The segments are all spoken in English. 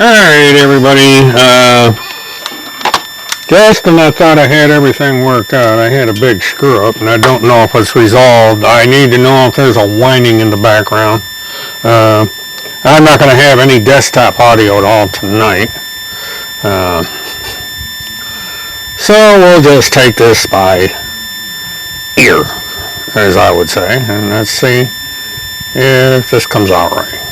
Alright, everybody. Just when I thought I had everything worked out, I had a big screw up, and I don't know if it's resolved. I need to know if there's a whining in the background. Uh, I'm not going to have any desktop audio at all tonight. So we'll just take this by ear, as I would say, and let's see if this comes out right.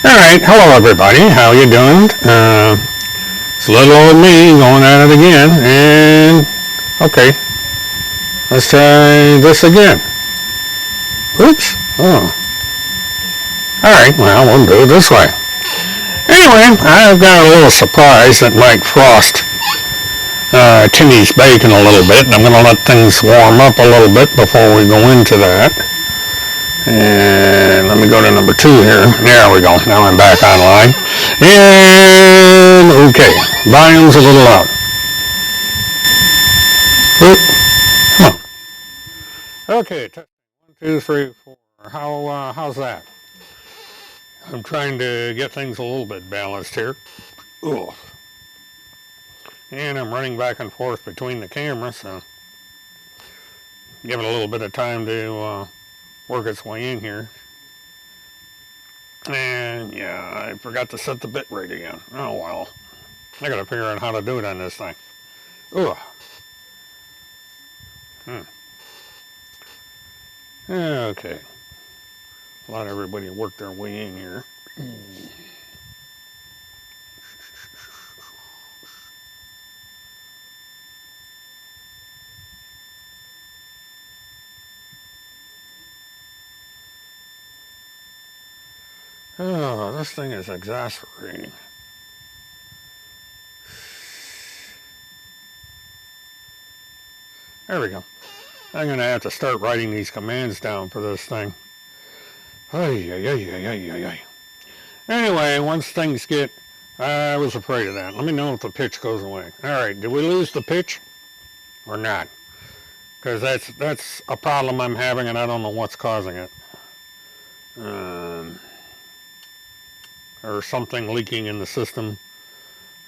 Alright, hello everybody. How you doing? It's little old me going at it again, and okay, let's try this again. Oops. Oh. Alright, well, we'll do it this way. Anyway, I've got a little surprise that might frost Timmy's bacon a little bit, and I'm going to let things warm up a little bit before we go into that. And let me go to number 2 here. There we go. Now I'm back online. And okay, volume's a little loud. Come on. Okay, 1, 2, 3, 4. How's that? I'm trying to get things a little bit balanced here. Ugh. And I'm running back and forth between the cameras, so give it a little bit of time to work its way in here. And yeah, I forgot to set the bit rate again. Oh well. I gotta figure out how to do it on this thing. Ugh. Okay. Let everybody work their way in here. Oh, this thing is exasperating. There we go. I'm going to have to start writing these commands down for this thing. Anyway, once things get... I was afraid of that. Let me know if the pitch goes away. Alright, did we lose the pitch? Or not? Because that's a problem I'm having and I don't know what's causing it. Or something leaking in the system.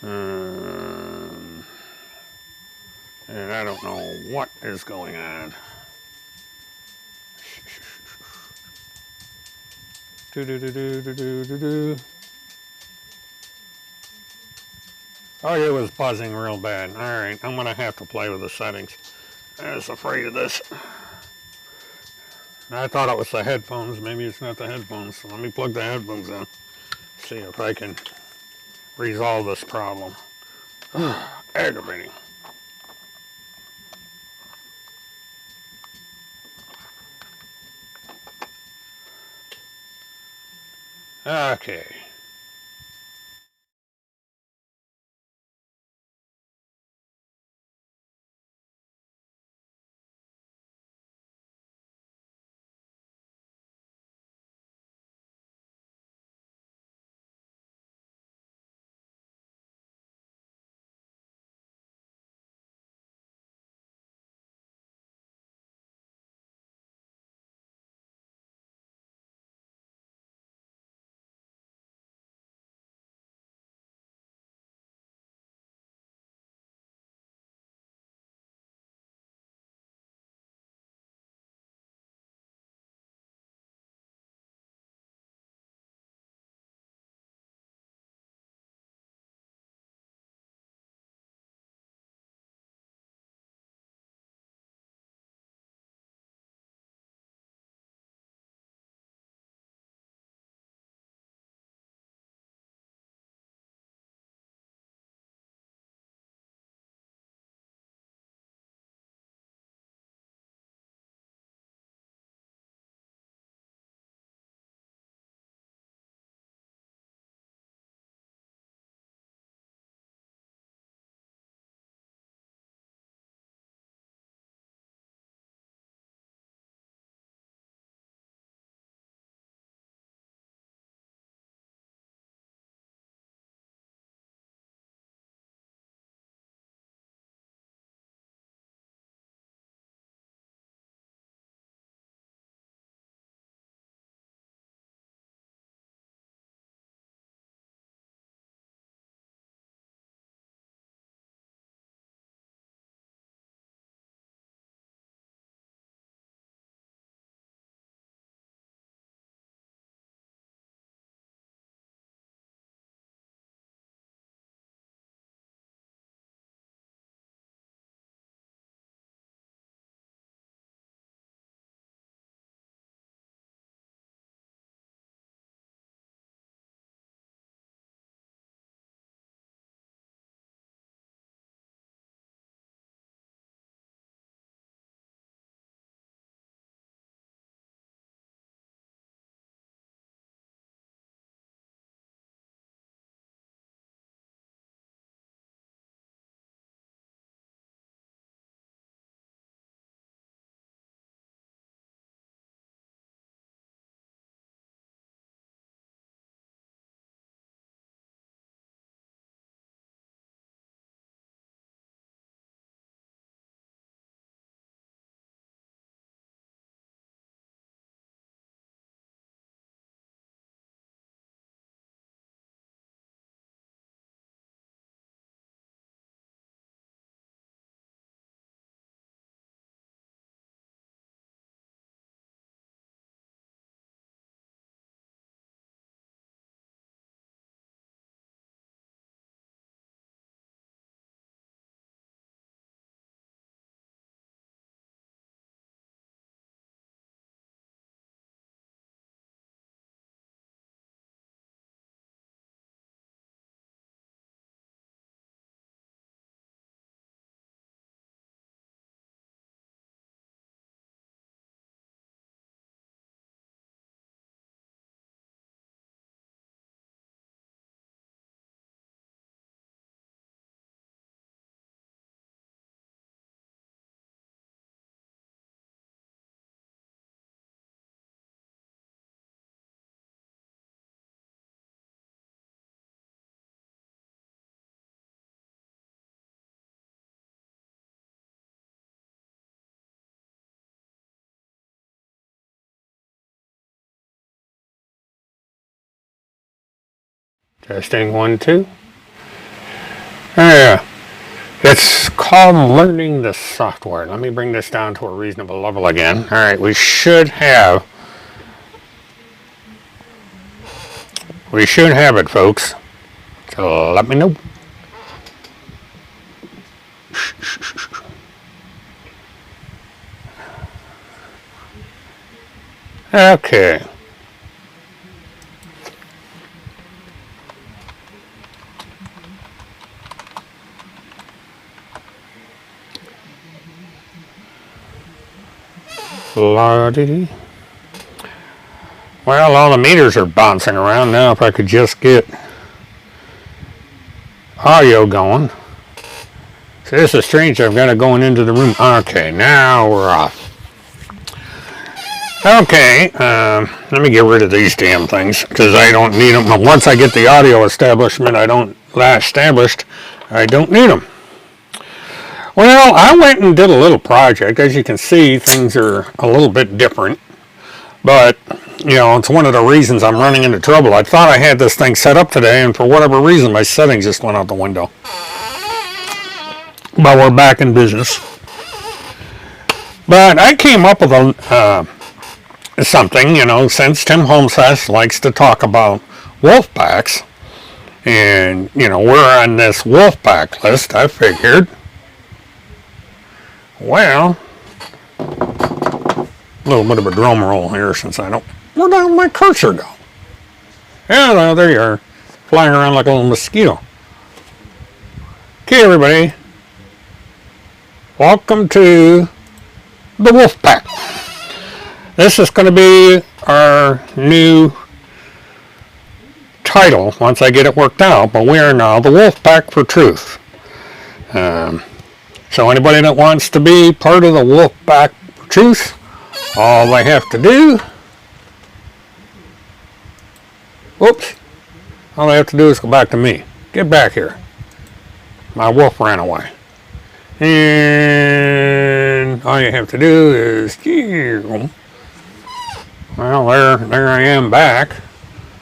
And I don't know what is going on. Oh, it was buzzing real bad. Alright, I'm going to have to play with the settings. I was afraid of this. I thought it was the headphones. Maybe it's not the headphones. So let me plug the headphones in. See if I can resolve this problem. Aggravating. Okay. Testing 1, 2. It's called learning the software. Let me bring this down to a reasonable level again. All right, we should have it, folks. So let me know. Okay. La-dee-dee. Well, all the meters are bouncing around now. If I could just get audio going. So this is strange. I've got it going into the room. Okay, now we're off. Okay, let me get rid of these damn things because I don't need them. Once I get the audio established, I don't need them. Well, I went and did a little project. As you can see, things are a little bit different. But, you know, it's one of the reasons I'm running into trouble. I thought I had this thing set up today, and for whatever reason, my settings just went out the window. But we're back in business. But I came up with something, you know, since Tim Holmsess likes to talk about wolf packs, and, you know, we're on this wolf pack list, I figured, well, a little bit of a drum roll here since I don't, where did my cursor go? Yeah, well, there you are, flying around like a little mosquito. Okay, everybody, welcome to the wolf pack. This is going to be our new title once I get it worked out, but we are now the Wolf Pack for Truth. So anybody that wants to be part of the Wolf Pack for Truth, all they have to do, all they have to do is go back to me. Get back here. My wolf ran away. And all you have to do is, well, there I am back.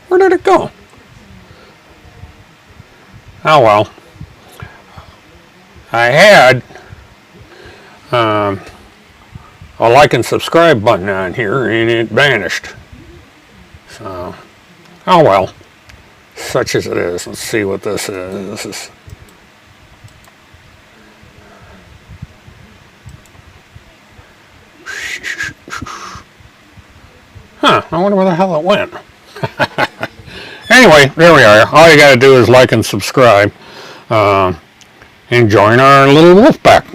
Where did it go? Oh well. I had a like and subscribe button on here and it vanished. So, oh well. Such as it is. Let's see what this is. This is I wonder where the hell it went. Anyway, there we are. All you got to do is like and subscribe and join our little wolf pack.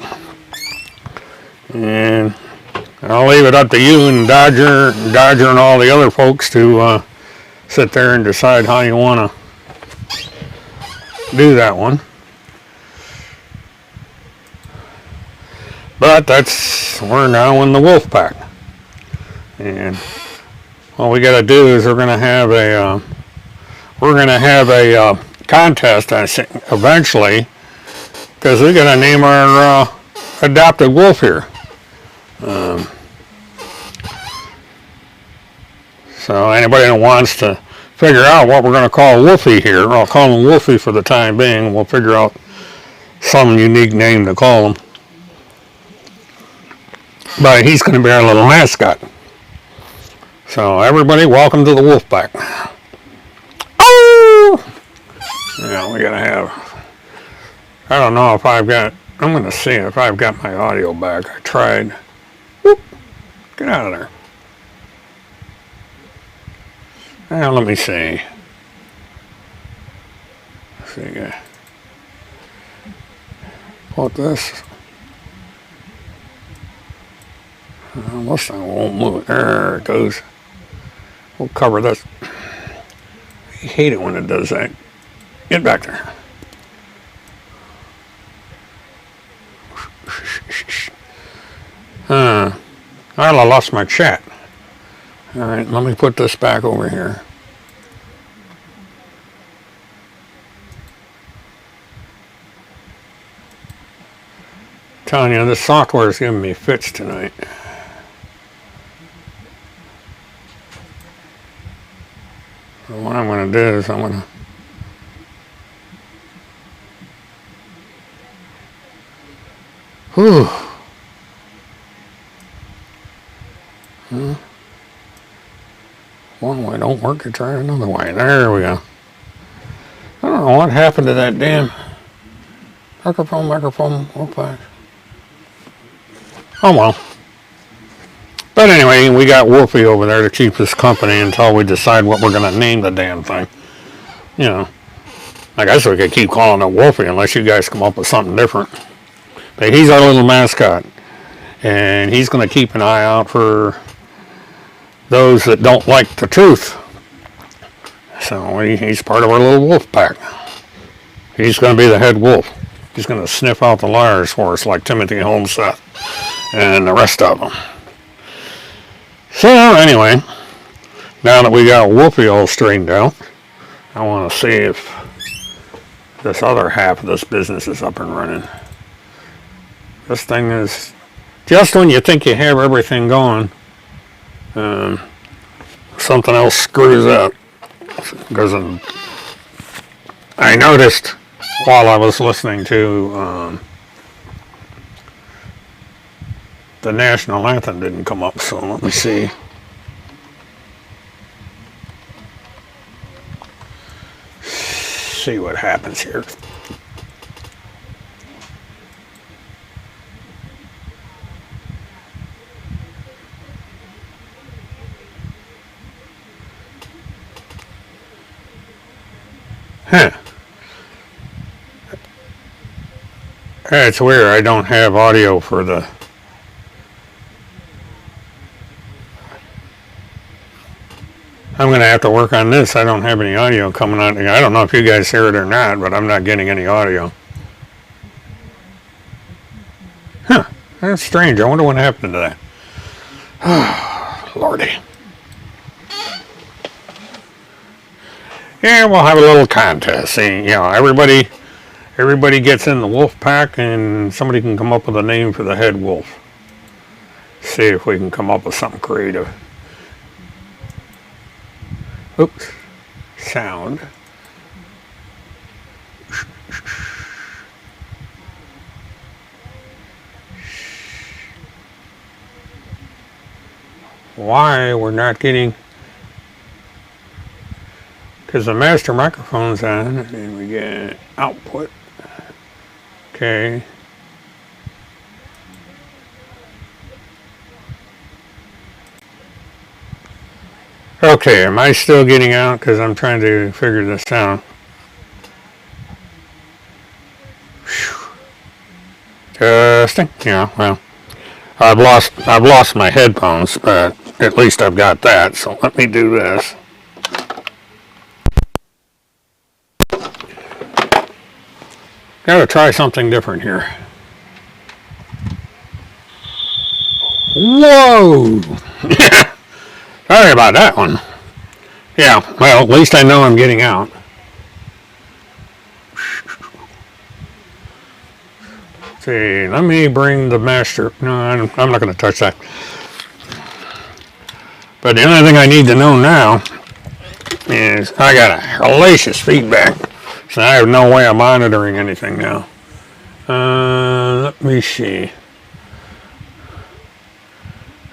And I'll leave it up to you and Dodger and all the other folks to sit there and decide how you want to do that one. But we're now in the wolf pack. And all we got to do is we're going to have a contest, I think, eventually, because we got to name our adopted wolf here. So anybody that wants to figure out what we're going to call Wolfie here, I'll call him Wolfie for the time being. We'll figure out some unique name to call him. But he's going to be our little mascot. So everybody, welcome to the wolf pack. Oh! Yeah, we gotta have. I don't know if I've got. I'm gonna see if I've got my audio back. I tried. Whoop! Get out of there. Now let me see. Let's see. Put this. This thing won't move. There it goes. We'll cover this. I hate it when it does that. Get back there. I lost my chat. All right, let me put this back over here. Telling you, this software is giving me fits tonight. So what I'm going to do is I'm going to Whew. One way don't work, you try another way. There we go. I don't know what happened to that damn microphone. Okay. Oh well. But anyway, we got Wolfie over there to keep us company until we decide what we're going to name the damn thing. You know, I guess we could keep calling it Wolfie unless you guys come up with something different. But he's our little mascot. And he's going to keep an eye out for those that don't like the truth. So he's part of our little wolf pack. He's going to be the head wolf. He's going to sniff out the liars for us like Timothy Holmseth and the rest of them. So anyway, now that we got Wolfie all straightened out, I want to see if this other half of this business is up and running. This thing is, just when you think you have everything going, something else screws up. Because I noticed while I was listening to the national anthem didn't come up, so let me see. See what happens here. Huh. It's weird, I don't have audio for the... I'm going to have to work on this. I don't have any audio coming out. I don't know if you guys hear it or not, but I'm not getting any audio. Huh. That's strange. I wonder what happened to that. Lordy. Yeah, we'll have a little contest. See, you know, everybody gets in the wolf pack, and somebody can come up with a name for the head wolf. See if we can come up with something creative. Oops. Sound. Why we're not getting... Because the master microphone's on, and then we get output. Okay. Okay, am I still getting out? Because I'm trying to figure this out. Testing. Yeah, well, I've lost my headphones, but at least I've got that. So let me do this. Gotta try something different here. Whoa! Sorry about that one. Yeah, well, at least I know I'm getting out. Let's see, let me bring the master. No, I'm not going to touch that. But the only thing I need to know now is I got a hellacious feedback. So I have no way of monitoring anything now. Let me see.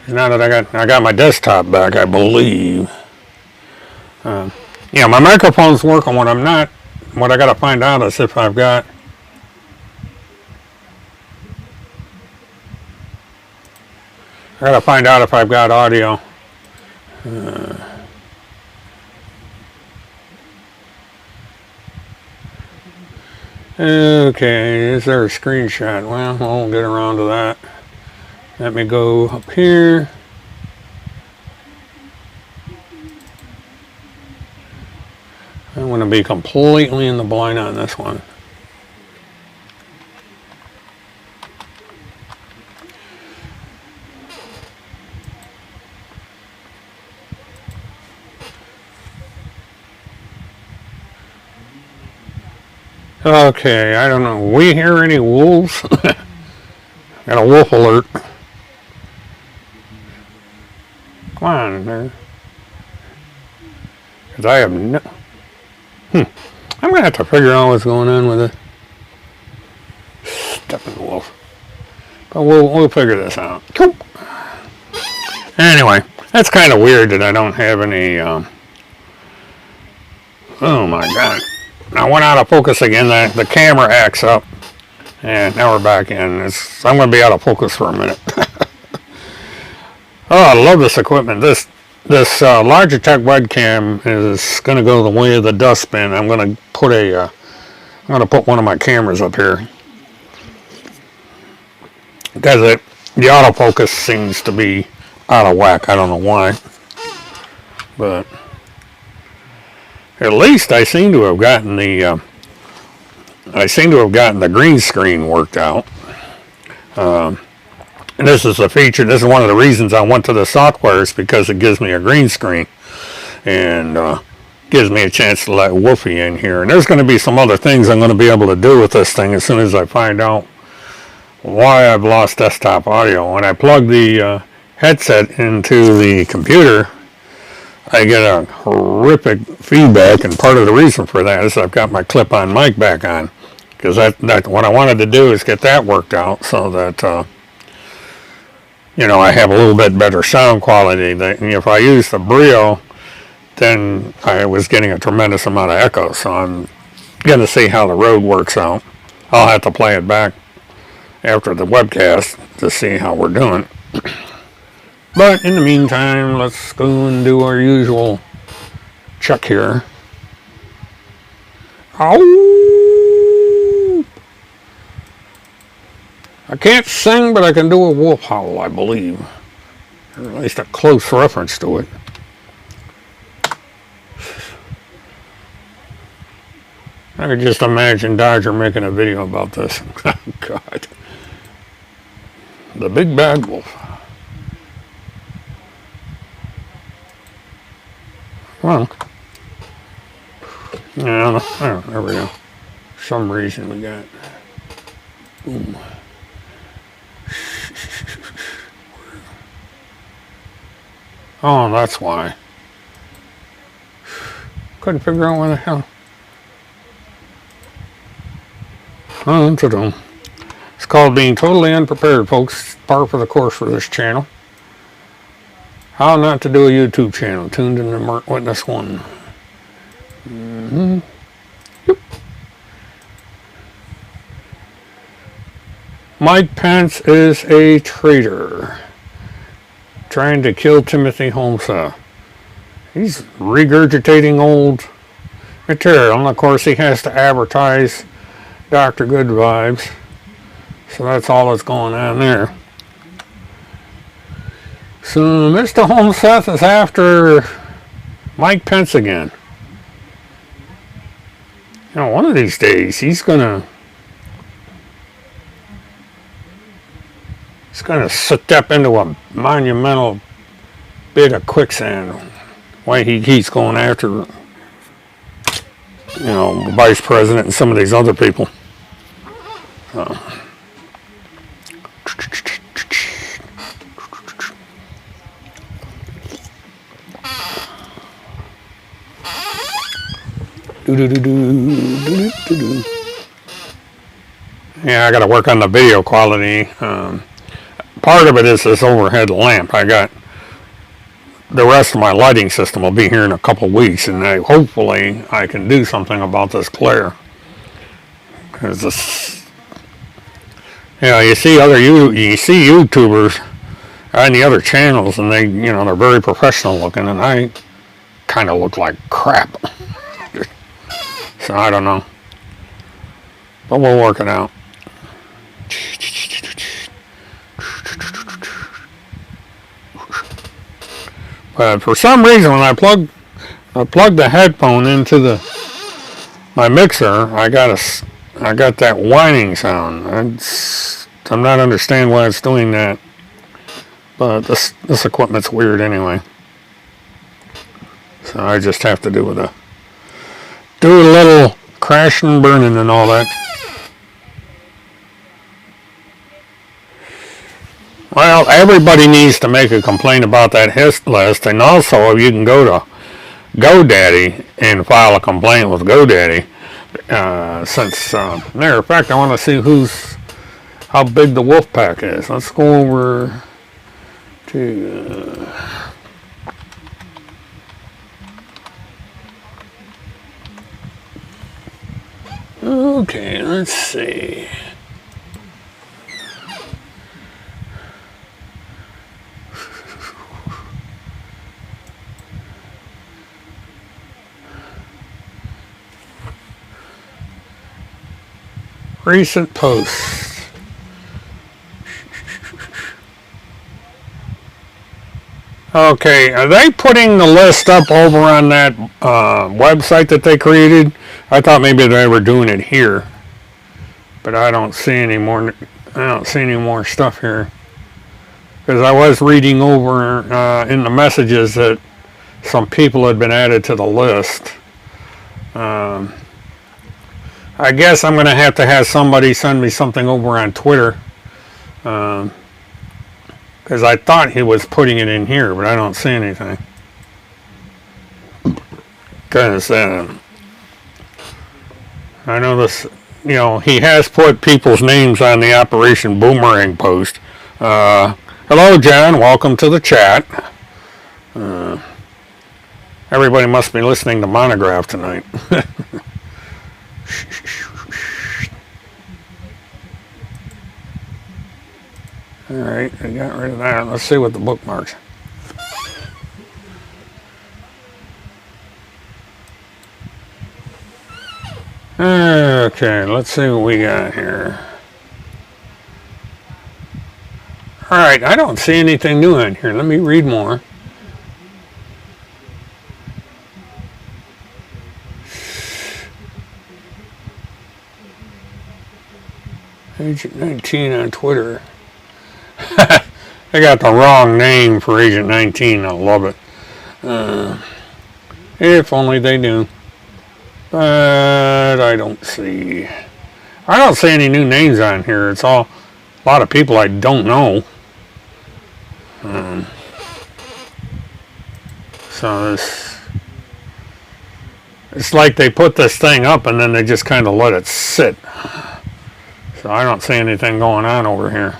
Now that I got my desktop back, I believe. Yeah, my microphone's working. When I'm not, what I got to find out is if I've got. I got to find out if I've got audio. Okay, is there a screenshot? Well, we'll get around to that. Let me go up here. I'm going to be completely in the blind on this one. Okay, I don't know. We hear any wolves? Got a wolf alert. Come on, there. Because I have no... I'm going to have to figure out what's going on with it. Steppenwolf. But we'll figure this out. Anyway, that's kind of weird that I don't have any. Oh my God! I went out of focus again. The camera acts up, and now we're back in. I'm going to be out of focus for a minute. Oh, I love this equipment. This Logitech webcam is going to go the way of the dustbin. I'm going to put one of my cameras up here because the autofocus seems to be out of whack. I don't know why, but at least I seem to have gotten the green screen worked out. And this is a feature. This is one of the reasons I went to the software, is because it gives me a green screen and gives me a chance to let Wolfie in here. And there's going to be some other things I'm going to be able to do with this thing as soon as I find out why I've lost desktop audio. When I plug the headset into the computer, I get a horrific feedback, and part of the reason for that is I've got my clip-on mic back on, because that what I wanted to do is get that worked out so that I have a little bit better sound quality. If I use the Brio, then I was getting a tremendous amount of echo. So I'm going to see how the Rode works out. I'll have to play it back after the webcast to see how we're doing. But in the meantime, let's go and do our usual check here. Ow! I can't sing, but I can do a wolf howl, I believe. Or at least a close reference to it. I could just imagine Dodger making a video about this. Oh, God. The big bad wolf. Well, yeah, there we go. For some reason we got. Boom. Oh, that's why. Couldn't figure out where the hell. Oh, it's called being totally unprepared, folks. Par for the course for this channel. How not to do a YouTube channel. Tuned in to Witness 1. Yep. Mike Pence is a traitor. Trying to kill Timothy Homsa. He's regurgitating old material. And of course he has to advertise Dr. Good Vibes. So that's all that's going on there. So Mr. Homseth is after Mike Pence again. One of these days he's gonna step into a monumental bit of quicksand. Why he keeps going after, the vice president and some of these other people. Yeah, I got to work on the video quality. Part of it is this overhead lamp. I got the rest of my lighting system will be here in a couple weeks, and hopefully I can do something about this glare. Because this, you see YouTubers on the other channels, and they're very professional looking, and I kind of look like crap. So I don't know, but we'll work it out. But for some reason, when I plug the headphone into my mixer, I got that whining sound. I'm not understanding why it's doing that, but this equipment's weird anyway. So I just have to do a little crashing and burning and all that. Well, everybody needs to make a complaint about that hit list, and also you can go to GoDaddy and file a complaint with GoDaddy. Matter of fact, I want to see who's how big the wolf pack is. Let's go over to okay, let's see. Recent posts. Okay, are they putting the list up over on that website that they created? I thought maybe they were doing it here, but I don't see any more. I don't see any more stuff here because I was reading over in the messages that some people had been added to the list. I guess I'm going to have somebody send me something over on Twitter. Because I thought he was putting it in here, but I don't see anything. Because I know this, he has put people's names on the Operation Boomerang post. Hello, John. Welcome to the chat. Everybody must be listening to Monograph tonight. Alright, I got rid of that. Let's see what the bookmarks. Okay, let's see what we got here. Alright, I don't see anything new in here. Let me read more. Agent 19 on Twitter. They got the wrong name for Agent 19. I love it. If only they knew. But I don't see any new names on here. It's all a lot of people I don't know. So it's like they put this thing up and then they just kind of let it sit. So I don't see anything going on over here.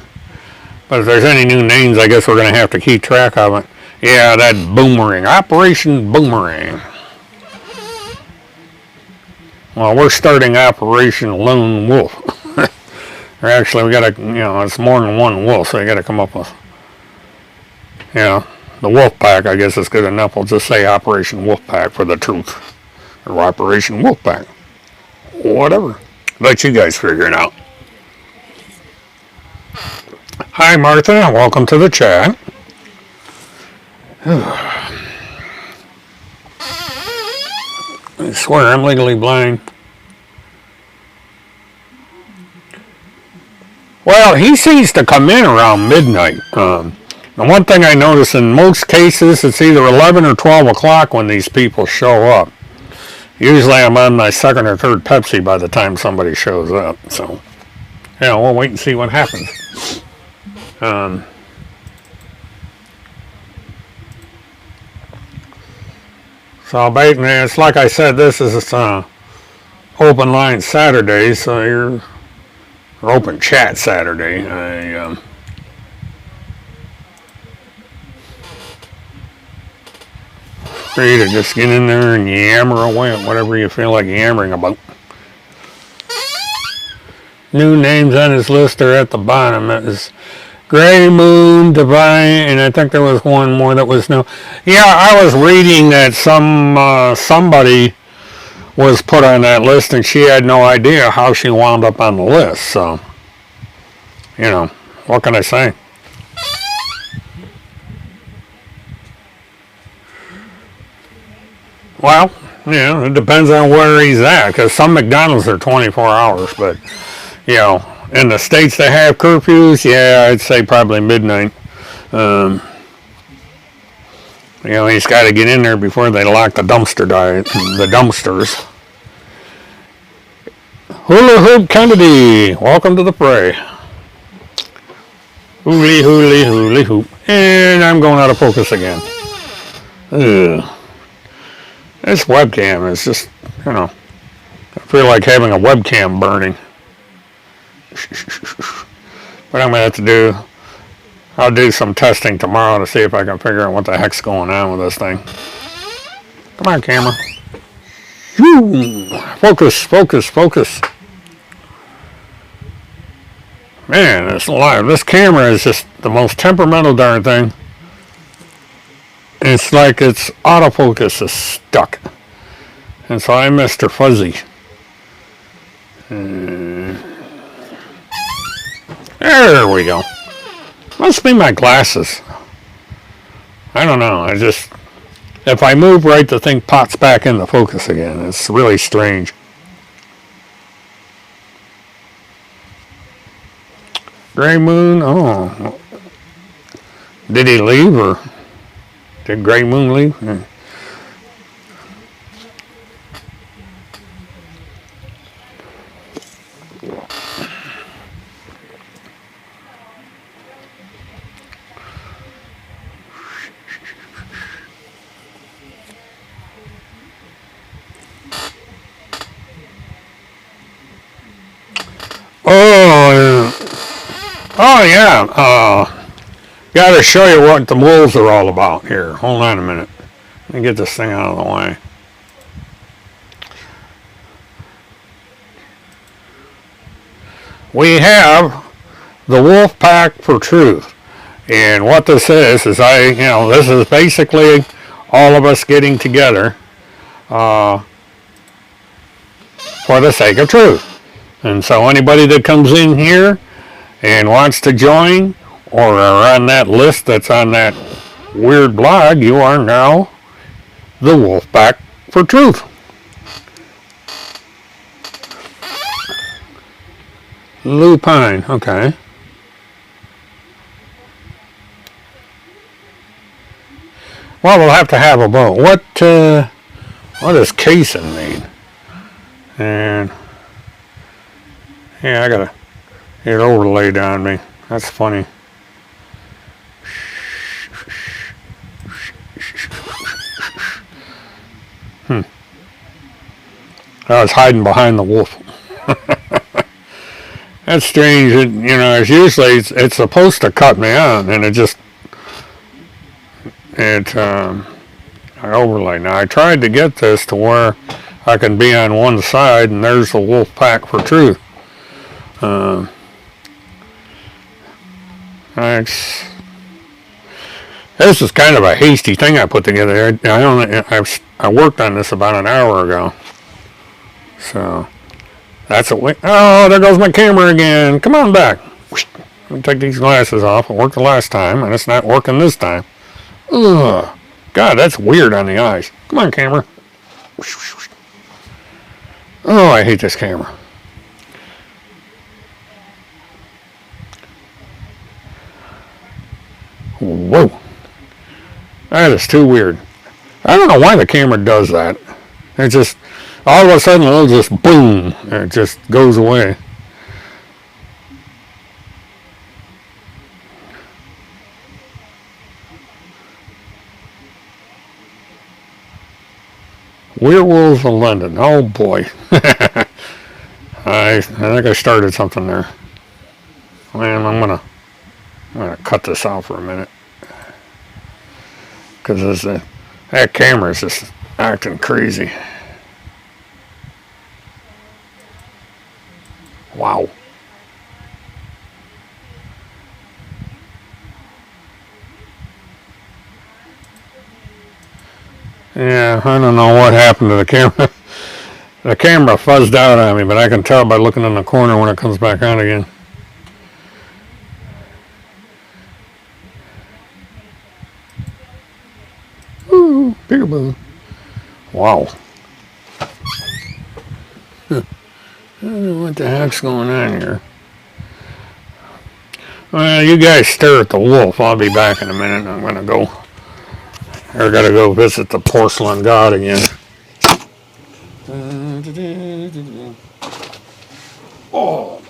But if there's any new names, I guess we're going to have to keep track of it. Yeah, that Boomerang. Operation Boomerang. Well, we're starting Operation Lone Wolf. Or actually, we got to, it's more than one wolf, so you got to come up with, the wolf pack, I guess is good enough. We'll just say Operation Wolf Pack for the truth. Or Operation Wolf Pack. Whatever. Let you guys figure it out. Hi, Martha. Welcome to the chat. I swear I'm legally blind. Well, he seems to come in around midnight. The one thing I notice in most cases, it's either 11 or 12 o'clock when these people show up. Usually I'm on my second or third Pepsi by the time somebody shows up. So, we'll wait and see what happens. So basically, it's like I said, this is open line Saturday, so you're open chat Saturday. Free to just get in there and yammer away at whatever you feel like yammering about. New names on his list are at the bottom. That is Gray Moon, Divine, and I think there was one more that was new. Yeah, I was reading that somebody was put on that list and she had no idea how she wound up on the list. So, what can I say? Well, it depends on where he's at, because some McDonald's are 24 hours, but, in the states that have curfews, I'd say probably midnight. He's got to get in there before they lock the dumpsters. Hula Hoop Kennedy, welcome to the fray. Hooly, hooly, hooly hoop. And I'm going out of focus again. Ugh. This webcam is just, I feel like having a webcam burning. But I'm going to have to I'll do some testing tomorrow to see if I can figure out what the heck's going on with this thing. Come on, camera. Woo! Focus, focus, focus. Man, it's alive. This camera is just the most temperamental darn thing. It's like its autofocus is stuck. And so I'm Mr. Fuzzy. There we go. Must be my glasses. I don't know. If I move right, the thing pops back into focus again. It's really strange. Gray Moon. Oh. Did he leave or did Gray Moon leave? Oh yeah. Got to show you what the wolves are all about here. Hold on a minute. Let me get this thing out of the way. We have the Wolf Pack for Truth. And what this is this is basically all of us getting together for the sake of truth. And so anybody that comes in here and wants to join or are on that list that's on that weird blog, you are now the Wolf Pack for Truth. Lupine, okay. Well, we'll have to have a vote. What does casein mean? And yeah, I gotta get overlaid on me. That's funny. I was hiding behind the wolf. That's strange. It's usually it's supposed to cut me on, and I overlay. Now I tried to get this to where I can be on one side, and there's the Wolf Pack for Truth. This is kind of a hasty thing I put together. I worked on this about an hour ago. So that's a way. Oh, there goes my camera again. Come on back. Let me take these glasses off. It worked the last time, and it's not working this time. Ugh. God, that's weird on the eyes. Come on, camera. Oh, I hate this camera. Whoa. That is too weird. I don't know why the camera does that. It just, all of a sudden, it'll just boom, and it just goes away. Werewolves of London. Oh boy. I think I started something there. Man, I'm gonna cut this out for a minute. Because that camera is just acting crazy. Wow. Yeah, I don't know what happened to the camera. The camera fuzzed out on me, but I can tell by looking in the corner when it comes back on again. Ooh, peekaboo. Wow. I don't know what the heck's going on here. Well, you guys stare at the wolf. I'll be back in a minute. I'm gonna go. I gotta go visit the porcelain god again. Oh.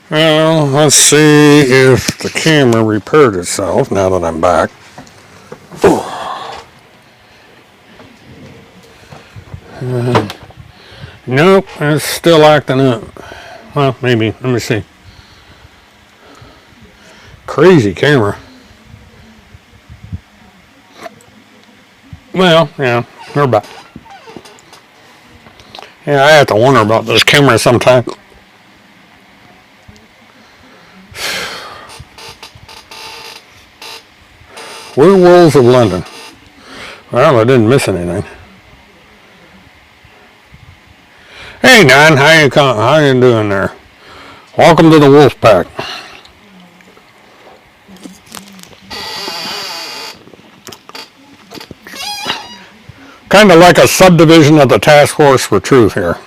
Well, let's see if the camera repaired itself now that I'm back. Nope, it's still acting up. Well, maybe. Let me see. Crazy camera. Well, yeah, we're back. Yeah, I have to wonder about this camera sometimes. Werewolves of London. Well, I didn't miss anything. Hey, Don, how you doing there? Welcome to the Wolf Pack. Kind of like a subdivision of the Task Force for Truth here.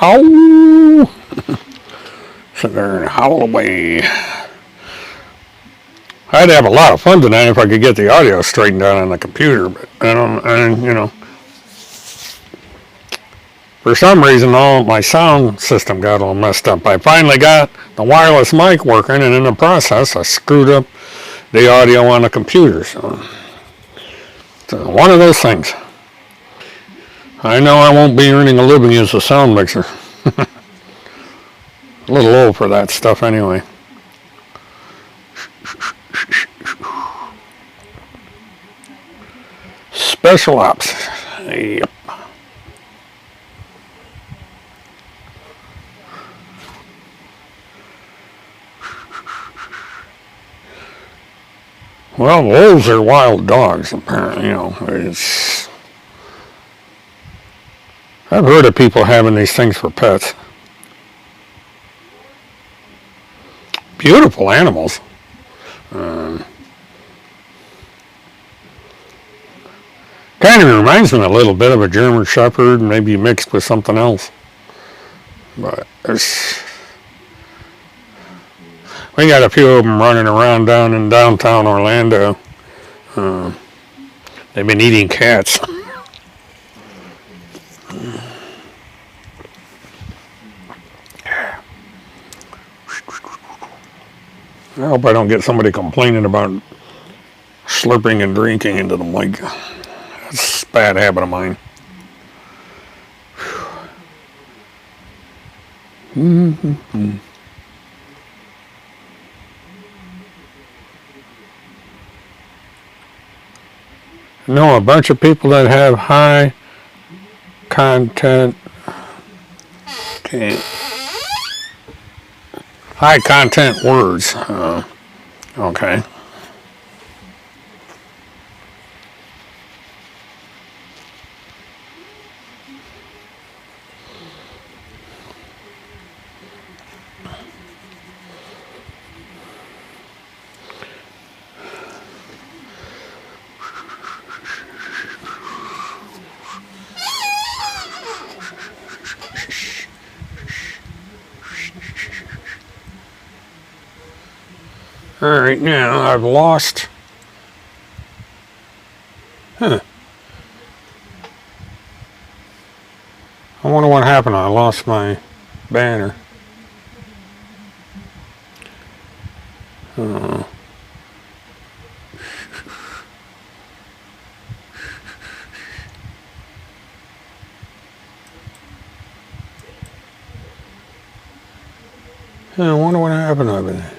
Ow! Sit there and howl away. I'd have a lot of fun tonight if I could get the audio straightened out on the computer, but for some reason, all my sound system got all messed up. I finally got the wireless mic working, and in the process, I screwed up the audio on the computer. So one of those things. I know I won't be earning a living as a sound mixer. A little old for that stuff anyway. Special ops. Yep. Well, wolves are wild dogs, apparently. I've heard of people having these things for pets. Beautiful animals. Kind of reminds me a little bit of a German Shepherd, maybe mixed with something else. But we got a few of them running around down in downtown Orlando. They've been eating cats. I hope I don't get somebody complaining about slurping and drinking into the mic. That's a bad habit of mine. Mm-hmm. I know a bunch of people that have high content. High content words. Okay. All right, now I've lost. I wonder what happened. I lost my banner. I wonder what happened over there.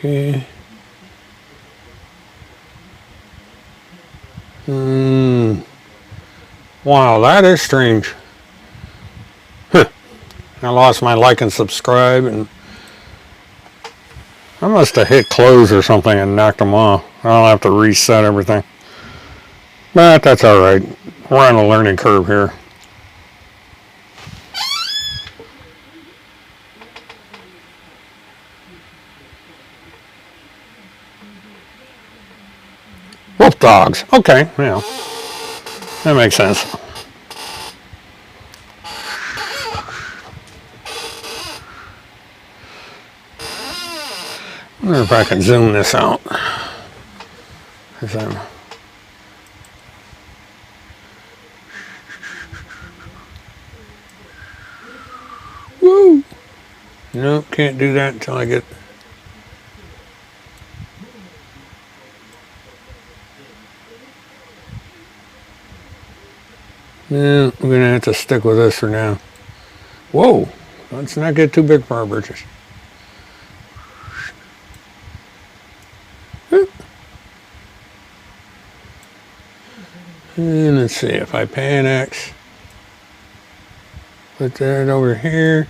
Okay. Wow, that is strange. I lost my like and subscribe, and I must have hit close or something and knocked them off. I'll have to reset everything. But that's all right. We're on a learning curve here. Wolf dogs. Okay, yeah. That makes sense. I wonder if I can zoom this out. Is that... Woo! No, can't do that until I get... Yeah, I'm going to have to stick with this for now. Whoa! Let's not get too big for our britches. And let's see, if I pan X, put that over here.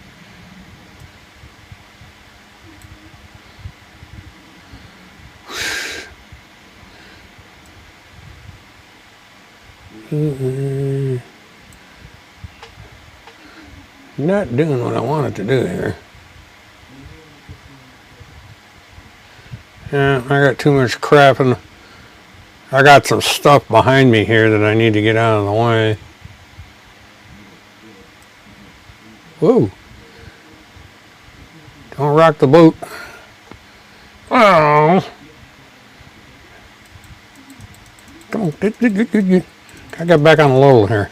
Not doing what I wanted to do here. Yeah, I got too much crap and I got some stuff behind me here that I need to get out of the way. Whoa. Don't rock the boat. Oh. Come on. I got back on the level here.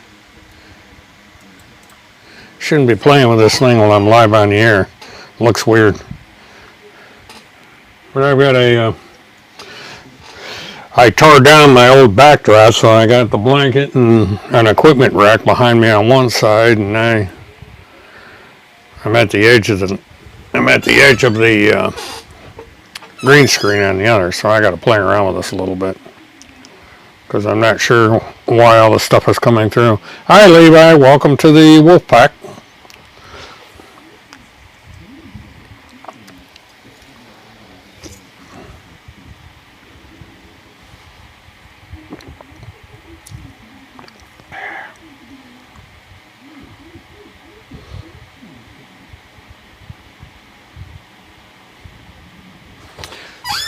Shouldn't be playing with this thing while I'm live on the air. Looks weird. But I've got a... I tore down my old backdrop, so I got the blanket and an equipment rack behind me on one side, and I'm at the edge of the green screen on the other, so I got to play around with this a little bit because I'm not sure why all this stuff is coming through. Hi, Levi. Welcome to the Wolf Pack.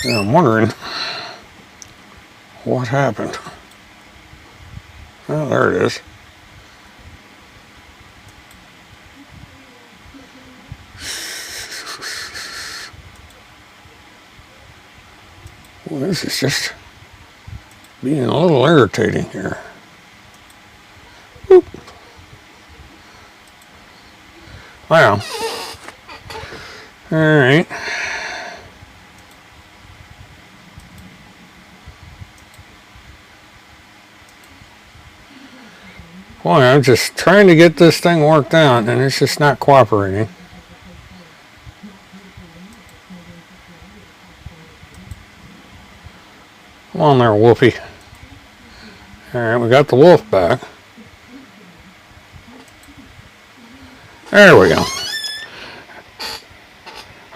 Yeah, I'm wondering what happened. Oh, there it is. Well, this is just being a little irritating here. Boop. Wow. All right. Boy, I'm just trying to get this thing worked out, and it's just not cooperating. Come on there, Wolfie. Alright, we got the wolf back. There we go.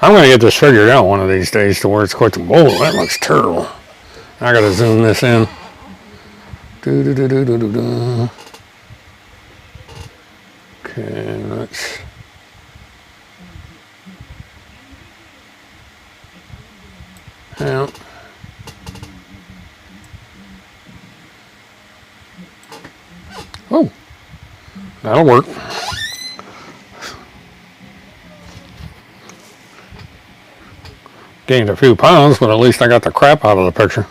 I'm going to get this figured out one of these days to where it's quite... Whoa, that looks terrible. I got to zoom this in. Do-do-do-do-do-do-do. Okay, let's... Yeah. Oh, that'll work. Gained a few pounds, but at least I got the crap out of the picture.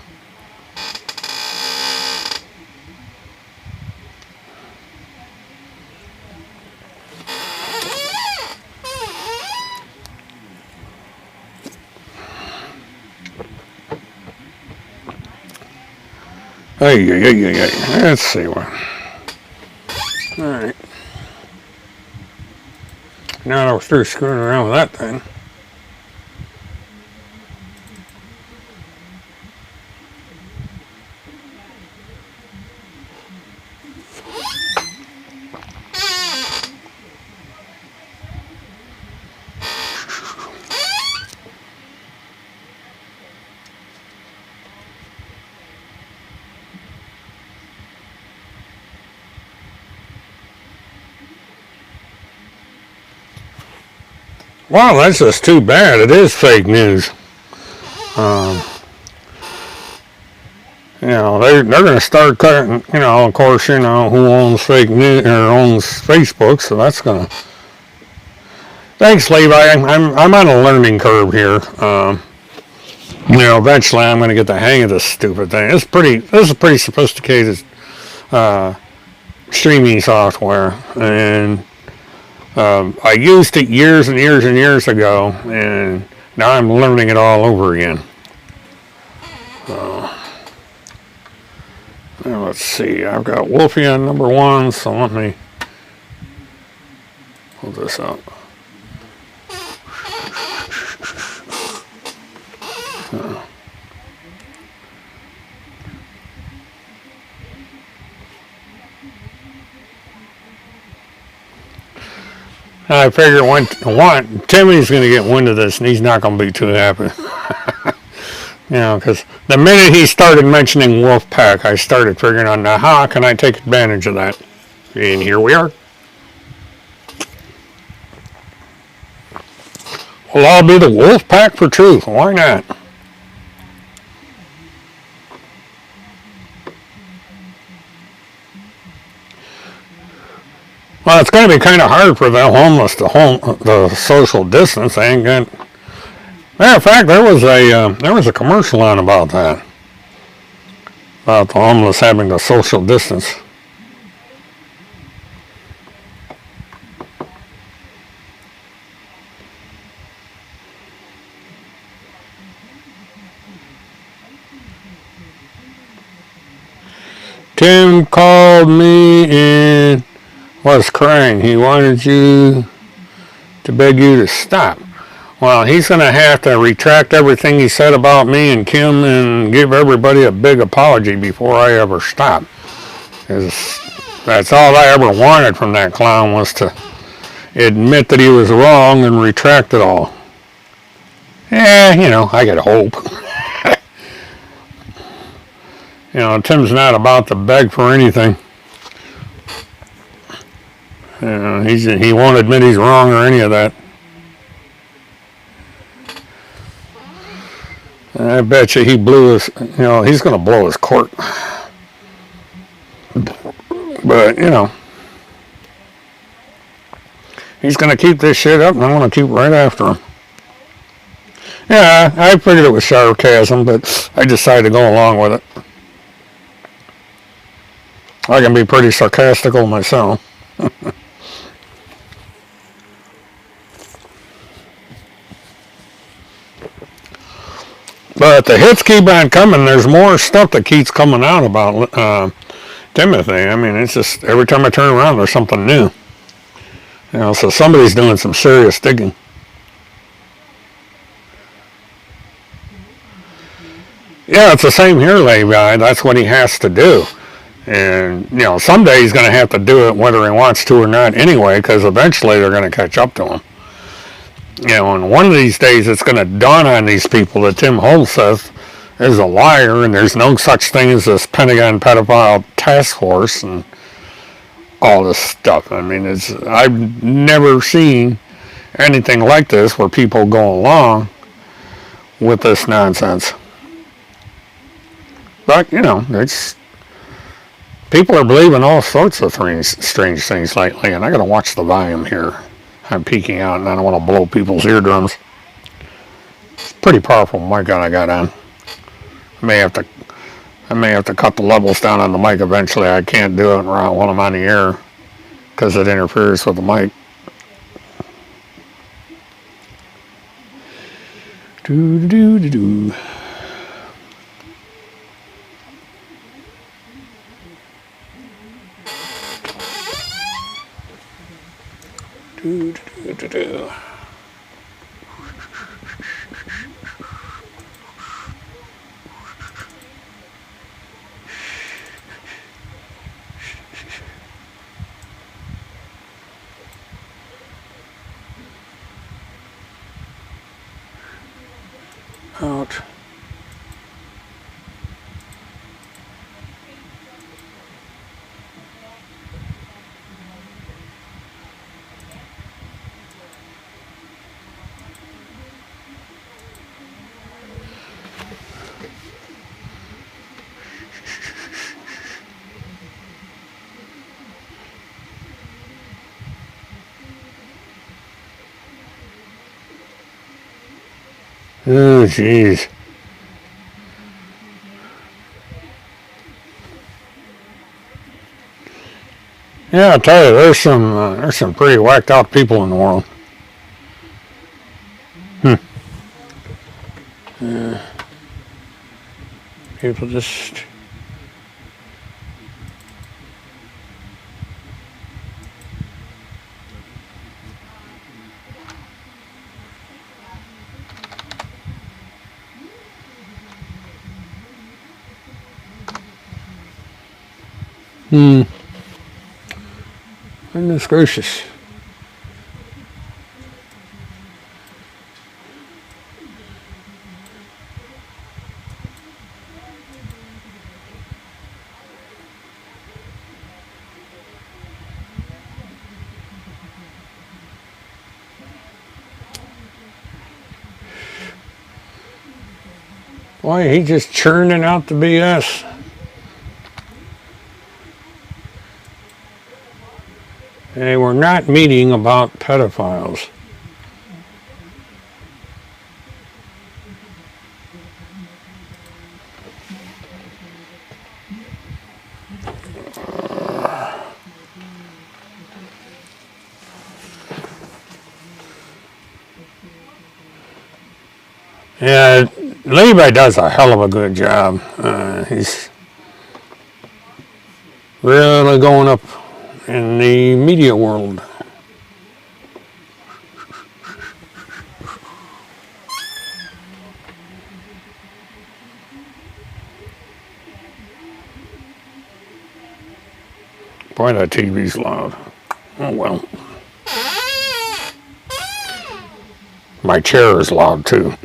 Hey, let's see what. All right. Now that we're through screwing around with that thing. Wow, that's just too bad. It is fake news. You know, they're going to start cutting, you know, of course, you know, who owns fake news or owns Facebook, so that's going to... Thanks, Levi. I'm on a learning curve here. Eventually I'm going to get the hang of this stupid thing. This is pretty sophisticated streaming software, and I used it years and years and years ago, and now I'm learning it all over again. Now let's see. I've got Wolfie on number 1, so let me pull this up. I figure Timmy's going to get wind of this, and he's not going to be too happy. Because the minute he started mentioning Wolfpack, I started figuring out, now how can I take advantage of that? And here we are. Well, I'll be the Wolfpack for truth. Why not? Well, it's going to be kind of hard for the homeless to the social distance. They ain't got. Matter of fact, there was a commercial on about that, about the homeless having the social distance. Tim called me and was crying. He wanted you to beg you to stop. Well, he's going to have to retract everything he said about me and Kim and give everybody a big apology before I ever stop. Because that's all I ever wanted from that clown, was to admit that he was wrong and retract it all. I could hope. Tim's not about to beg for anything. He won't admit he's wrong or any of that. And I bet you he blew his, he's going to blow his cork. But, he's going to keep this shit up, and I'm going to keep right after him. Yeah, I figured it was sarcasm, but I decided to go along with it. I can be pretty sarcastical myself. But the hits keep on coming. There's more stuff that keeps coming out about Timothy. I mean, it's just every time I turn around, there's something new. So somebody's doing some serious digging. Yeah, it's the same here, Levi. That's what he has to do. And, someday he's going to have to do it whether he wants to or not anyway, because eventually they're going to catch up to him. And one of these days it's going to dawn on these people that Tim Holseth is a liar, and there's no such thing as this Pentagon pedophile task force and all this stuff. I mean, I've never seen anything like this where people go along with this nonsense. But, it's people are believing all sorts of strange things lately, and I got to watch the volume here. I'm peeking out, and I don't want to blow people's eardrums. It's a pretty powerful mic I got on. I may have to cut the levels down on the mic eventually. I can't do it while I'm on the air because it interferes with the mic. Do. Out. Oh, jeez. Yeah, I tell you, there's some pretty whacked out people in the world. People just. Goodness gracious. Boy, he just churning out the BS. They were not meeting about pedophiles. Yeah, Levi does a hell of a good job. He's really going up in the media world. Boy, that TV's loud. Oh well. My chair is loud too.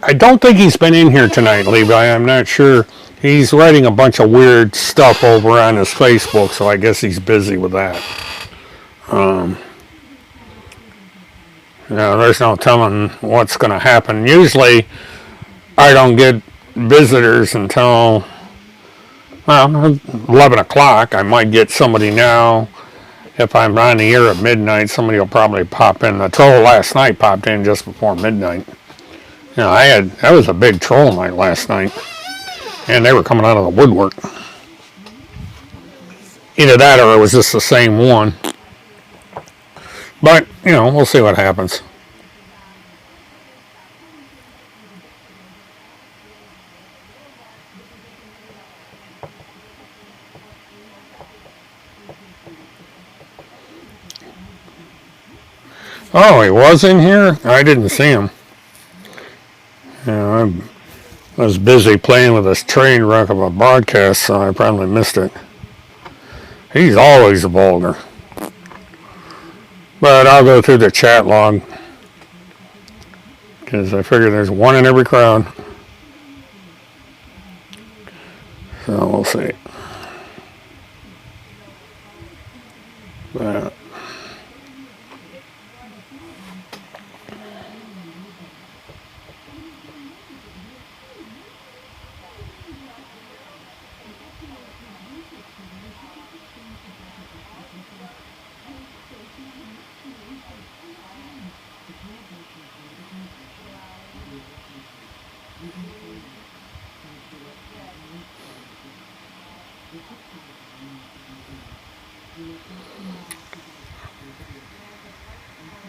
I don't think he's been in here tonight, Levi. I'm not sure. He's writing a bunch of weird stuff over on his Facebook, so I guess he's busy with that. There's no telling what's going to happen. Usually, I don't get visitors until, well, 11 o'clock. I might get somebody now. If I'm on the air at midnight, somebody will probably pop in. The troll last night popped in just before midnight. That was a big troll night last night. And they were coming out of the woodwork. Either that or it was just the same one. But, we'll see what happens. Oh, he was in here? I didn't see him. I was busy playing with this train wreck of a broadcast, so I probably missed it. He's always vulgar. But I'll go through the chat log, because I figure there's one in every crowd. So we'll see. But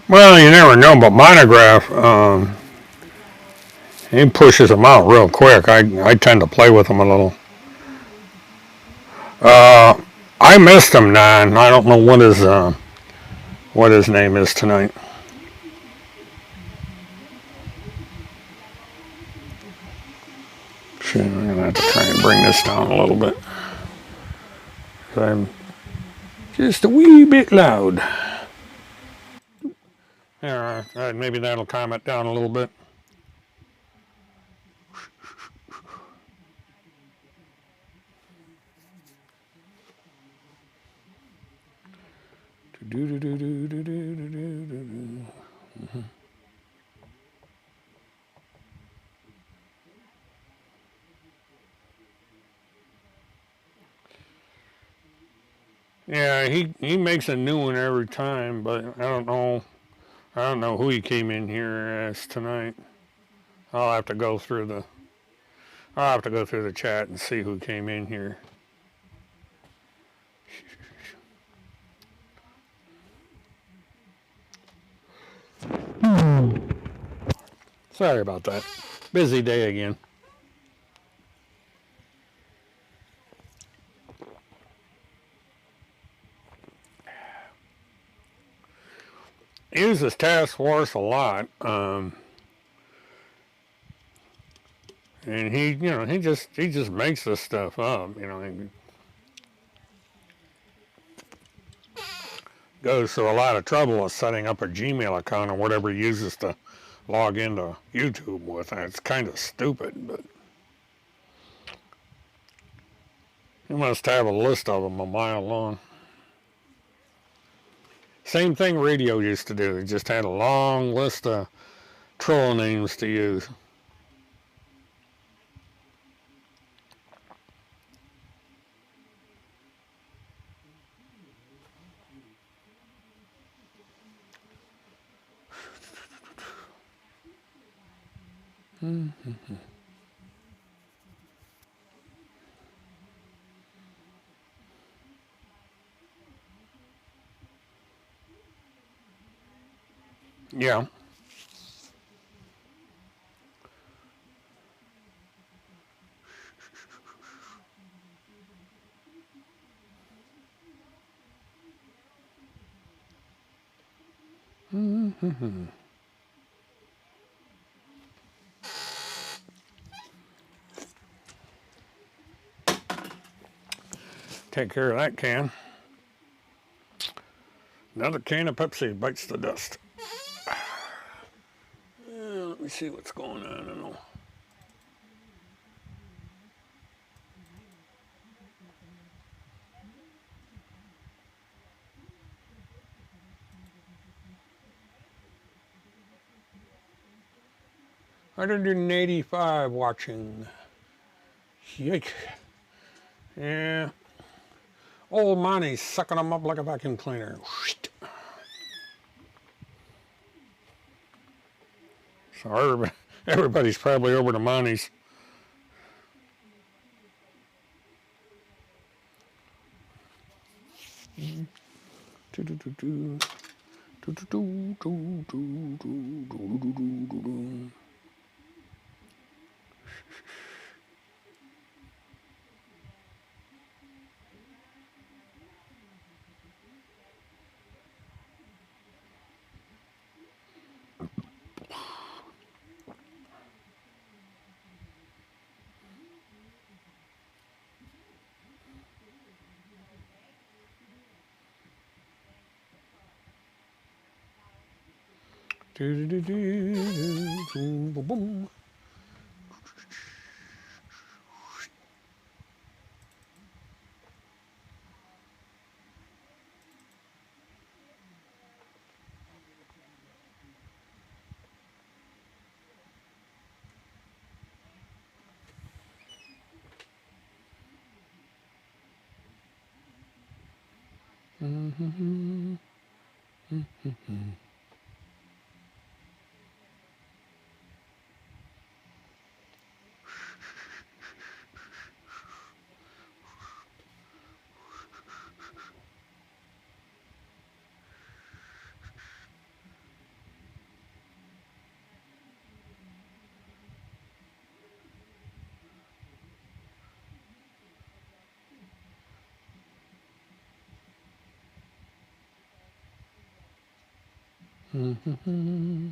well, you never know, but Monograph, he pushes them out real quick. I tend to play with them a little. I missed him, Nan. I don't know what his name is tonight. Shit, I'm gonna have to try and bring this down a little bit. I'm just a wee bit loud. All right, maybe that'll calm it down a little bit. Yeah, he makes a new one every time, but I don't know who he came in here as tonight. I'll have to go through the chat and see who came in here. Sorry about that. Busy day again. He uses Task Force a lot, and he just makes this stuff up. He goes through a lot of trouble with setting up a Gmail account or whatever he uses to log into YouTube with. It's kind of stupid, but he must have a list of them a mile long. Same thing radio used to do. They just had a long list of troll names to use. Yeah. Take care of that can. Another can of Pepsi bites the dust. Let me see what's going on. I don't know. $185 watching. Yike. Yeah. Old Monty's sucking them up like a vacuum cleaner. So everybody's probably over to Monty's. Boom. I'm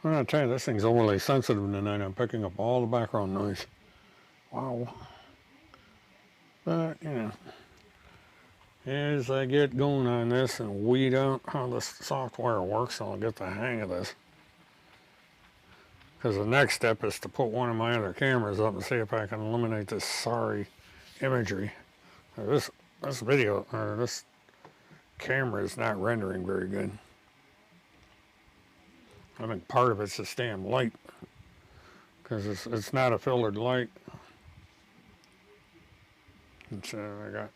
gonna tell you, this thing's overly sensitive tonight. I'm picking up all the background noise. Wow. But, as I get going on this and weed out how this software works, I'll get the hang of this. Because the next step is to put one of my other cameras up and see if I can eliminate this sorry imagery. This video, or this camera is not rendering very good. I think part of it's this damn light, because it's not a filtered light. It's, I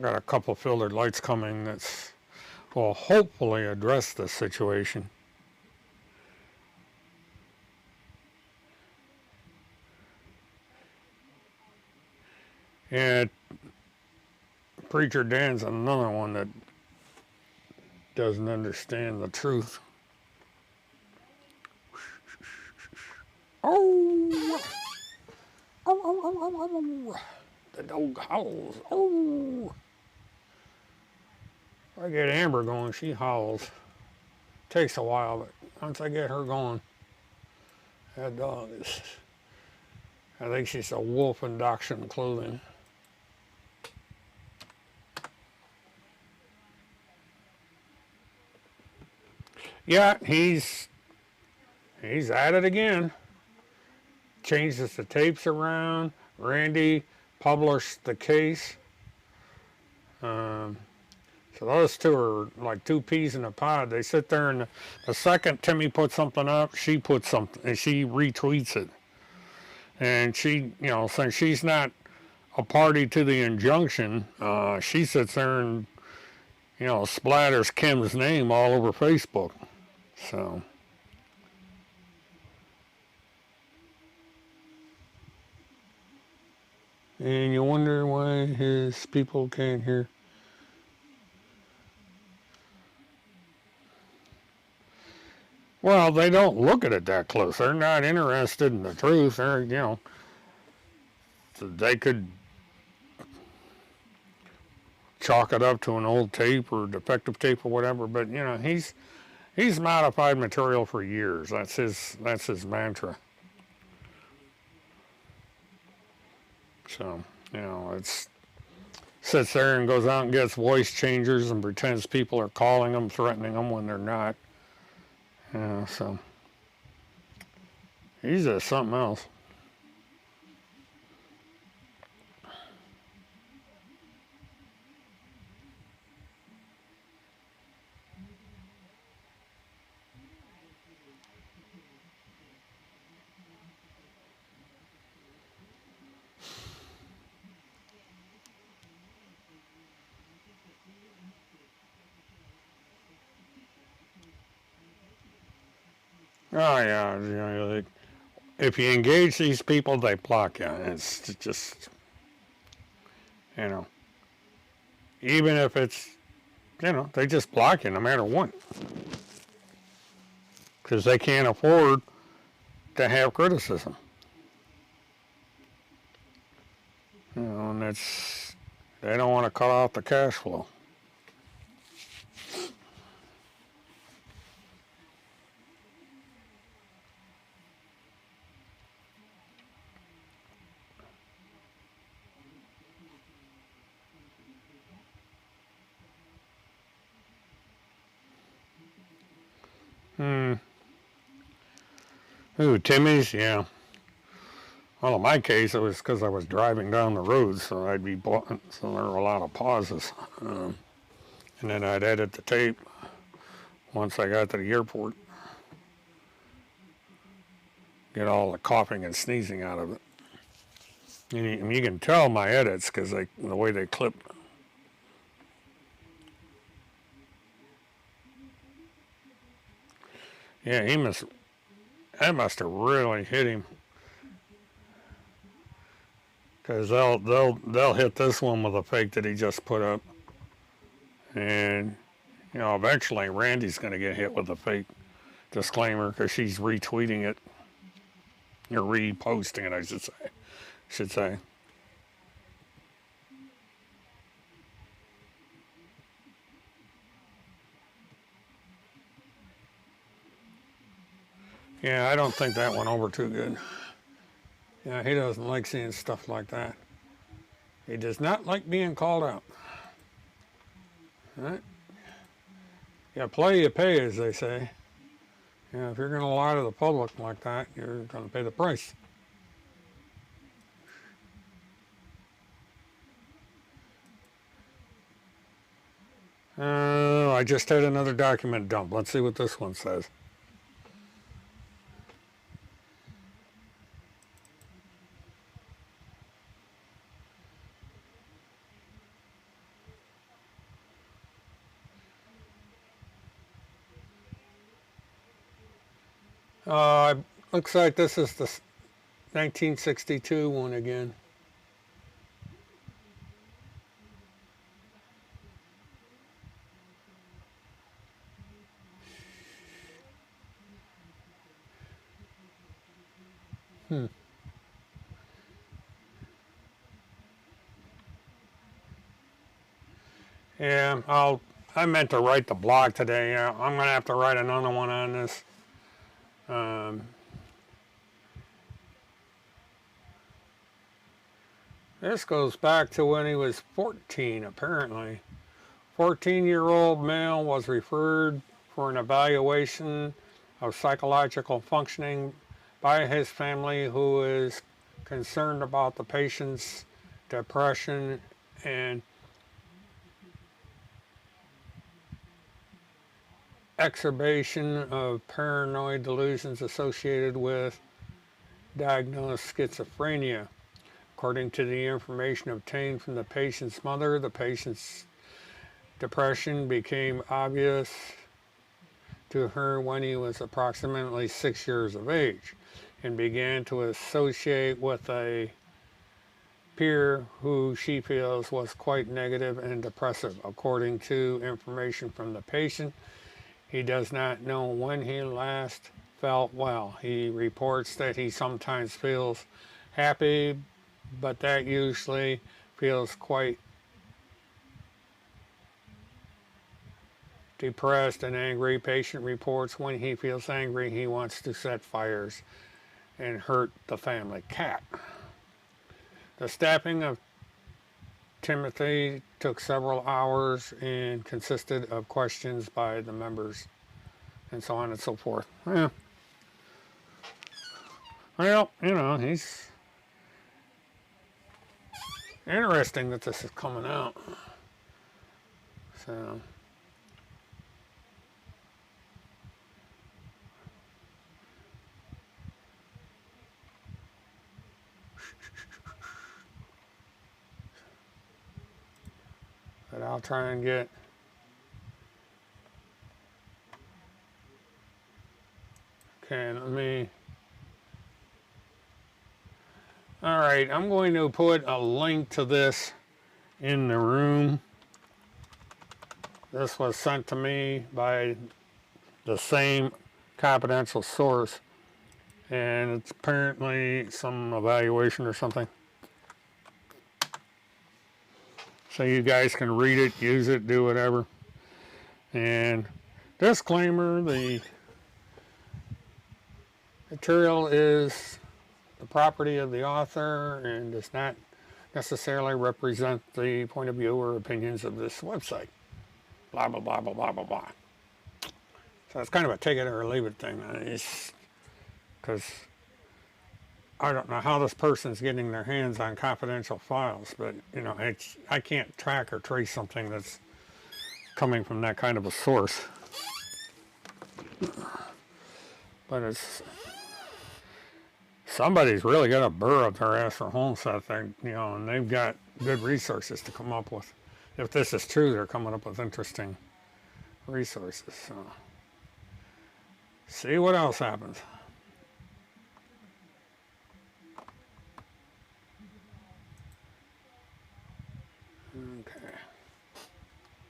got a couple filtered lights coming that's will hopefully address this situation. And Preacher Dan's another one that doesn't understand the truth. Oh! Oh, oh, oh, oh, oh. The dog howls. Oh! If I get Amber going, she howls. Takes a while, but once I get her going, that dog is... I think she's a wolf in dachshund clothing. Yeah, he's at it again. Changes the tapes around. Randy published the case. So those two are like two peas in a pod. They sit there, and the second Timmy puts something up, she puts something, and she retweets it. And she, since she's not a party to the injunction, she sits there and, splatters Kim's name all over Facebook. So. And you wonder why his people can't hear. Well, they don't look at it that close. They're not interested in the truth. They're, they could chalk it up to an old tape or defective tape or whatever. But he's modified material for years. That's his mantra. So it's sits there and goes out and gets voice changers and pretends people are calling them, threatening them when they're not. So he's just something else. Oh yeah, if you engage these people, they block you. It's just, even if it's, they just block you no matter what, because they can't afford to have criticism. And they don't want to cut off the cash flow. Ooh, Timmy's, yeah. Well, in my case, it was because I was driving down the road, so so there were a lot of pauses. And then I'd edit the tape once I got to the airport. Get all the coughing and sneezing out of it. And you can tell my edits because the way they clip. Yeah, that must have really hit him. Because they'll hit this one with a fake that he just put up. And, eventually Randy's going to get hit with a fake disclaimer because she's retweeting it. Or reposting it, I should say. Yeah, I don't think that went over too good. Yeah, he doesn't like seeing stuff like that. He does not like being called out. All right? Yeah, play you pay, as they say. Yeah, if you're going to lie to the public like that, you're going to pay the price. I just had another document dump. Let's see what this one says. Looks like this is the 1962 one again. Yeah, I meant to write the blog today. I'm gonna have to write another one on this. This goes back to when he was 14, apparently. 14-year-old male was referred for an evaluation of psychological functioning by his family, who is concerned about the patient's depression and exacerbation of paranoid delusions associated with diagnosed schizophrenia. According to the information obtained from the patient's mother, the patient's depression became obvious to her when he was approximately 6 years of age and began to associate with a peer who she feels was quite negative and depressive. According to information from the patient, he does not know when he last felt well. He reports that he sometimes feels happy, but that usually feels quite depressed and angry. Patient reports when he feels angry, he wants to set fires and hurt the family cat. The staffing of Timothy took several hours and consisted of questions by the members and so on and so forth. Yeah. Well, he's interesting that this is coming out. So, but I'll try and get let me. All right, I'm going to put a link to this in the room. This was sent to me by the same confidential source, and it's apparently some evaluation or something. So you guys can read it, use it, do whatever. And disclaimer, the material is the property of the author and does not necessarily represent the point of view or opinions of this website. Blah, blah, blah, blah, blah, blah, blah. So it's kind of a take it or leave it thing. Because I don't know how this person's getting their hands on confidential files, but, I can't track or trace something that's coming from that kind of a source. But it's... somebody's really got a burr up their ass for Homestead thing, and they've got good resources to come up with. If this is true, they're coming up with interesting resources. So, see what else happens. Okay.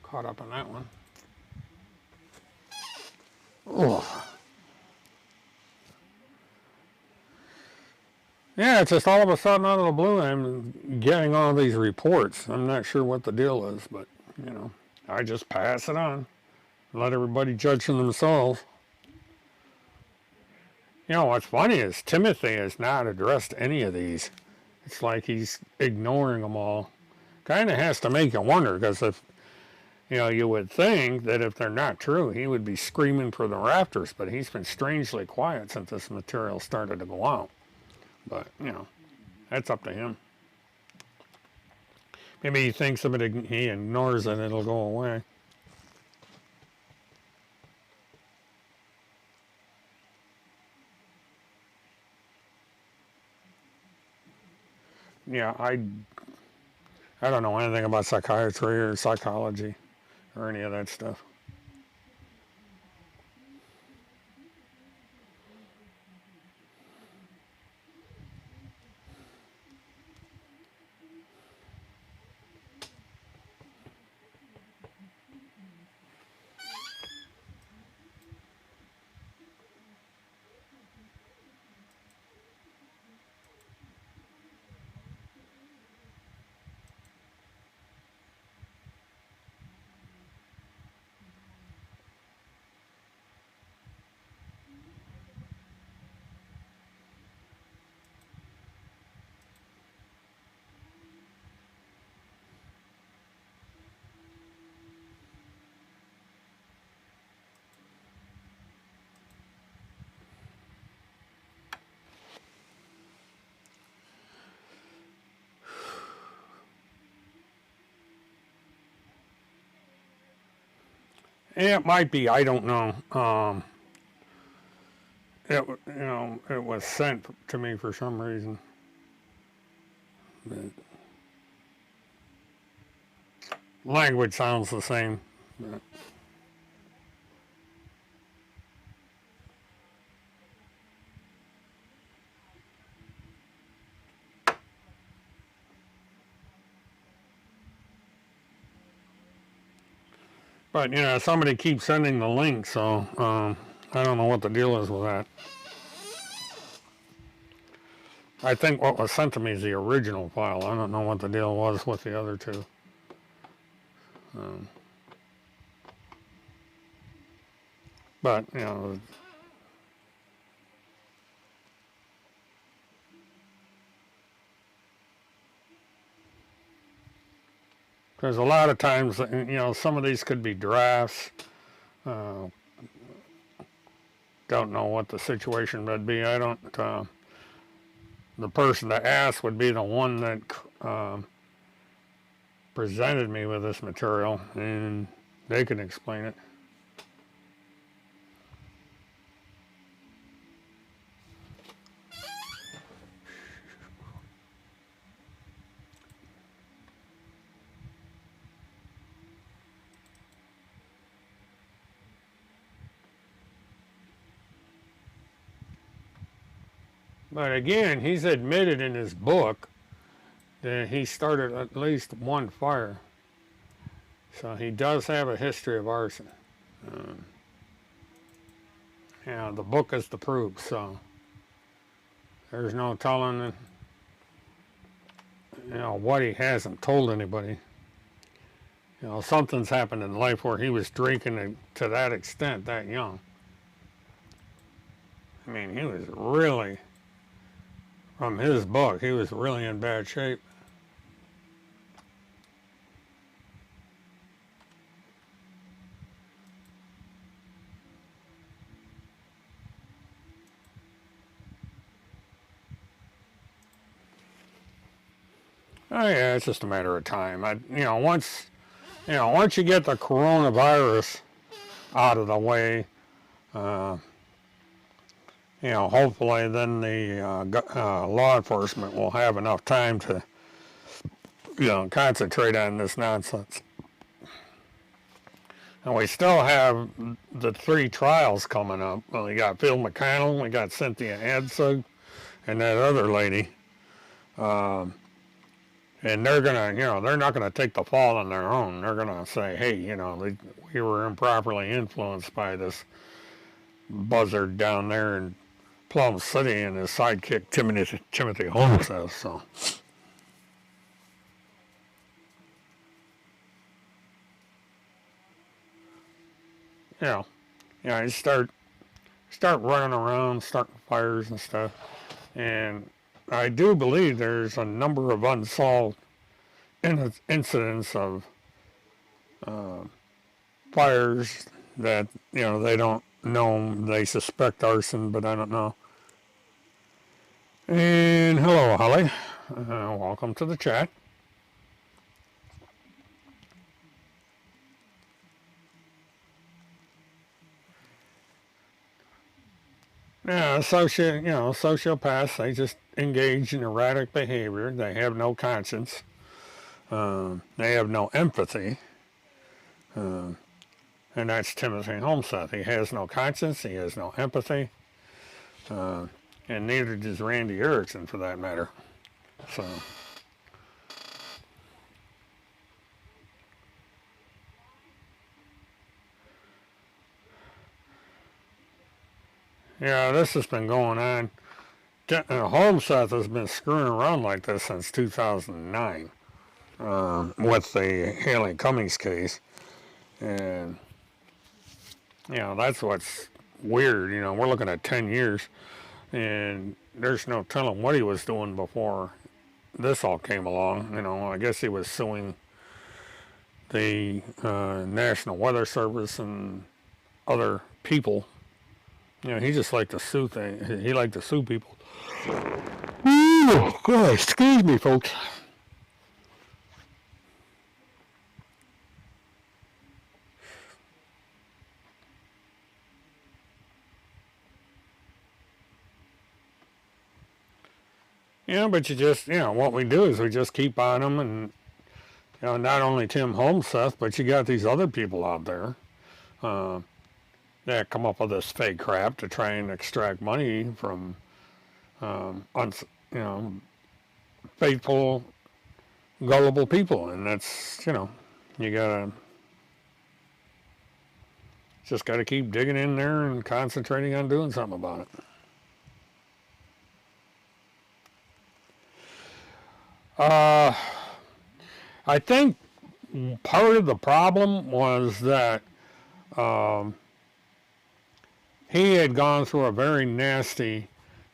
Caught up on that one. Oh. Yeah, it's just all of a sudden out of the blue I'm getting all these reports. I'm not sure what the deal is, but, I just pass it on. Let everybody judge for themselves. What's funny is Timothy has not addressed any of these. It's like he's ignoring them all. Kind of has to make you wonder, because if, you would think that if they're not true, he would be screaming for the rafters, but he's been strangely quiet since this material started to go out. But, that's up to him. Maybe he thinks of it, he ignores it, it'll go away. Yeah, I don't know anything about psychiatry or psychology or any of that stuff. It might be. I don't know. It was sent to me for some reason. But language sounds the same. But somebody keeps sending the link, so I don't know what the deal is with that. I think what was sent to me is the original file. I don't know what the deal was with the other two. But because a lot of times, some of these could be drafts. Don't know what the situation would be. I don't. The person to ask would be the one that presented me with this material, and they can explain it. But again, he's admitted in his book that he started at least one fire. So he does have a history of arson. The book is the proof, so there's no telling, what he hasn't told anybody. Something's happened in life where he was drinking to that extent, that young. I mean, he was really, from his book, he was really in bad shape. Oh yeah, it's just a matter of time. Once you get the coronavirus out of the way, hopefully then the law enforcement will have enough time to, concentrate on this nonsense. And we still have the 3 trials coming up. Well, we got Phil McConnell, we got Cynthia Adsug, and that other lady. And they're gonna, they're not gonna take the fall on their own. They're gonna say, hey, we were improperly influenced by this buzzard down there in Plum City, and his sidekick Timothy Holmes says so. You start running around, starting fires and stuff, and I do believe there's a number of unsolved incidents of fires that they don't know. They suspect arson, but I don't know. And hello, Holly. Welcome to the chat. Yeah, sociopaths, they just engage in erratic behavior. They have no conscience. They have no empathy. And that's Timothy Homseth. He has no conscience. He has no empathy. And neither does Randy Erickson, for that matter. So, yeah, this has been going on. Homseth has been screwing around like this since 2009 with the Haley Cummings case. And, that's what's weird. We're looking at 10 years, and there's no telling what he was doing before this all came along. I guess he was suing the National Weather Service and other people. He just liked to sue things. He liked to sue people. Ooh, God, excuse me, folks. But you just, what we do is we just keep on them, and not only Tim Homeseth, but you got these other people out there uh, that come up with this fake crap to try and extract money from, you know, faithful, gullible people, and that's, you gotta just gotta keep digging in there and concentrating on doing something about it. Uh, I think part of the problem was that um, he had gone through a very nasty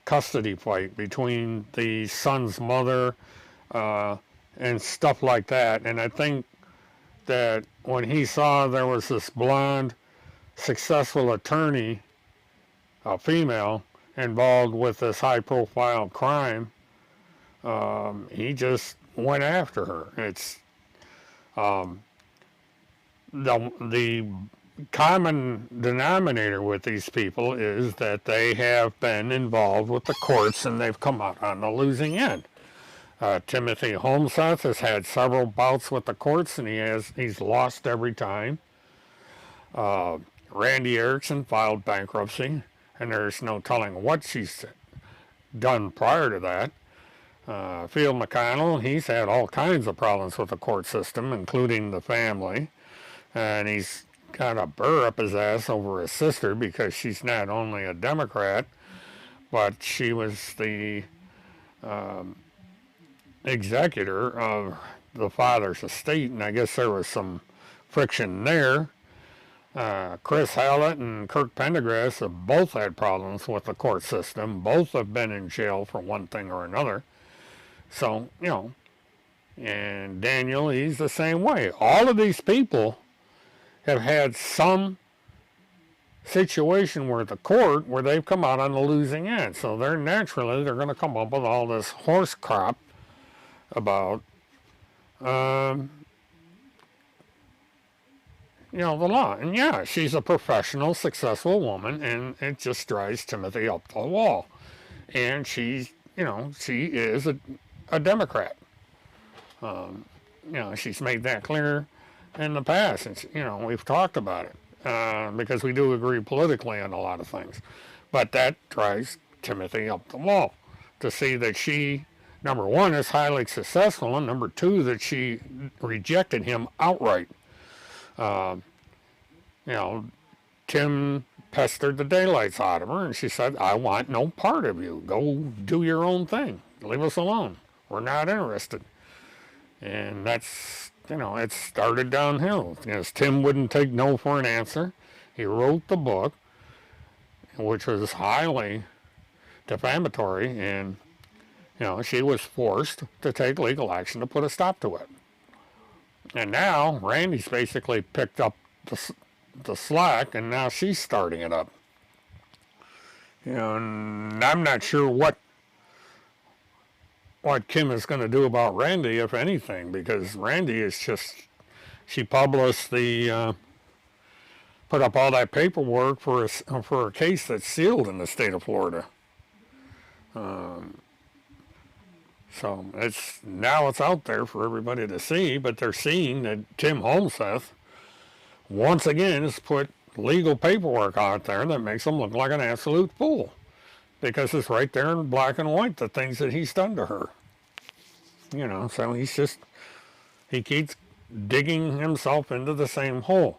custody fight between the son's mother uh, and stuff like that. And I think that when he saw there was this blonde, successful attorney, a female, involved with this high profile crime, he just went after her. It's um, the common denominator with these people is that they have been involved with the courts and they've come out on the losing end. Timothy Homeseth has had several bouts with the courts and he's lost every time. Randy Erickson filed bankruptcy, and there's no telling what she's done prior to that. Field McConnell, he's had all kinds of problems with the court system, including the family, and he's got a burr up his ass over his sister because she's not only a Democrat, but she was the um, executor of the father's estate, and I guess there was some friction there. Chris Hallett and Kirk Pendergrass have both had problems with the court system. Both have been in jail for one thing or another. So, and Daniel, he's the same way. All of these people have had some situation where they've come out on the losing end. So they're going to come up with all this horse crap about the law. And yeah, she's a professional, successful woman, and it just drives Timothy up the wall. And she is a Democrat. She's made that clear in the past, and we've talked about it because we do agree politically on a lot of things. But that drives Timothy up the wall to see that she, number one, is highly successful, and number two, that she rejected him outright. Tim pestered the daylights out of her, and she said, I want no part of you. Go do your own thing. Leave us alone. We're not interested. And that's, it started downhill. Tim wouldn't take no for an answer. He wrote the book, which was highly defamatory, and, she was forced to take legal action to put a stop to it. And now Randy's basically picked up the slack, and now she's starting it up. And I'm not sure what Kim is going to do about Randy, if anything, because Randy is just, she published put up all that paperwork for a case that's sealed in the state of Florida. So it's out there for everybody to see, but they're seeing that Tim Homeseth once again has put legal paperwork out there that makes him look like an absolute fool, because it's right there in black and white, the things that he's done to her. So he keeps digging himself into the same hole.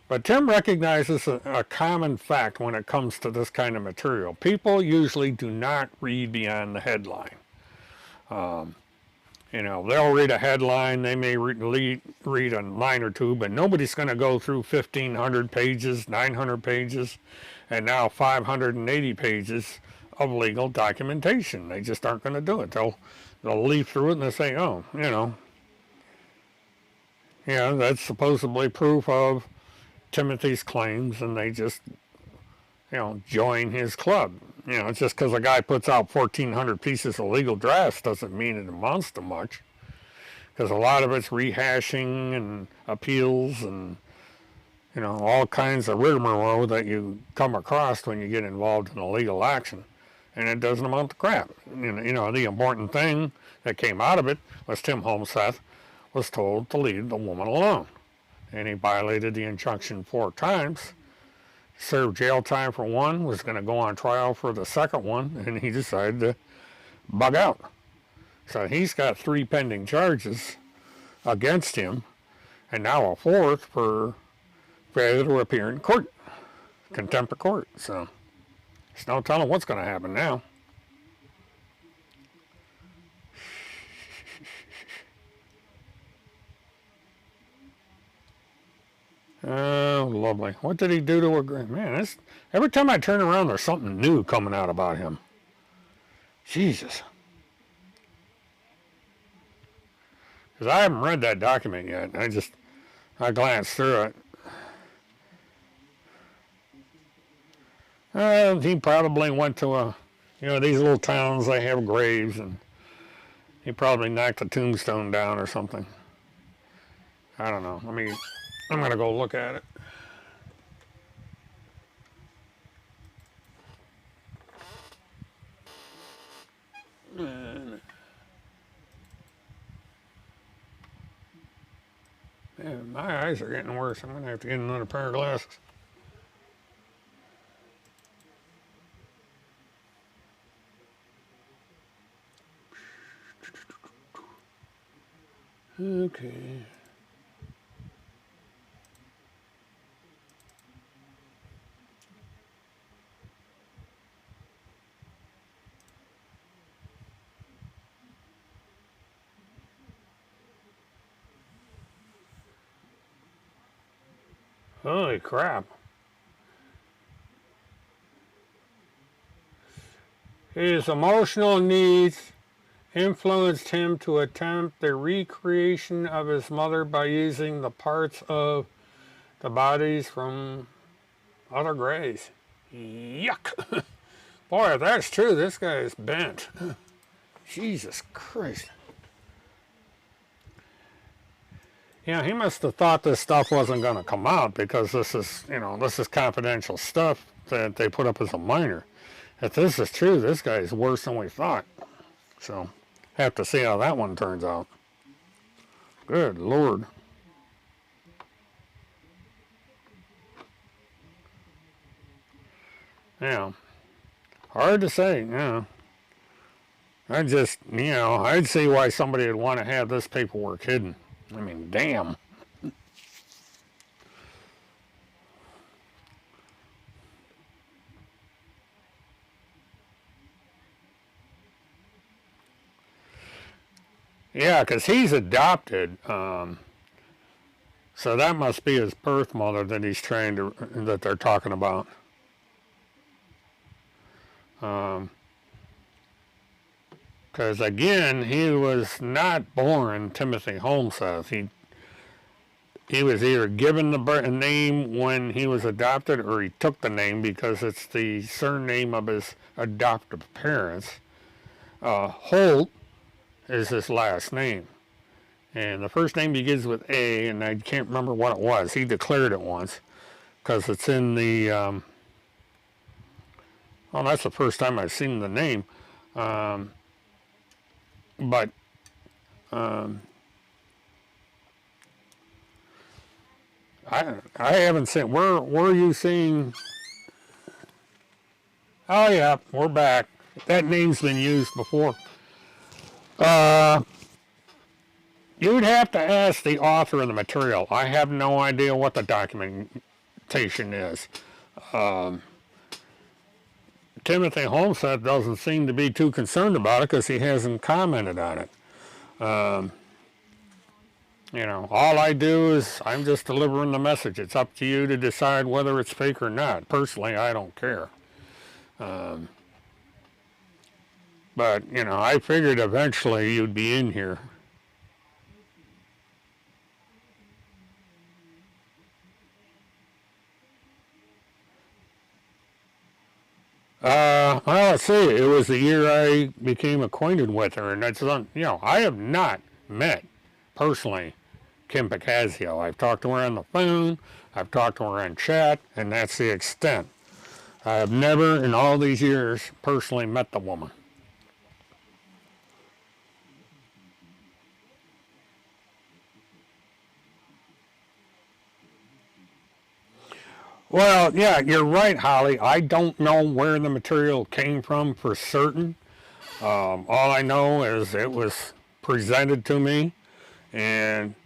But Tim recognizes a common fact when it comes to this kind of material. People usually do not read beyond the headline. They'll read a headline, they may read a line or two, but nobody's going to go through 1,500 pages, 900 pages, and now 580 pages of legal documentation. They just aren't going to do it. They'll leaf through it and they say, oh, that's supposedly proof of Timothy's claims, and they just, join his club. Just because a guy puts out 1,400 pieces of legal drafts doesn't mean it amounts to much, because a lot of it's rehashing and appeals and, all kinds of rigmarole that you come across when you get involved in a legal action. and it doesn't amount to crap. You know, the important thing that came out of it was Tim Holmseth was told to leave the woman alone. And he violated the injunction 4 times, served jail time for one, was going to go on trial for the second one, and he decided to bug out. So he's got 3 pending charges against him, and now a 4th for failure to appear in court, contempt of court. So there's no telling what's going to happen now. Oh, lovely. What did he do to a... Man, every time I turn around, there's something new coming out about him. Jesus. Because I haven't read that document yet. I glanced through it. He probably went to these little towns, they have graves, and he probably knocked a tombstone down or something. I don't know. I mean... I'm going to go look at it. Man, my eyes are getting worse. I'm going to have to get another pair of glasses. Okay. Holy crap. His emotional needs influenced him to attempt the recreation of his mother by using the parts of the bodies from other graves. Yuck. Boy, if that's true, this guy is bent. Jesus Christ. Yeah, he must have thought this stuff wasn't going to come out because this is confidential stuff that they put up as a minor. If this is true, this guy is worse than we thought. So, have to see how that one turns out. Good Lord. Yeah. Hard to say, yeah. I'd see why somebody would want to have this paperwork hidden. I mean, damn. Yeah, because he's adopted, so that must be his birth mother that that they're talking about. Because again, he was not born Timothy Holmseth. He was either given the name when he was adopted, or he took the name because it's the surname of his adoptive parents. Holt is his last name, and the first name begins with A, and I can't remember what it was. He declared it once because it's in the. Well, that's the first time I've seen the name. But I haven't seen. Where are you seeing? Oh yeah, we're back. That name's been used before. You'd have to ask the author of the material. I have no idea what the documentation is. Timothy Holmseth doesn't seem to be too concerned about it because he hasn't commented on it. All I do is I'm just delivering the message. It's up to you to decide whether it's fake or not. Personally, I don't care. But, I figured eventually you'd be in here. Well, let's see. It was the year I became acquainted with her, and that's I have not met personally Kim Picasio. I've talked to her on the phone, I've talked to her on chat, and that's the extent. I have never in all these years personally met the woman. Well, yeah, you're right, Holly. I don't know where the material came from for certain. All I know is it was presented to me, and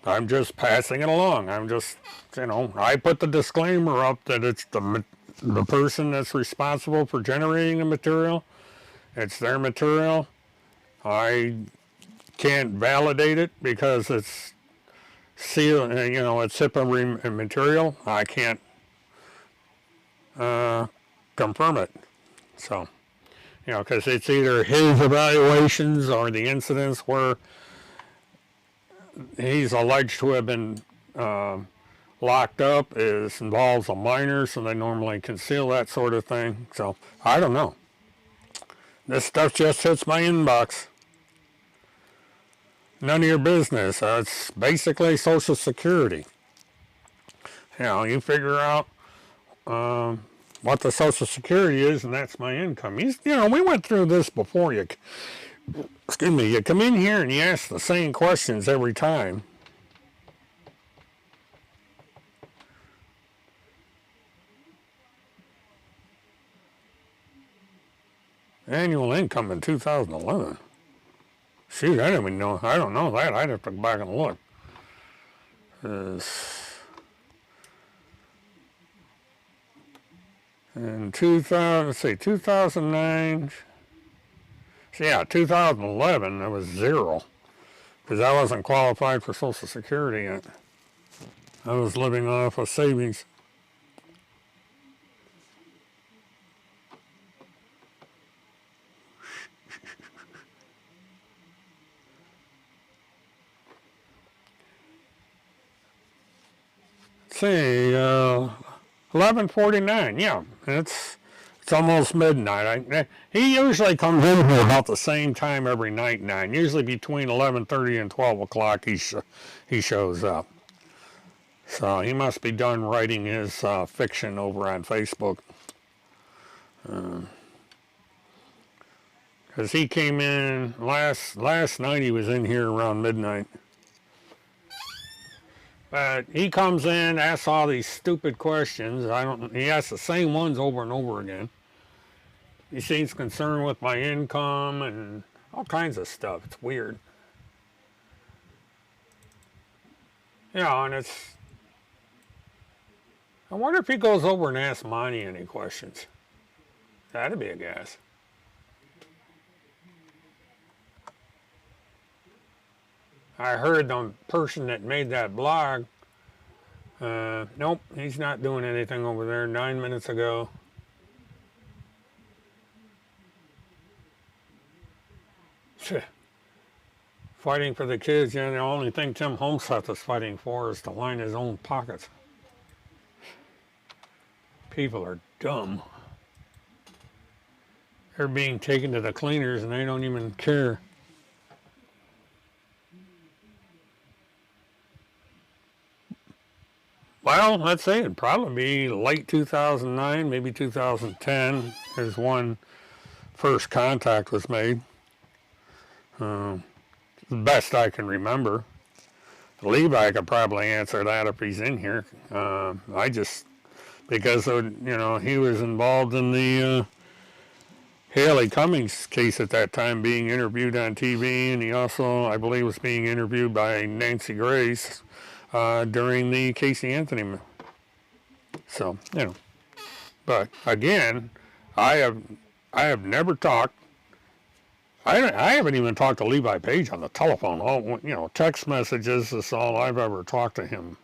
I'm just passing it along. I'm just, I put the disclaimer up that it's the person that's responsible for generating the material. It's their material. I can't validate it because it's sealed. It's HIPAA material. I can't confirm it. So, because it's either his evaluations or the incidents where he's alleged to have been locked up involves a minor, so they normally conceal that sort of thing. So I don't know. This stuff just hits my inbox. None of your business. It's basically Social Security. You figure out what the Social Security is, and that's my income. We went through this before. You come in here and you ask the same questions every time. Annual income in 2011. Shoot, I didn't even know. I don't know that. I'd have to go back and look. In 2009. So yeah, 2011, there was zero. Because I wasn't qualified for Social Security yet. I was living off of savings. See, 11:49. Yeah, it's almost midnight. He usually comes in here about the same time every night now. Usually between 11:30 and 12 o'clock he shows up. So he must be done writing his fiction over on Facebook. Because he came in last night. He was in here around midnight. But he comes in, asks all these stupid questions. He asks the same ones over and over again. He seems concerned with my income and all kinds of stuff. It's weird. And it's... I wonder if he goes over and asks Monty any questions. That'd be a guess. I heard the person that made that blog, nope, he's not doing anything over there 9 minutes ago. Fighting for the kids, the only thing Tim Homeseth is fighting for is to line his own pockets. People are dumb. They're being taken to the cleaners and they don't even care. Well, let's say it'd probably be late 2009, maybe 2010 is when first contact was made. The best I can remember. Levi could probably answer that if he's in here. Because he was involved in the Haley Cummings case at that time, being interviewed on TV, and he also, I believe, was being interviewed by Nancy Grace during the Casey Anthony. So, but again, I have never talked. I haven't even talked to Levi Page on the telephone. All text messages is all I've ever talked to him.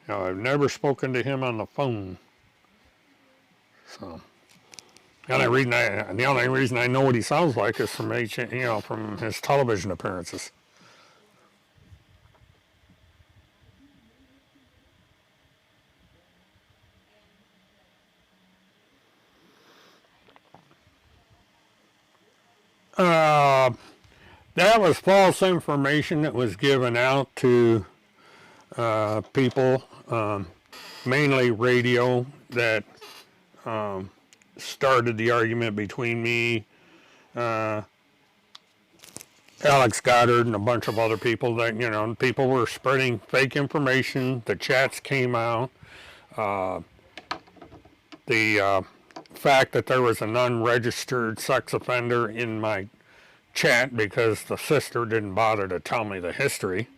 I've never spoken to him on the phone. So the only reason I know what he sounds like is from from his television appearances. That was false information that was given out to people. mainly radio that started the argument between me, Alex Goddard, and a bunch of other people. That, people were spreading fake information. The chats came out. The fact that there was an unregistered sex offender in my chat because the sister didn't bother to tell me the history,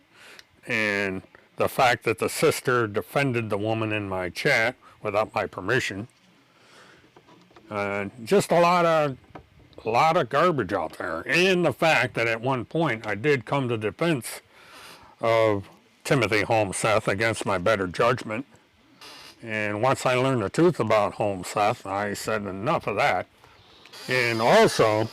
and the fact that the sister defended the woman in my chat without my permission. Just a lot of garbage out there, and the fact that at one point I did come to defense of Timothy Holmseth against my better judgment. And once I learned the truth about Holmseth, I said enough of that. And also,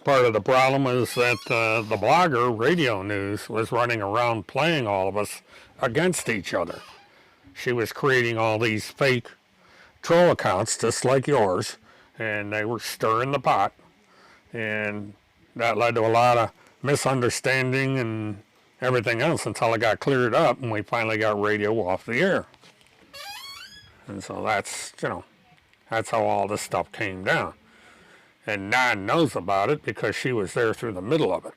part of the problem is that the blogger, Radio News, was running around playing all of us against each other. She was creating all these fake troll accounts just like yours, and they were stirring the pot. And that led to a lot of misunderstanding and everything else until it got cleared up and we finally got radio off the air. And so that's how all this stuff came down. And Nan knows about it because she was there through the middle of it.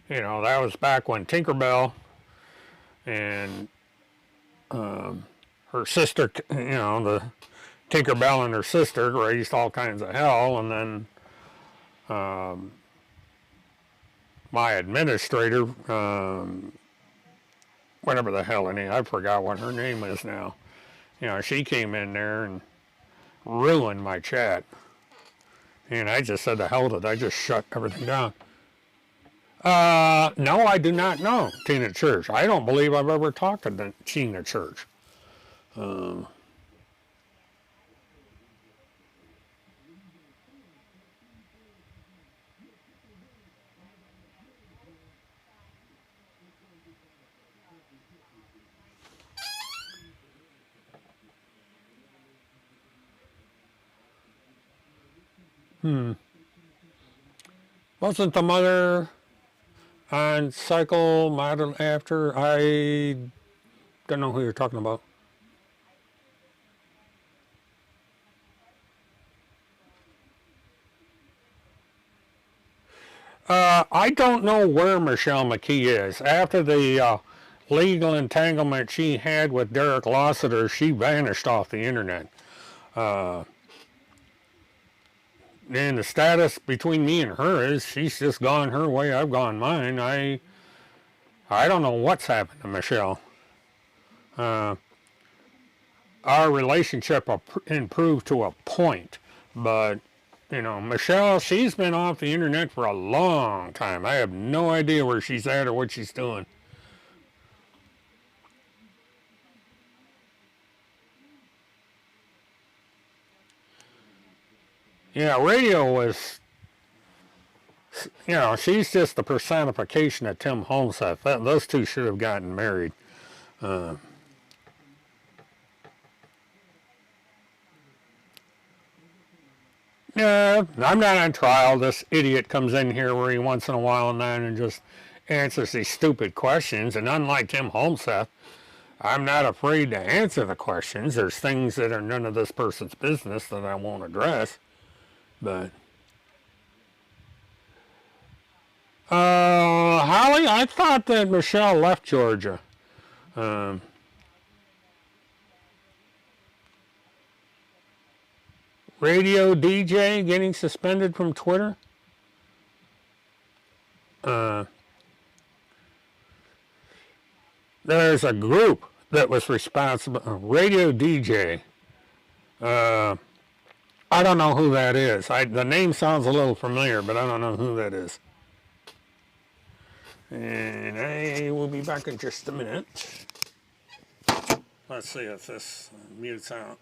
That was back when Tinkerbell and her sister, the Tinkerbell and her sister raised all kinds of hell, and then my administrator, whatever the hell her name, I forgot what her name is now. She came in there and ruined my chat. And I just said the hell with it. I just shut everything down. No, I do not know Tina Church. I don't believe I've ever talked to Tina Church. Wasn't the mother on cycle model after? I don't know who you're talking about. I don't know where Michelle McKee is. After the legal entanglement she had with Derek Lossiter, she vanished off the internet. And the status between me and her is she's just gone her way, I've gone mine. I don't know what's happened to Michelle. Our relationship improved to a point, but Michelle, she's been off the internet for a long time. I have no idea where she's at or what she's doing. Yeah, radio was, she's just the personification of Tim Holmseth. Those two should have gotten married. Yeah, I'm not on trial. This idiot comes in here every once in a while and just answers these stupid questions. And unlike Tim Holmseth, I'm not afraid to answer the questions. There's things that are none of this person's business that I won't address. But Holly, I thought that Michelle left Georgia. Radio DJ getting suspended from Twitter. There's a group that was responsible. Radio DJ. I don't know who that is. The name sounds a little familiar, but I don't know who that is. And I will be back in just a minute. Let's see if this mutes out.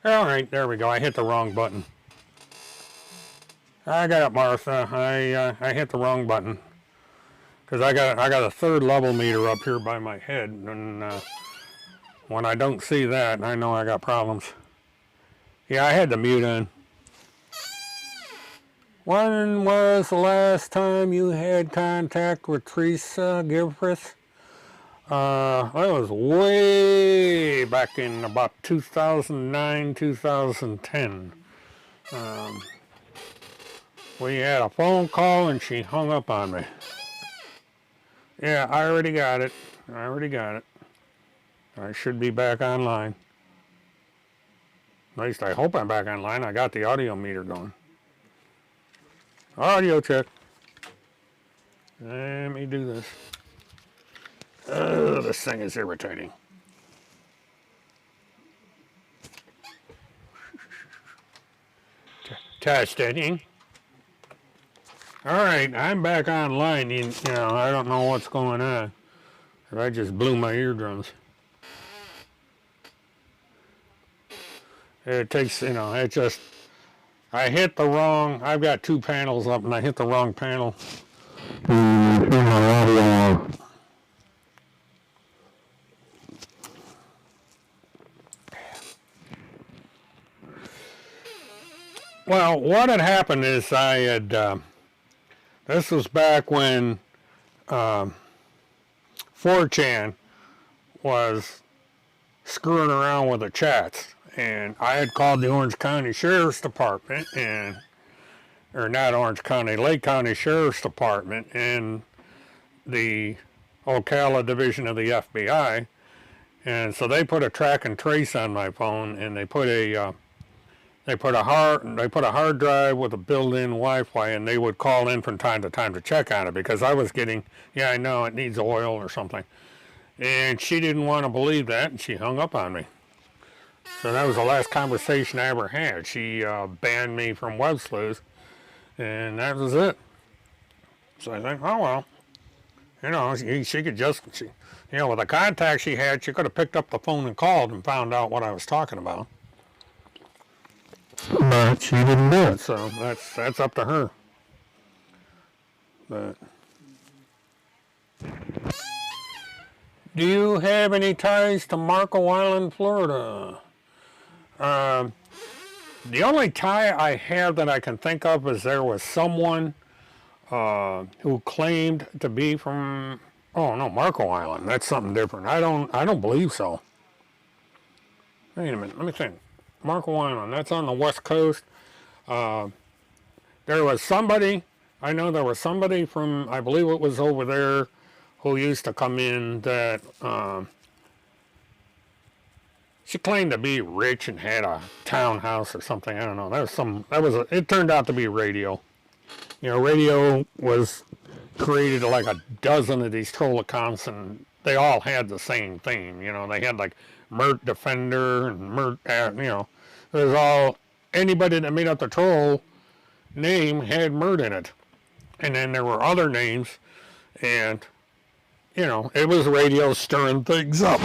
All right, there we go. I hit the wrong button. I got it, Martha. I hit the wrong button because I got a third level meter up here by my head, and when I don't see that, I know I got problems. Yeah, I had the mute on. When was the last time you had contact with Teresa Gilchrist? That was way back in about 2009, 2010. We had a phone call and she hung up on me. Yeah, I already got it. I should be back online. At least I hope I'm back online. I got the audio meter going. Audio check. Let me do this. Oh, this thing is irritating. Testing. All right, I'm back online. You know, I don't know what's going on. I just blew my eardrums. It takes, you know, it just, I hit the wrong, I've got two panels up and I hit the wrong panel. Well, what had happened is I had, this was back when 4chan was screwing around with the chats. And I had called the Orange County Sheriff's Department, or not Orange County, Lake County Sheriff's Department, and the Ocala Division of the FBI. And so they put a track and trace on my phone, and they put a hard drive with a built-in Wi-Fi, and they would call in from time to time to check on it because I was getting, yeah, I know it needs oil or something. And she didn't want to believe that, and she hung up on me. So that was the last conversation I ever had. She banned me from web sleuths, and that was it. So I think, oh well, you know, she could just, you know, with the contact she had, she could have picked up the phone and called and found out what I was talking about. But she didn't do it, so that's up to her. But do you have any ties to Marco Island, Florida? The only tie I have that I can think of is there was someone who claimed to be from, oh no, Marco Island. That's something different. I don't believe so. Wait a minute, let me think. Marco Island, that's on the west coast. There was somebody, I know there was somebody from, I believe it was over there, who used to come in that she claimed to be rich and had a townhouse or something. I don't know. It turned out to be radio. You know, radio was created like a dozen of these troll accounts, and they all had the same theme. You know, they had like Mert Defender and Mert, you know, it was all, anybody that made up the troll name had Mert in it. And then there were other names, and, you know, it was radio stirring things up.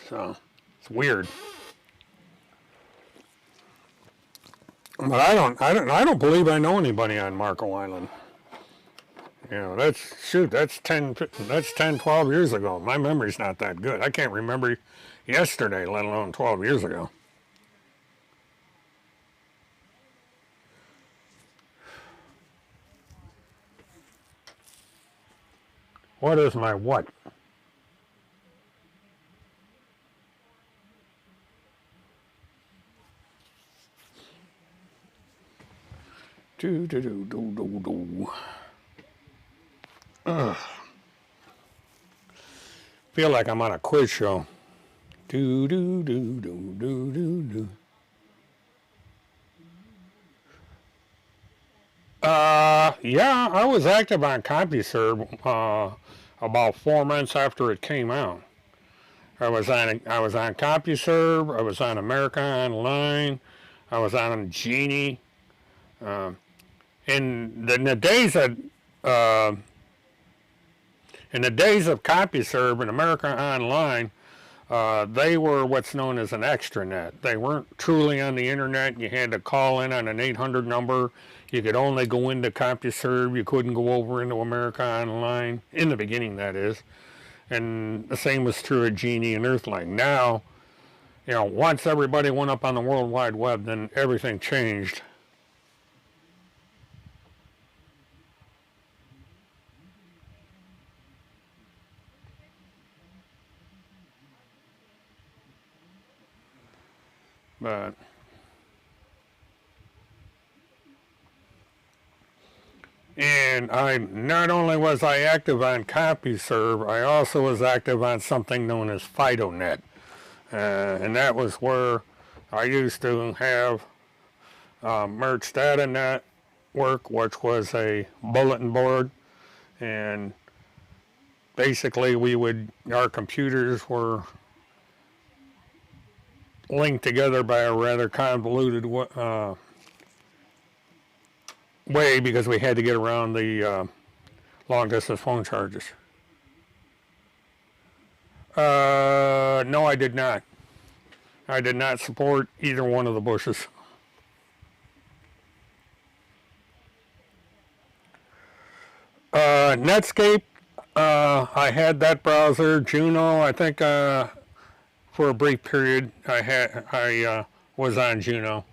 So, it's weird. But I don't believe I know anybody on Marco Island. You know, that's 10, 12 years ago. My memory's not that good. I can't remember yesterday, let alone 12 years ago. What is my what? Do do do do do do. Feel like I'm on a quiz show. Do do do do do do do. Yeah, I was active on CompuServe about 4 months after it came out. I was on CompuServe. I was on America Online. I was on Genie. In the days of CompuServe and America Online, They were what's known as an extranet. They weren't truly on the internet. You had to call in on an 800 number. You could only go into CompuServe. You couldn't go over into America Online. In the beginning, that is. And the same was true of Genie and Earthlink. Now, once everybody went up on the World Wide Web, then everything changed. But and not only was I active on CompuServe, I also was active on something known as FidoNet, and that was where I used to have Merch Data Network, which was a bulletin board, and basically our computers were linked together by a rather convoluted way because we had to get around the long distance phone charges. No, I did not. I did not support either one of the Bushes. Netscape, I had that browser. Juno, I think for a brief period I was on Juno.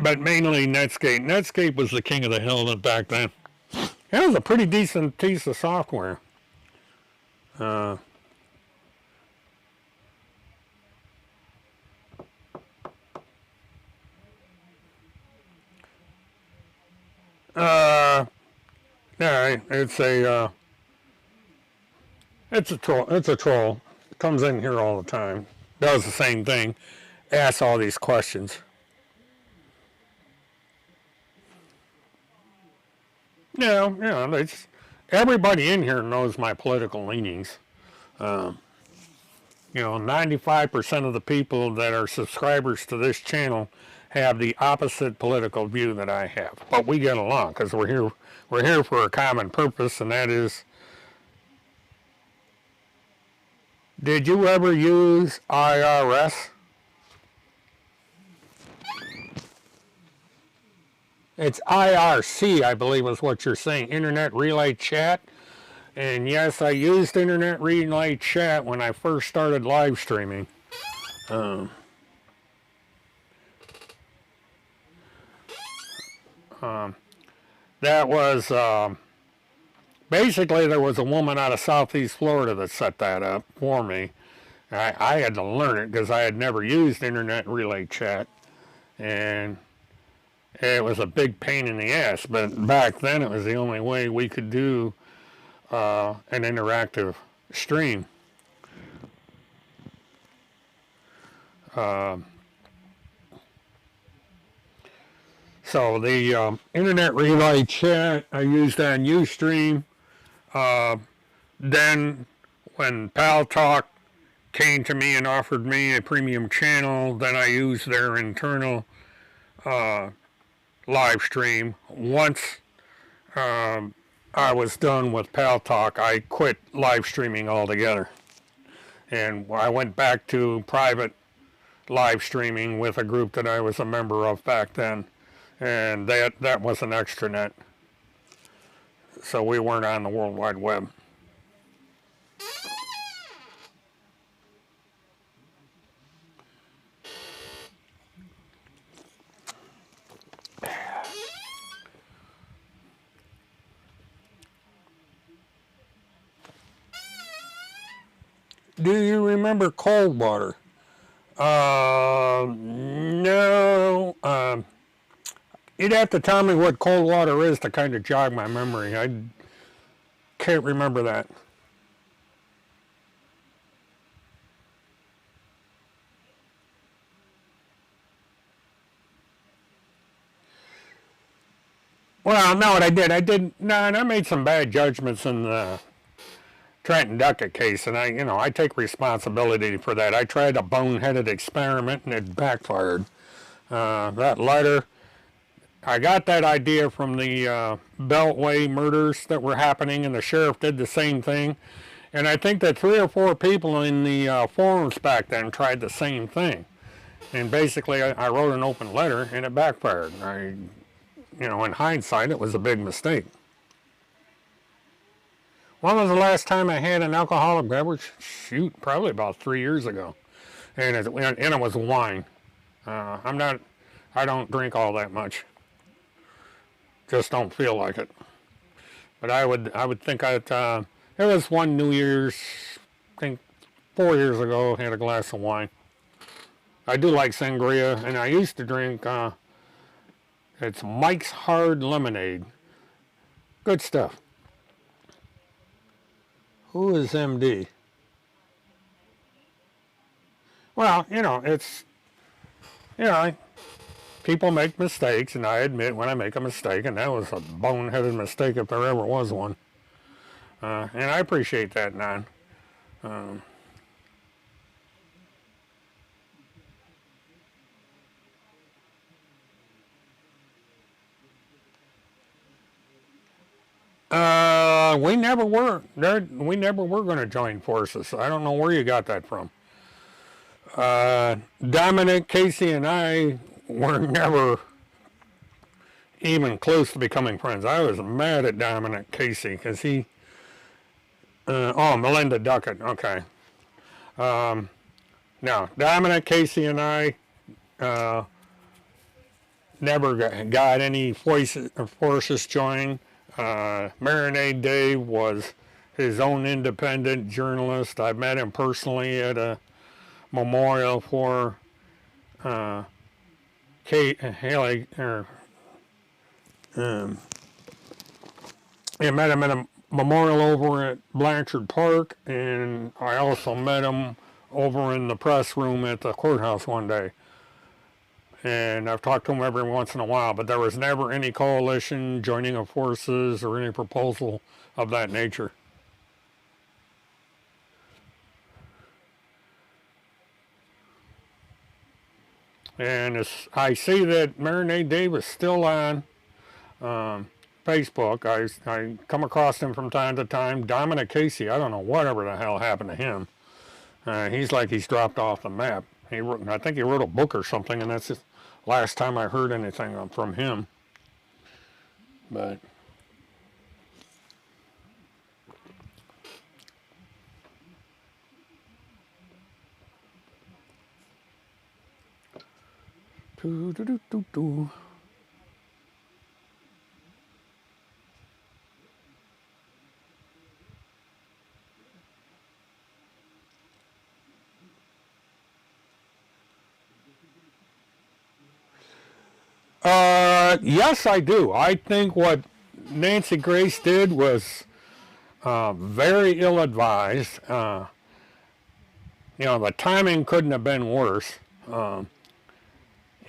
But mainly Netscape. Netscape was the king of the hill back then. It was a pretty decent piece of software. It's a troll. It's a troll. It comes in here all the time. Does the same thing. Asks all these questions. No, everybody in here knows my political leanings. 95% of the people that are subscribers to this channel have the opposite political view that I have. But we get along because we're here for a common purpose, and that is, did you ever use IRS? It's IRC, I believe is what you're saying, Internet Relay Chat. And yes, I used Internet Relay Chat when I first started live streaming. That was basically, there was a woman out of Southeast Florida that set that up for me. I had to learn it because I had never used Internet Relay Chat, and it was a big pain in the ass. But back then, it was the only way we could do an interactive stream. So the Internet Relay Chat I used on Ustream. Then when PalTalk came to me and offered me a premium channel, then I used their internal live stream. Once I was done with PalTalk, I quit live streaming altogether. And I went back to private live streaming with a group that I was a member of back then. And that was an extranet. So we weren't on the World Wide Web. Do you remember Coldwater? No. You'd have to tell me what Coldwater is to kind of jog my memory. I can't remember that. Well, no, what I made some bad judgments in the Trenton Duckett case, and I take responsibility for that. I tried a boneheaded experiment, and it backfired. That letter, I got that idea from the Beltway murders that were happening, and the sheriff did the same thing. And I think that 3 or 4 people in the forums back then tried the same thing. And basically, I wrote an open letter, and it backfired. In hindsight, it was a big mistake. When was the last time I had an alcoholic beverage? Shoot, probably about 3 years ago. And it was wine. I don't drink all that much. Just don't feel like it. But I would think it was one New Year's, I think 4 years ago, I had a glass of wine. I do like sangria, and I used to drink, it's Mike's Hard Lemonade. Good stuff. Who is MD? Well, people make mistakes, and I admit when I make a mistake, and that was a boneheaded mistake if there ever was one. And I appreciate that, Nan. We never were. We never were going to join forces. I don't know where you got that from. Dominic, Casey, and I were never even close to becoming friends. I was mad at Dominic Casey because he... Melinda Duckett. Okay. No, Dominic, Casey, and I never got any forces joined. Marinade Dave was his own independent journalist. I met him personally at a memorial for Kate Haley. I met him at a memorial over at Blanchard Park, and I also met him over in the press room at the courthouse one day. And I've talked to him every once in a while, but there was never any coalition, joining of forces, or any proposal of that nature. And I see that Marinade Dave is still on Facebook. I come across him from time to time. Dominic Casey, I don't know whatever the hell happened to him. He's like he's dropped off the map. I think he wrote a book or something, and that's the last time I heard anything from him. But yes, I do. I think what Nancy Grace did was very ill-advised. The timing couldn't have been worse.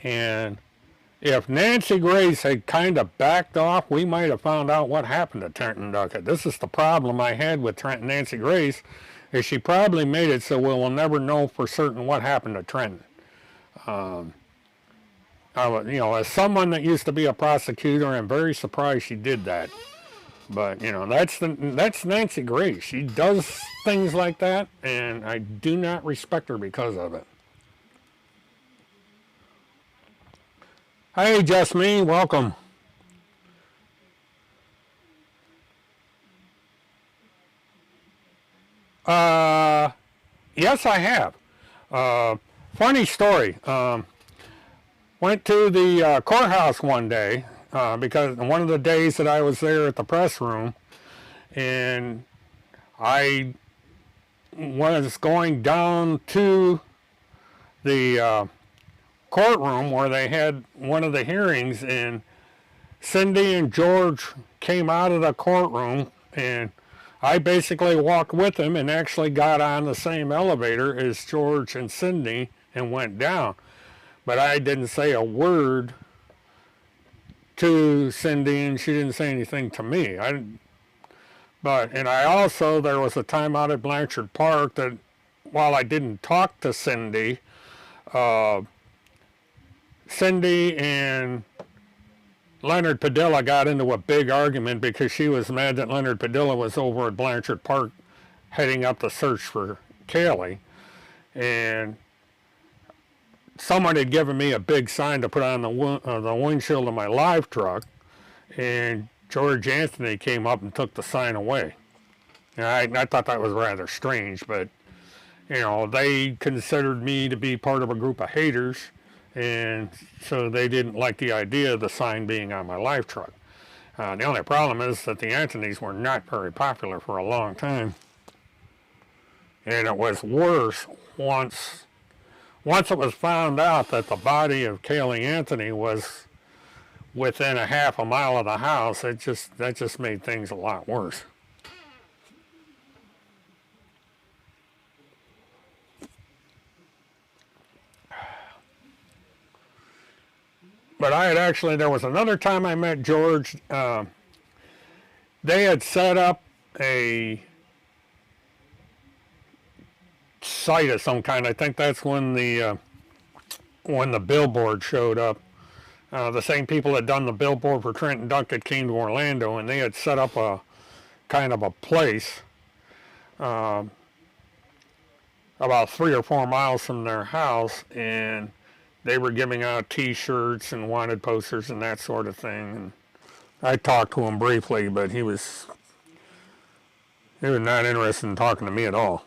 And if Nancy Grace had kind of backed off, we might have found out what happened to Trenton Duckett. This is the problem I had with Nancy Grace, is she probably made it so we'll never know for certain what happened to Trenton. As someone that used to be a prosecutor, I'm very surprised she did that. But that's Nancy Grace. She does things like that, and I do not respect her because of it. Hey, just me, welcome. Yes, I have. Funny story. Went to the courthouse one day because one of the days that I was there at the press room, and I was going down to the courtroom where they had one of the hearings, and Cindy and George came out of the courtroom, and I basically walked with them and actually got on the same elevator as George and Cindy and went down. But I didn't say a word to Cindy, and she didn't say anything to me. And I also, there was a time out at Blanchard Park that while I didn't talk to Cindy, Cindy and Leonard Padilla got into a big argument because she was mad that Leonard Padilla was over at Blanchard Park heading up the search for Kaylee, and someone had given me a big sign to put on the windshield of my live truck, and George Anthony came up and took the sign away. And I thought that was rather strange, but they considered me to be part of a group of haters, and so they didn't like the idea of the sign being on my live truck. The only problem is that the Anthonys were not very popular for a long time. And it was worse once it was found out that the body of Kaylee Anthony was within a half a mile of the house. That just made things a lot worse. But there was another time I met George. They had set up a site of some kind. I think that's when the billboard showed up. The same people that done the billboard for Trent and Duckett came to Orlando, and they had set up a kind of a place about 3 or 4 miles from their house, and they were giving out T-shirts and wanted posters and that sort of thing. And I talked to him briefly, but he was not interested in talking to me at all.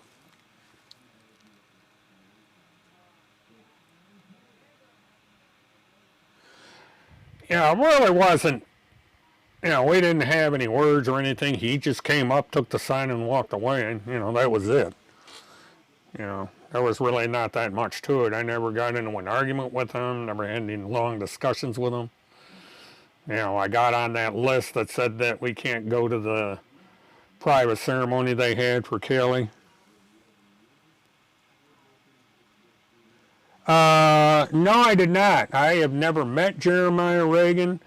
Yeah, it really wasn't. We didn't have any words or anything. He just came up, took the sign, and walked away, and that was it. There was really not that much to it. I never got into an argument with him, never had any long discussions with him. I got on that list that said that we can't go to the private ceremony they had for Kaylee. No, I did not. I have never met Jeremiah Reagan.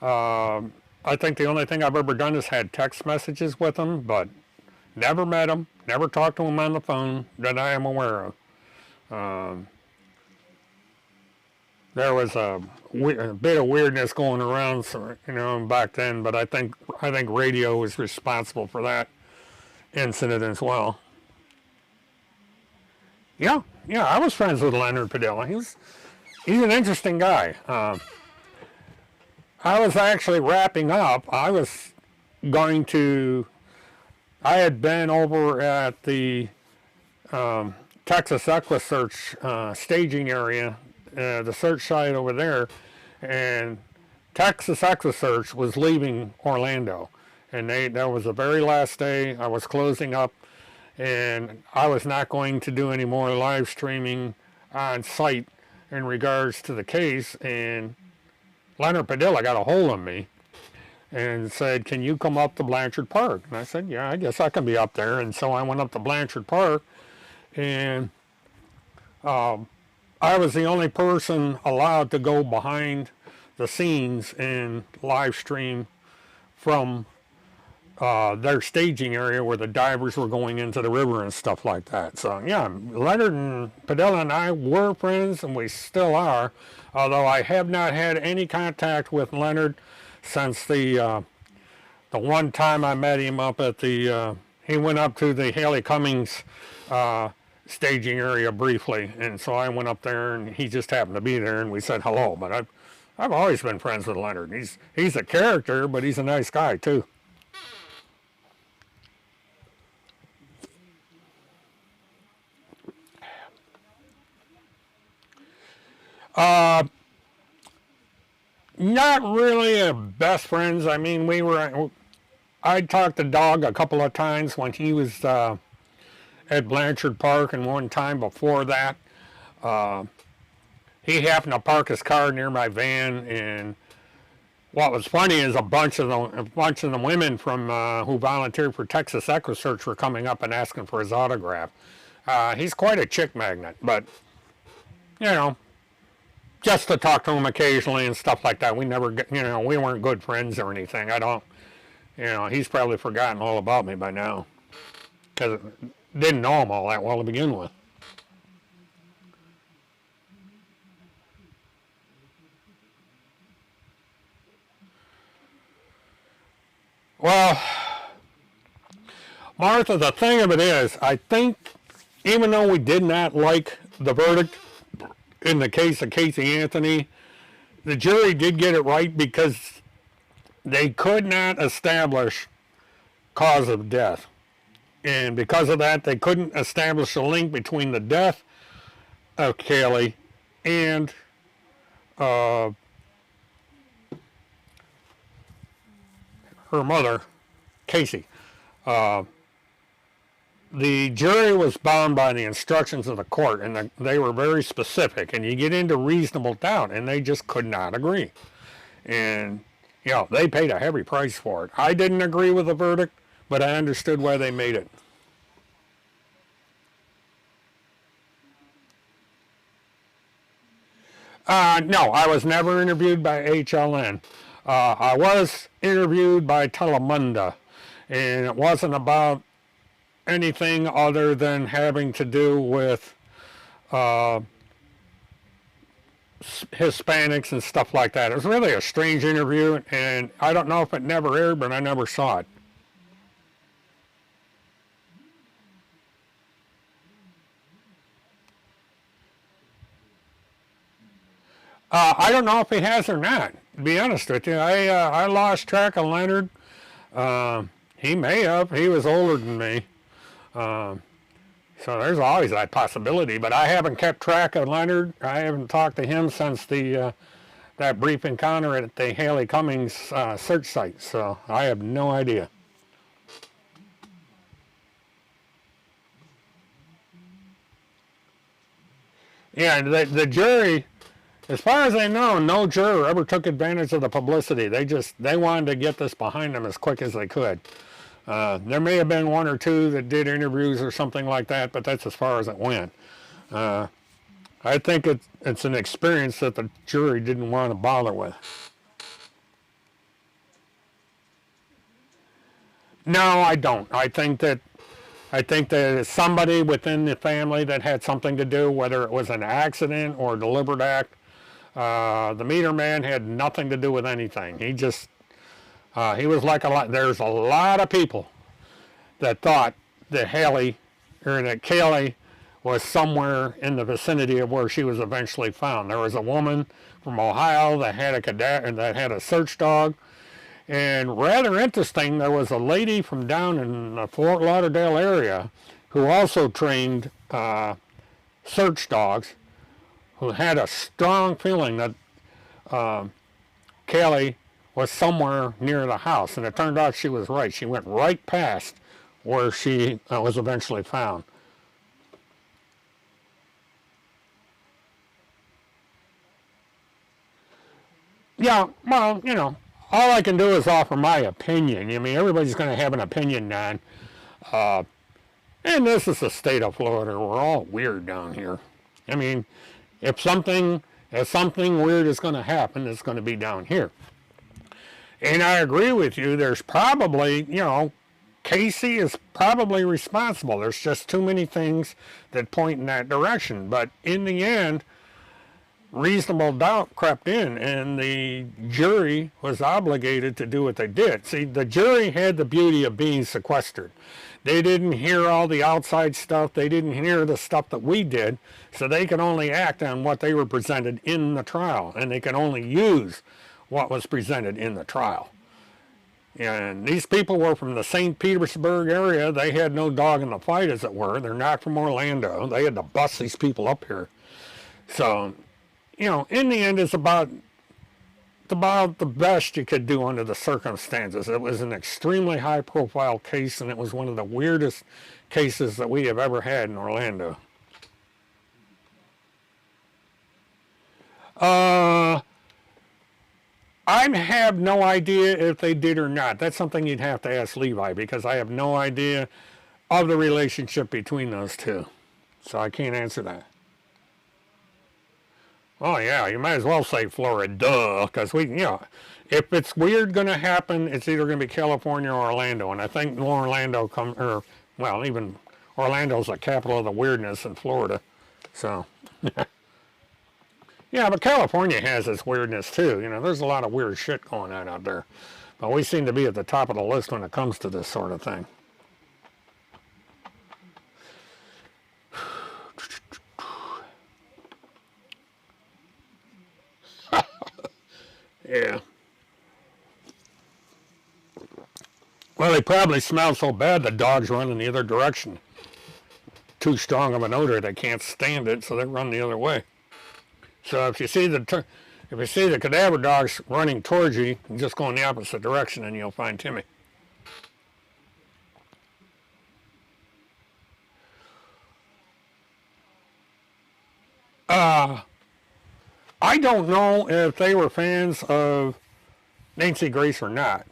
I think the only thing I've ever done is had text messages with him, but never met him, never talked to him on the phone that I am aware of. There was a bit of weirdness going around, back then, but I think radio was responsible for that incident as well. Yeah, I was friends with Leonard Padilla. He's an interesting guy. I was actually wrapping up. I had been over at the Texas EquiSearch staging area, the search site over there, and Texas EquiSearch was leaving Orlando, and that was the very last day. I was closing up, and I was not going to do any more live streaming on site in regards to the case, and Leonard Padilla got a hold of me and said, "Can you come up to Blanchard Park?" And I said, "Yeah, I guess I can be up there." And so I went up to Blanchard Park, and I was the only person allowed to go behind the scenes and live stream from their staging area where the divers were going into the river and stuff like that. So yeah, Leonard and Padilla and I were friends, and we still are, although I have not had any contact with Leonard since the one time I met him up at he went up to the Haley Cummings staging area briefly, and so I went up there, and he just happened to be there, and we said hello. But I've always been friends with Leonard. He's a character, but he's a nice guy too. Not really best friends. I mean, I talked to Dog a couple of times when he was at Blanchard Park, and one time before that, he happened to park his car near my van. And what was funny is a bunch of the women from who volunteered for Texas EquiSearch were coming up and asking for his autograph. He's quite a chick magnet, but just to talk to him occasionally and stuff like that. We never, we weren't good friends or anything. He's probably forgotten all about me by now, because I didn't know him all that well to begin with. Well, Martha, the thing of it is, I think even though we did not like the verdict in the case of Casey Anthony, the jury did get it right because they could not establish cause of death. And because of that, they couldn't establish a link between the death of Kaylee and her mother, Casey. The jury was bound by the instructions of the court, and they were very specific. And you get into reasonable doubt, and they just could not agree. And, they paid a heavy price for it. I didn't agree with the verdict, but I understood why they made it. No, I was never interviewed by HLN. I was interviewed by Telemundo, and it wasn't about anything other than having to do with Hispanics and stuff like that. It was really a strange interview, and I don't know if it never aired, but I never saw it. I don't know if he has or not, to be honest with you. I lost track of Leonard. He may have. He was older than me. So there's always that possibility, but I haven't kept track of Leonard. I haven't talked to him since that brief encounter at the Haley Cummings search site, so I have no idea. Yeah, the jury, as far as I know, no juror ever took advantage of the publicity. They wanted to get this behind them as quick as they could. There may have been one or two that did interviews or something like that, but that's as far as it went. I think it's an experience that the jury didn't want to bother with. No, I don't. I think that it's somebody within the family that had something to do, whether it was an accident or a deliberate act. The meter man had nothing to do with anything. He was like a lot. There's a lot of people that thought that Kaylee was somewhere in the vicinity of where she was eventually found. There was a woman from Ohio that had a search dog, and rather interesting, there was a lady from down in the Fort Lauderdale area who also trained search dogs, who had a strong feeling that Kaylee was somewhere near the house, and it turned out she was right. She went right past where she was eventually found. Yeah, well, all I can do is offer my opinion. I mean, everybody's going to have an opinion on. And this is the state of Florida. We're all weird down here. I mean, if something weird is going to happen, it's going to be down here. And I agree with you. There's probably, Casey is probably responsible. There's just too many things that point in that direction. But in the end, reasonable doubt crept in, and the jury was obligated to do what they did. See, the jury had the beauty of being sequestered. They didn't hear all the outside stuff. They didn't hear the stuff that we did, so they could only act on what they were presented in the trial, and they could only use what was presented in the trial. And these people were from the St. Petersburg area. They had no dog in the fight, as it were. They're not from Orlando. They had to bust these people up here. So, in the end, it's about the best you could do under the circumstances. It was an extremely high-profile case, and it was one of the weirdest cases that we have ever had in Orlando. I have no idea if they did or not. That's something you'd have to ask Levi, because I have no idea of the relationship between those two. So I can't answer that. Oh, yeah, you might as well say Florida, because if it's weird going to happen, it's either going to be California or Orlando. And I think even Orlando's the capital of the weirdness in Florida. So, yeah, but California has its weirdness too. There's a lot of weird shit going on out there. But we seem to be at the top of the list when it comes to this sort of thing. Yeah. Well, they probably smell so bad the dogs run in the other direction. Too strong of an odor, they can't stand it, so they run the other way. So if you see the cadaver dogs running towards you, just go in the opposite direction, and you'll find Timmy. I don't know if they were fans of Nancy Grace or not.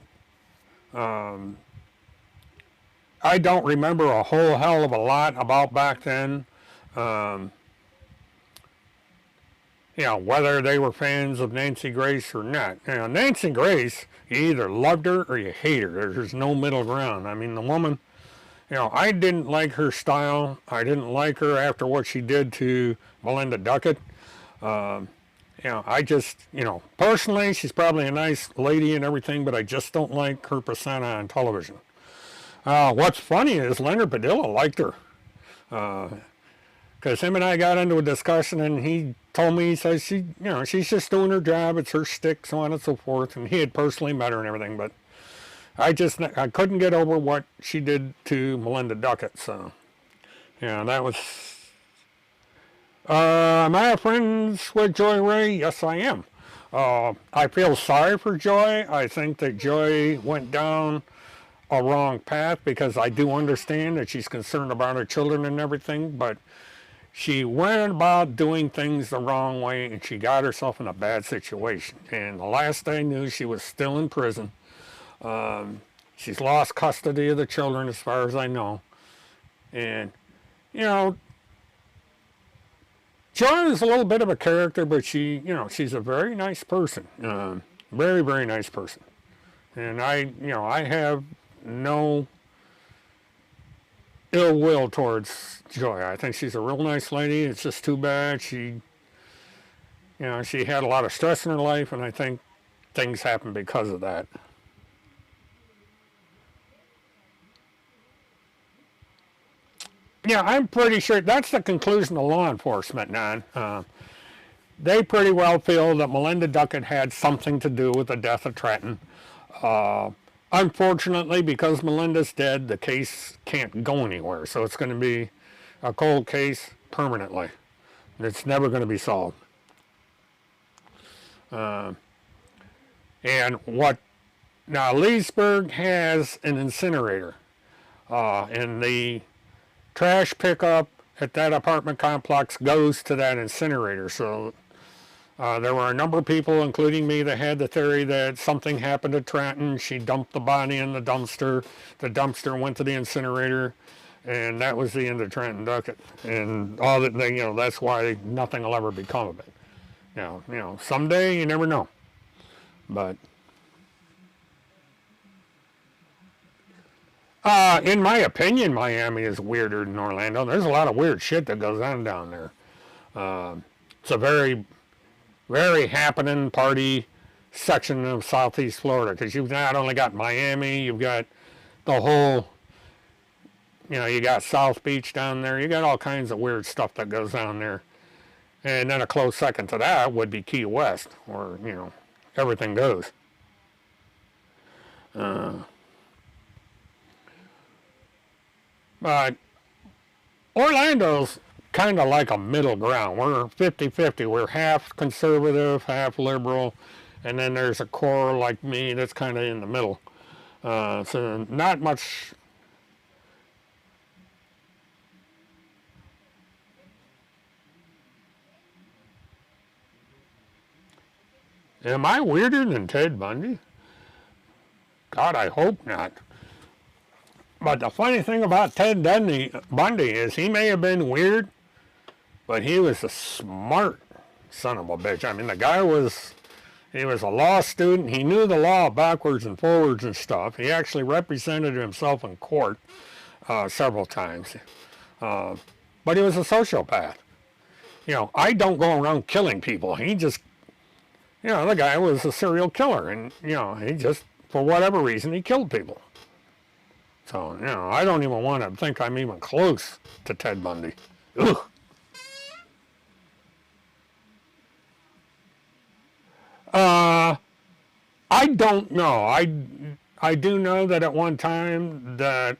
I don't remember a whole hell of a lot about back then. Um, whether they were fans of Nancy Grace or not. Nancy Grace, you either loved her or you hate her. There's no middle ground. I mean, the woman, I didn't like her style. I didn't like her after what she did to Melinda Duckett. I just, personally, she's probably a nice lady and everything, but I just don't like her persona on television. What's funny is Leonard Padilla liked her. Because him and I got into a discussion, and he told me, he says, she's just doing her job. It's her stick, so on and so forth. And he had personally met her and everything, but I couldn't get over what she did to Melinda Duckett. So, that was. Am I friends with Joy Ray? Yes, I am. I feel sorry for Joy. I think that Joy went down a wrong path, because I do understand that she's concerned about her children and everything, but she went about doing things the wrong way, and she got herself in a bad situation. And the last I knew, she was still in prison. She's lost custody of the children, as far as I know. And, Joy is a little bit of a character, but she's a very nice person. Very, very nice person. And I have no ill will towards Joy. I think she's a real nice lady. It's just too bad she had a lot of stress in her life, and I think things happened because of that. Yeah, I'm pretty sure that's the conclusion of law enforcement, Nan. They pretty well feel that Melinda Duckett had something to do with the death of Trenton. Unfortunately, because Melinda's dead, the case can't go anywhere, so it's going to be a cold case permanently. It's never going to be solved. And now Leesburg has an incinerator, and the trash pickup at that apartment complex goes to that incinerator. So there were a number of people, including me, that had the theory that something happened to Trenton. She dumped the body in the dumpster. The dumpster went to the incinerator, and that was the end of Trenton Duckett. And all that, that's why nothing will ever become of it. Someday you never know. But in my opinion, Miami is weirder than Orlando. There's a lot of weird shit that goes on down there. It's a very, very happening party section of Southeast Florida, because you've not only got Miami, you've got the whole, you got South Beach down there. You got all kinds of weird stuff that goes on there. And then a close second to that would be Key West, where, everything goes. But Orlando's kind of like a middle ground. We're 50-50. We're half conservative, half liberal, and then there's a core like me that's kind of in the middle. So not much. Am I weirder than Ted Bundy? God, I hope not. But the funny thing about Ted Bundy is he may have been weird, but he was a smart son of a bitch. I mean, the guy he was a law student. He knew the law backwards and forwards and stuff. He actually represented himself in court several times. But he was a sociopath. I don't go around killing people. He just, the guy was a serial killer, and, he just, for whatever reason, he killed people. So, I don't even want to think I'm even close to Ted Bundy. Ugh. I don't know. I do know that at one time that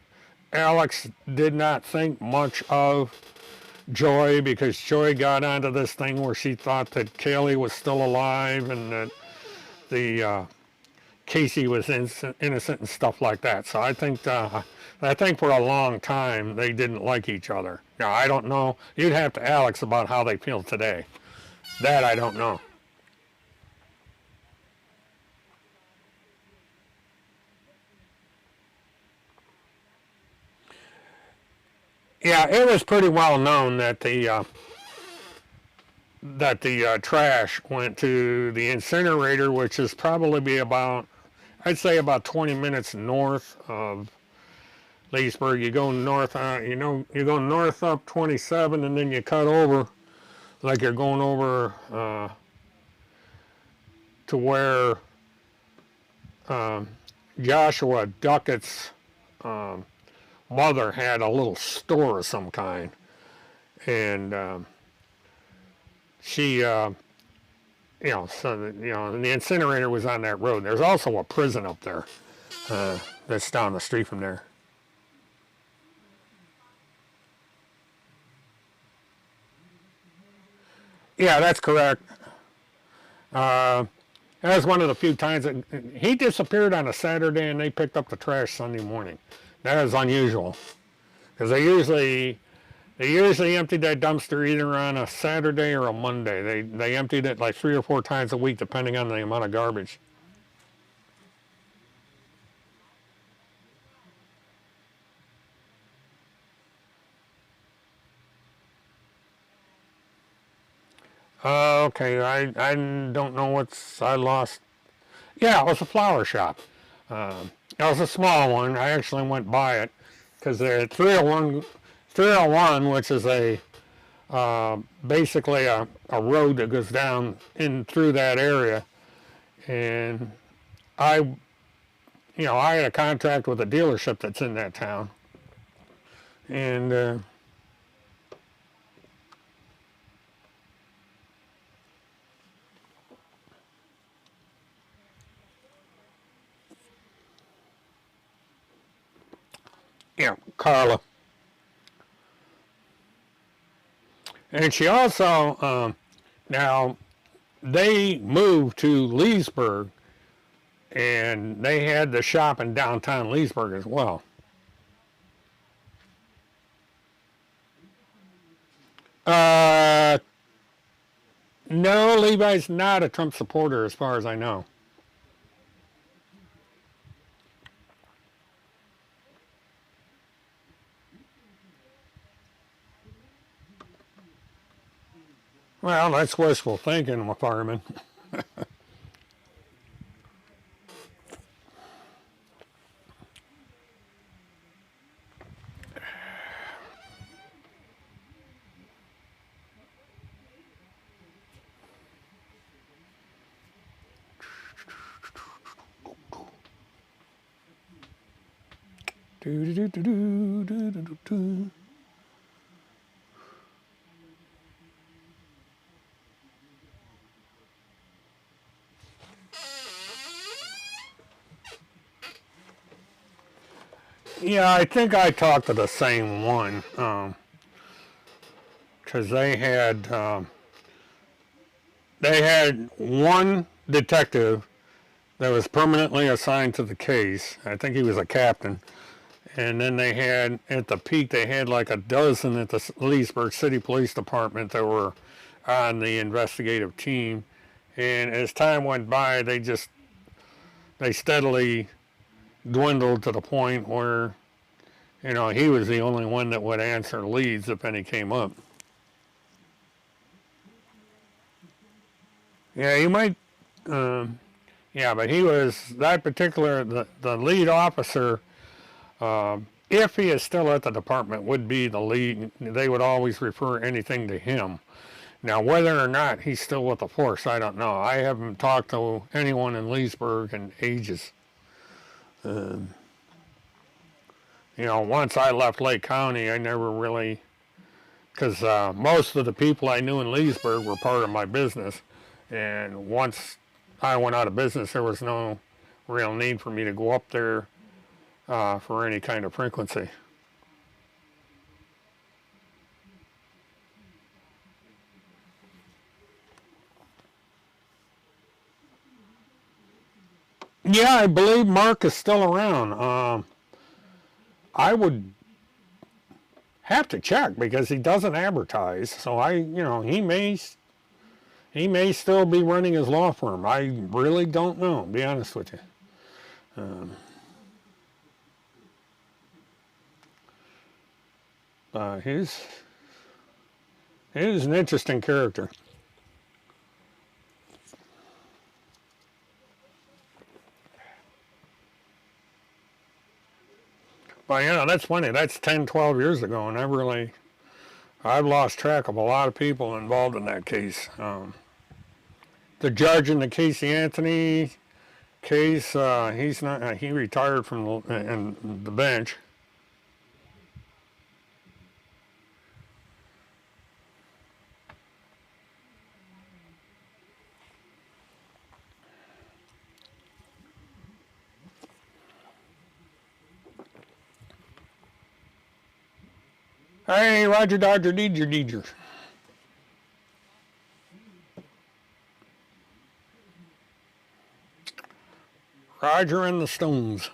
Alex did not think much of Joy because Joy got onto this thing where she thought that Kaylee was still alive and that the Casey was innocent and stuff like that. So I think for a long time they didn't like each other. Now I don't know. You'd have to Alex about how they feel today. That I don't know. Yeah, it was pretty well known that the trash went to the incinerator, which is probably be about, I'd say about 20 minutes north of Leesburg. You go north, you go north up 27, and then you cut over, like you're going over to where Joshua Duckett's mother had a little store of some kind, and she, and the incinerator was on that road. There's also a prison up there that's down the street from there. Yeah, that's correct. Uh, that was one of the few times that he disappeared on a Saturday and they picked up the trash Sunday morning. That is unusual because they usually emptied that dumpster either on a Saturday or a Monday. They emptied it like 3 or 4 times a week depending on the amount of garbage. Okay, I don't know I lost. Yeah, it was a flower shop. It was a small one. I actually went by it because they're at 301, which is basically a road that goes down in through that area. And I, I had a contract with a dealership that's in that town. And Carla. And she also, now, they moved to Leesburg, and they had the shop in downtown Leesburg as well. Uh, no, Levi's not a Trump supporter as far as I know. Well, that's wishful thinking, my fireman. Do, do, do, do, do, do, do, do. Yeah, I think I talked to the same one because they had one detective that was permanently assigned to the case. I think he was a captain. And then they had, at the peak, they had like a dozen at the Leesburg City Police Department that were on the investigative team. And as time went by, they steadily dwindled to the point where, he was the only one that would answer leads if any came up. Yeah, you might, yeah, but he was, that particular, the lead officer, if he is still at the department, would be the lead. They would always refer anything to him. Now, whether or not he's still with the force, I don't know. I haven't talked to anyone in Leesburg in ages. Um, once I left Lake County, I never really, because most of the people I knew in Leesburg were part of my business. And once I went out of business, there was no real need for me to go up there for any kind of frequency. Yeah, I believe Mark is still around. I would have to check because he doesn't advertise. So he may still be running his law firm. I really don't know, to be honest with you. He's an interesting character. But that's funny. That's 10, 12 years ago, and I've lost track of a lot of people involved in that case. The judge in the Casey Anthony case, he retired from the bench. Hey, Roger Dodger Deeger. Roger and the Stones.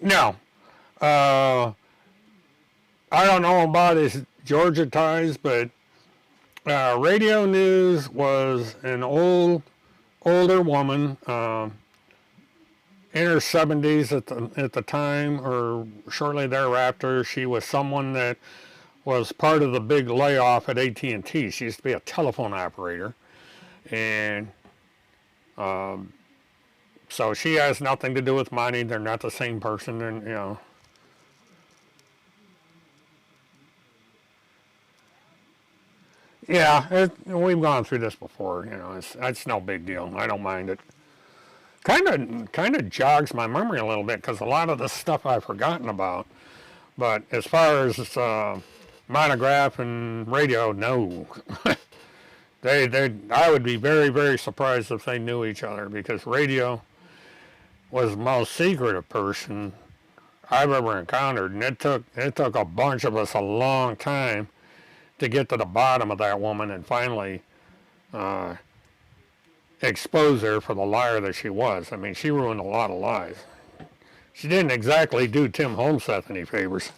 No. I don't know about his Georgia ties, but Radio News was an older woman, in her 70s at the time, or shortly thereafter. She was someone that was part of the big layoff at AT&T. She used to be a telephone operator, and so she has nothing to do with money. They're not the same person, and Yeah, we've gone through this before. It's no big deal. I don't mind it. Kind of jogs my memory a little bit because a lot of the stuff I've forgotten about. But as far as monograph and radio, no. I would be very, very surprised if they knew each other, because radio was the most secretive person I've ever encountered, and it took a bunch of us a long time to get to the bottom of that woman and finally expose her for the liar that she was. I mean, she ruined a lot of lives. She didn't exactly do Tim Holmseth any favors.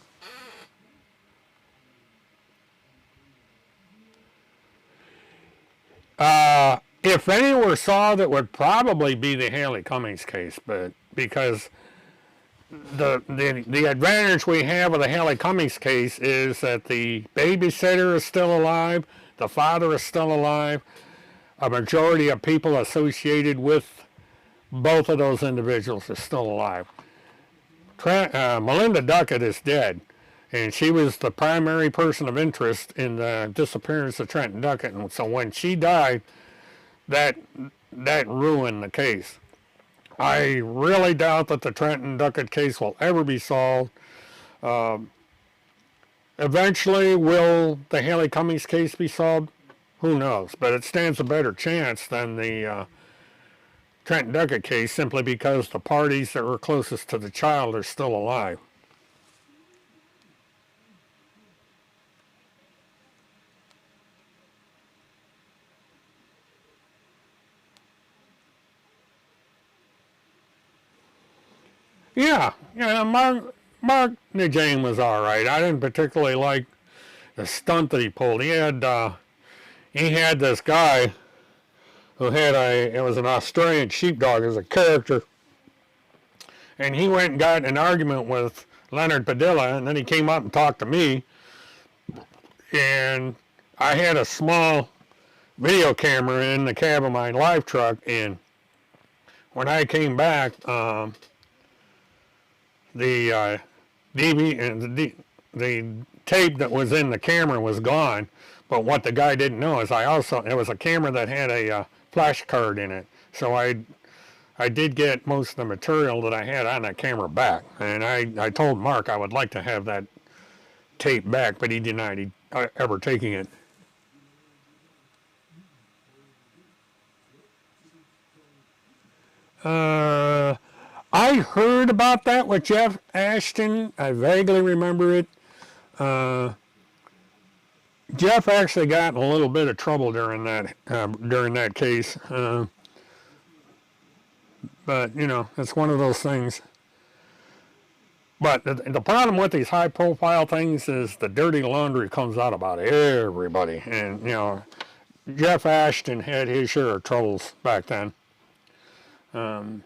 If any were solved, it would probably be the Haley Cummings case, but because the advantage we have with the Haley Cummings case is that the babysitter is still alive, the father is still alive, a majority of people associated with both of those individuals are still alive. Melinda Duckett is dead, and she was the primary person of interest in the disappearance of Trenton Duckett, and so when she died, that ruined the case. I really doubt that the Trenton Duckett case will ever be solved. Eventually, will the Haley Cummings case be solved? Who knows? But it stands a better chance than the Trenton Duckett case, simply because the parties that were closest to the child are still alive. Yeah, Mark Najane was all right. I didn't particularly like the stunt that he pulled. He had this guy who it was an Australian sheepdog as a character, and he went and got in an argument with Leonard Padilla, and then he came up and talked to me, and I had a small video camera in the cab of my live truck, and when I came back, the tape that was in the camera was gone, but what the guy didn't know is it was a camera that had a flash card in it, so I did get most of the material that I had on that camera back, and I told Mark I would like to have that tape back, but he denied ever taking it. I heard about that with Jeff Ashton. I vaguely remember it. Jeff actually got in a little bit of trouble during that case. But you know, it's one of those things. But the problem with these high-profile things is the dirty laundry comes out about everybody, and you know, Jeff Ashton had his share of troubles back then. And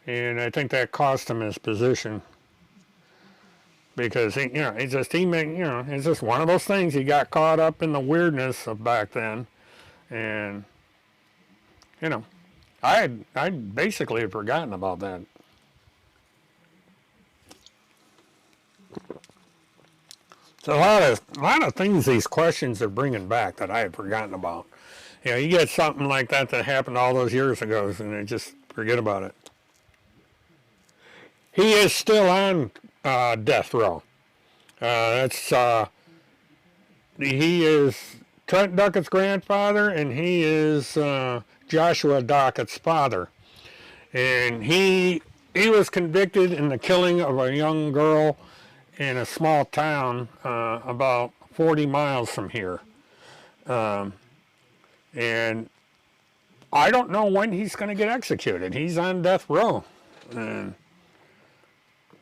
I think that cost him his position because it's just one of those things. He got caught up in the weirdness of back then, and you know, I basically had forgotten about that. So a lot of things these questions are bringing back that I had forgotten about. You know, you get something like that happened all those years ago, and they just forget about it. He is still on death row. He is Trent Duckett's grandfather, and he is Joshua Duckett's father. And he was convicted in the killing of a young girl in a small town about 40 miles from here. And I don't know when he's going to get executed. He's on death row. And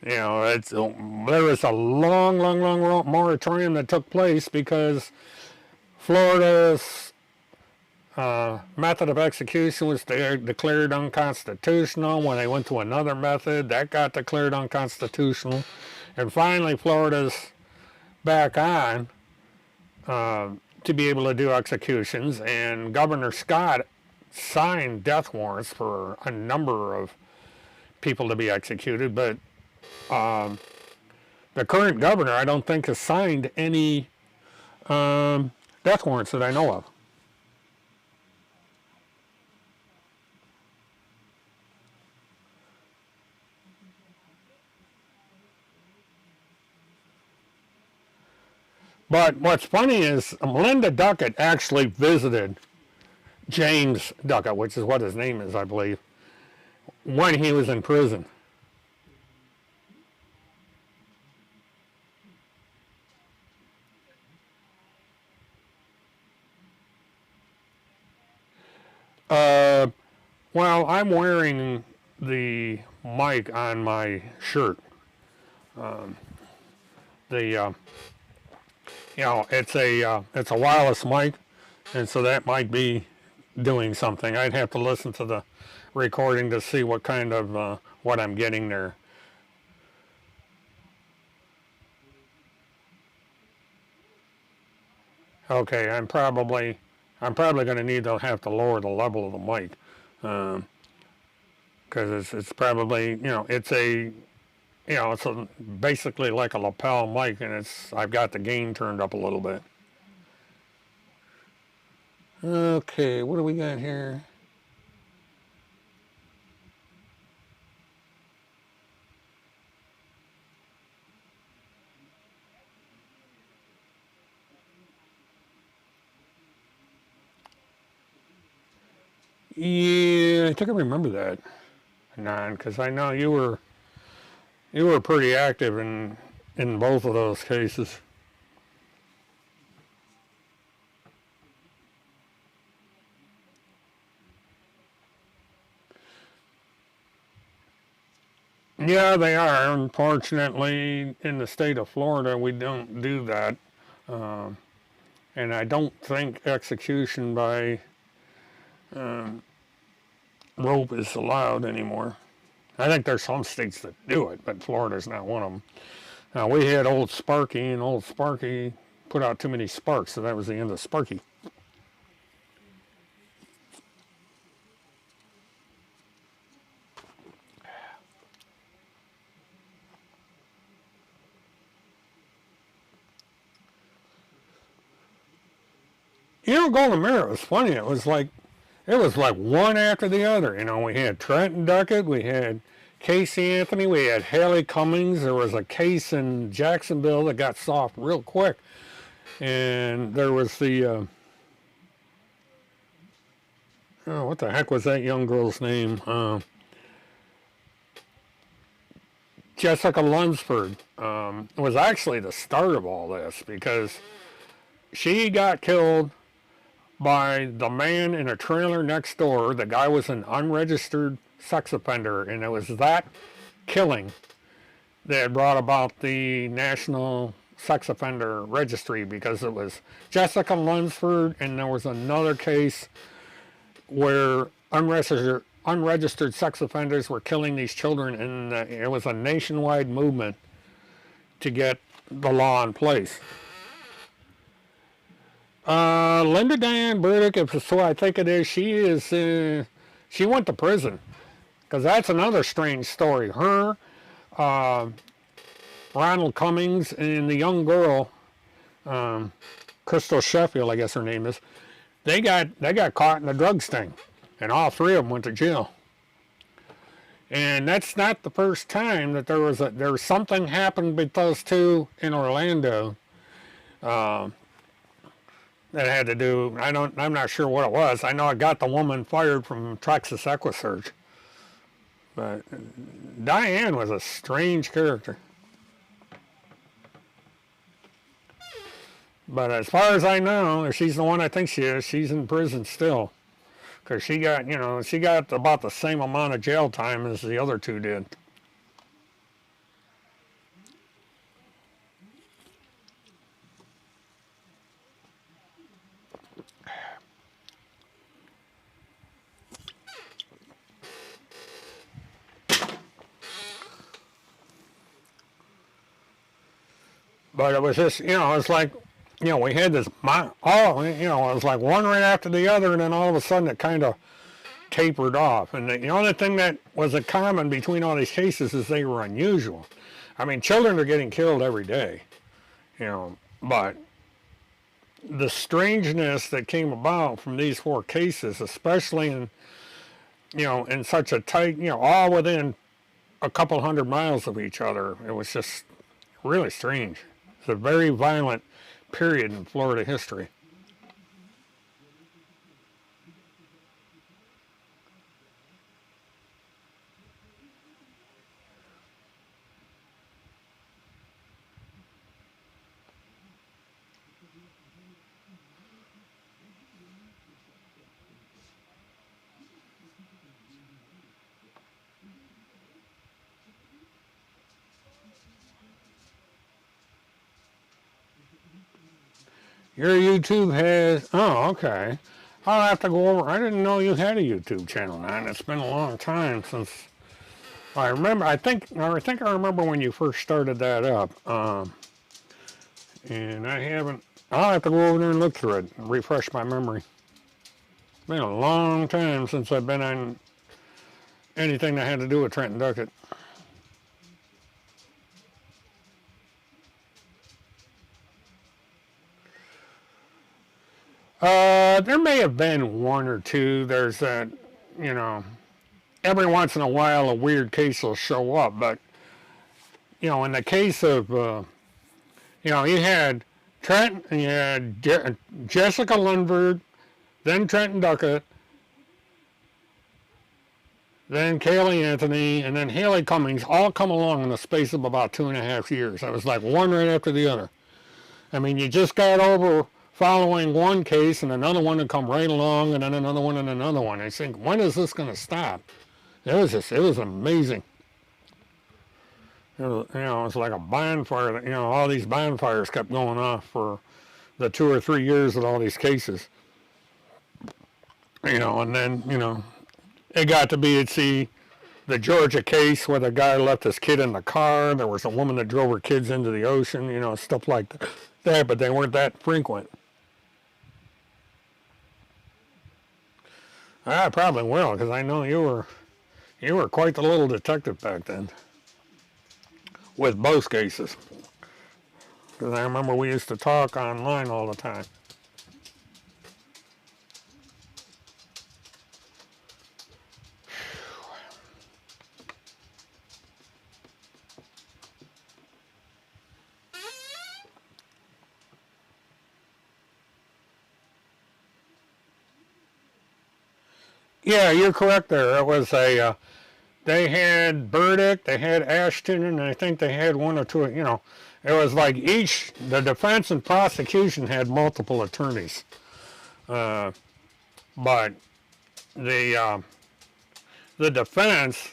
you know, there was a long moratorium that took place because Florida's method of execution was declared unconstitutional. When they went to another method, that got declared unconstitutional. And finally, Florida's back on to be able to do executions. And Governor Scott signed death warrants for a number of people to be executed, but the current governor, I don't think, has signed any death warrants that I know of. But what's funny is Melinda Duckett actually visited James Duckett, which is what his name is, I believe, when he was in prison. Well, I'm wearing the mic on my shirt. It's a wireless mic, and so that might be doing something. I'd have to listen to the recording to see what kind of what I'm getting there. Okay, I'm probably going to need to have to lower the level of the mic because it's probably it's basically like a lapel mic, and I've got the gain turned up a little bit. Okay, what do we got here? Yeah, I think I remember that, Nan, because I know you were pretty active in both of those cases. Yeah, they are. Unfortunately, in the state of Florida, we don't do that. And I don't think execution by rope is allowed anymore. I think there's some states that do it, but Florida's not one of them. We had Old Sparky, and Old Sparky put out too many sparks, so that was the end of Sparky. You know, Golden Mirror was funny. It was like one after the other. You know, we had Trenton Duckett, we had Casey Anthony, we had Haley Cummings. There was a case in Jacksonville that got solved real quick, and there was the Oh, what the heck was that young girl's name? Jessica Lunsford was actually the start of all this because she got killed by the man in a trailer next door. The guy was an unregistered sex offender, and it was that killing that brought about the National Sex Offender Registry because it was Jessica Lunsford, and there was another case where unregistered sex offenders were killing these children, and it was a nationwide movement to get the law in place. Linda Diane Burdick, if it's who I think it is, she went to prison because that's another strange story. Her, Ronald Cummings, and the young girl, Crystal Sheffield, I guess her name is, they got caught in a drug sting, and all three of them went to jail. And that's not the first time that there was something happened with those two in Orlando. That had to do, I'm not sure what it was. I know it got the woman fired from Texas EquiSearch. But Diane was a strange character. But as far as I know, if she's the one I think she is, she's in prison still. Because she got about the same amount of jail time as the other two did. But it was just, it was like, we had this, it was like one right after the other, and then all of a sudden it kind of tapered off. And the only thing that was in common between all these cases is they were unusual. I mean, children are getting killed every day, but the strangeness that came about from these four cases, especially in such a tight, all within a couple 100 miles of each other, it was just really strange. It's a very violent period in Florida history. Your YouTube has, oh, okay. I'll have to go over, I didn't know you had a YouTube channel, man. It's been a long time since, I think I remember when you first started that up. And I'll have to go over there and look through it and refresh my memory. It's been a long time since I've been on anything that had to do with Trenton Duckett. There may have been one or two. There's that, every once in a while a weird case will show up. But, in the case of, you had Trent, and you had Jessica Lundberg, then Trenton Duckett, then Kaylee Anthony, and then Haley Cummings all come along in the space of about 2.5 years. It was like one right after the other. I mean, you just got over following one case and another one would come right along and then another one and another one. I think, when is this going to stop? It was amazing. It was like a bonfire. All these bonfires kept going off for the 2 or 3 years of all these cases. And then, it got to be, the Georgia case where the guy left his kid in the car. There was a woman that drove her kids into the ocean, stuff like that, but they weren't that frequent. I probably will, because I know you were quite the little detective back then. With both cases. Because I remember we used to talk online all the time. Yeah, you're correct there. It was a, they had Burdick, they had Ashton, and I think they had one or two, it was like each, the defense and prosecution had multiple attorneys. But the, the defense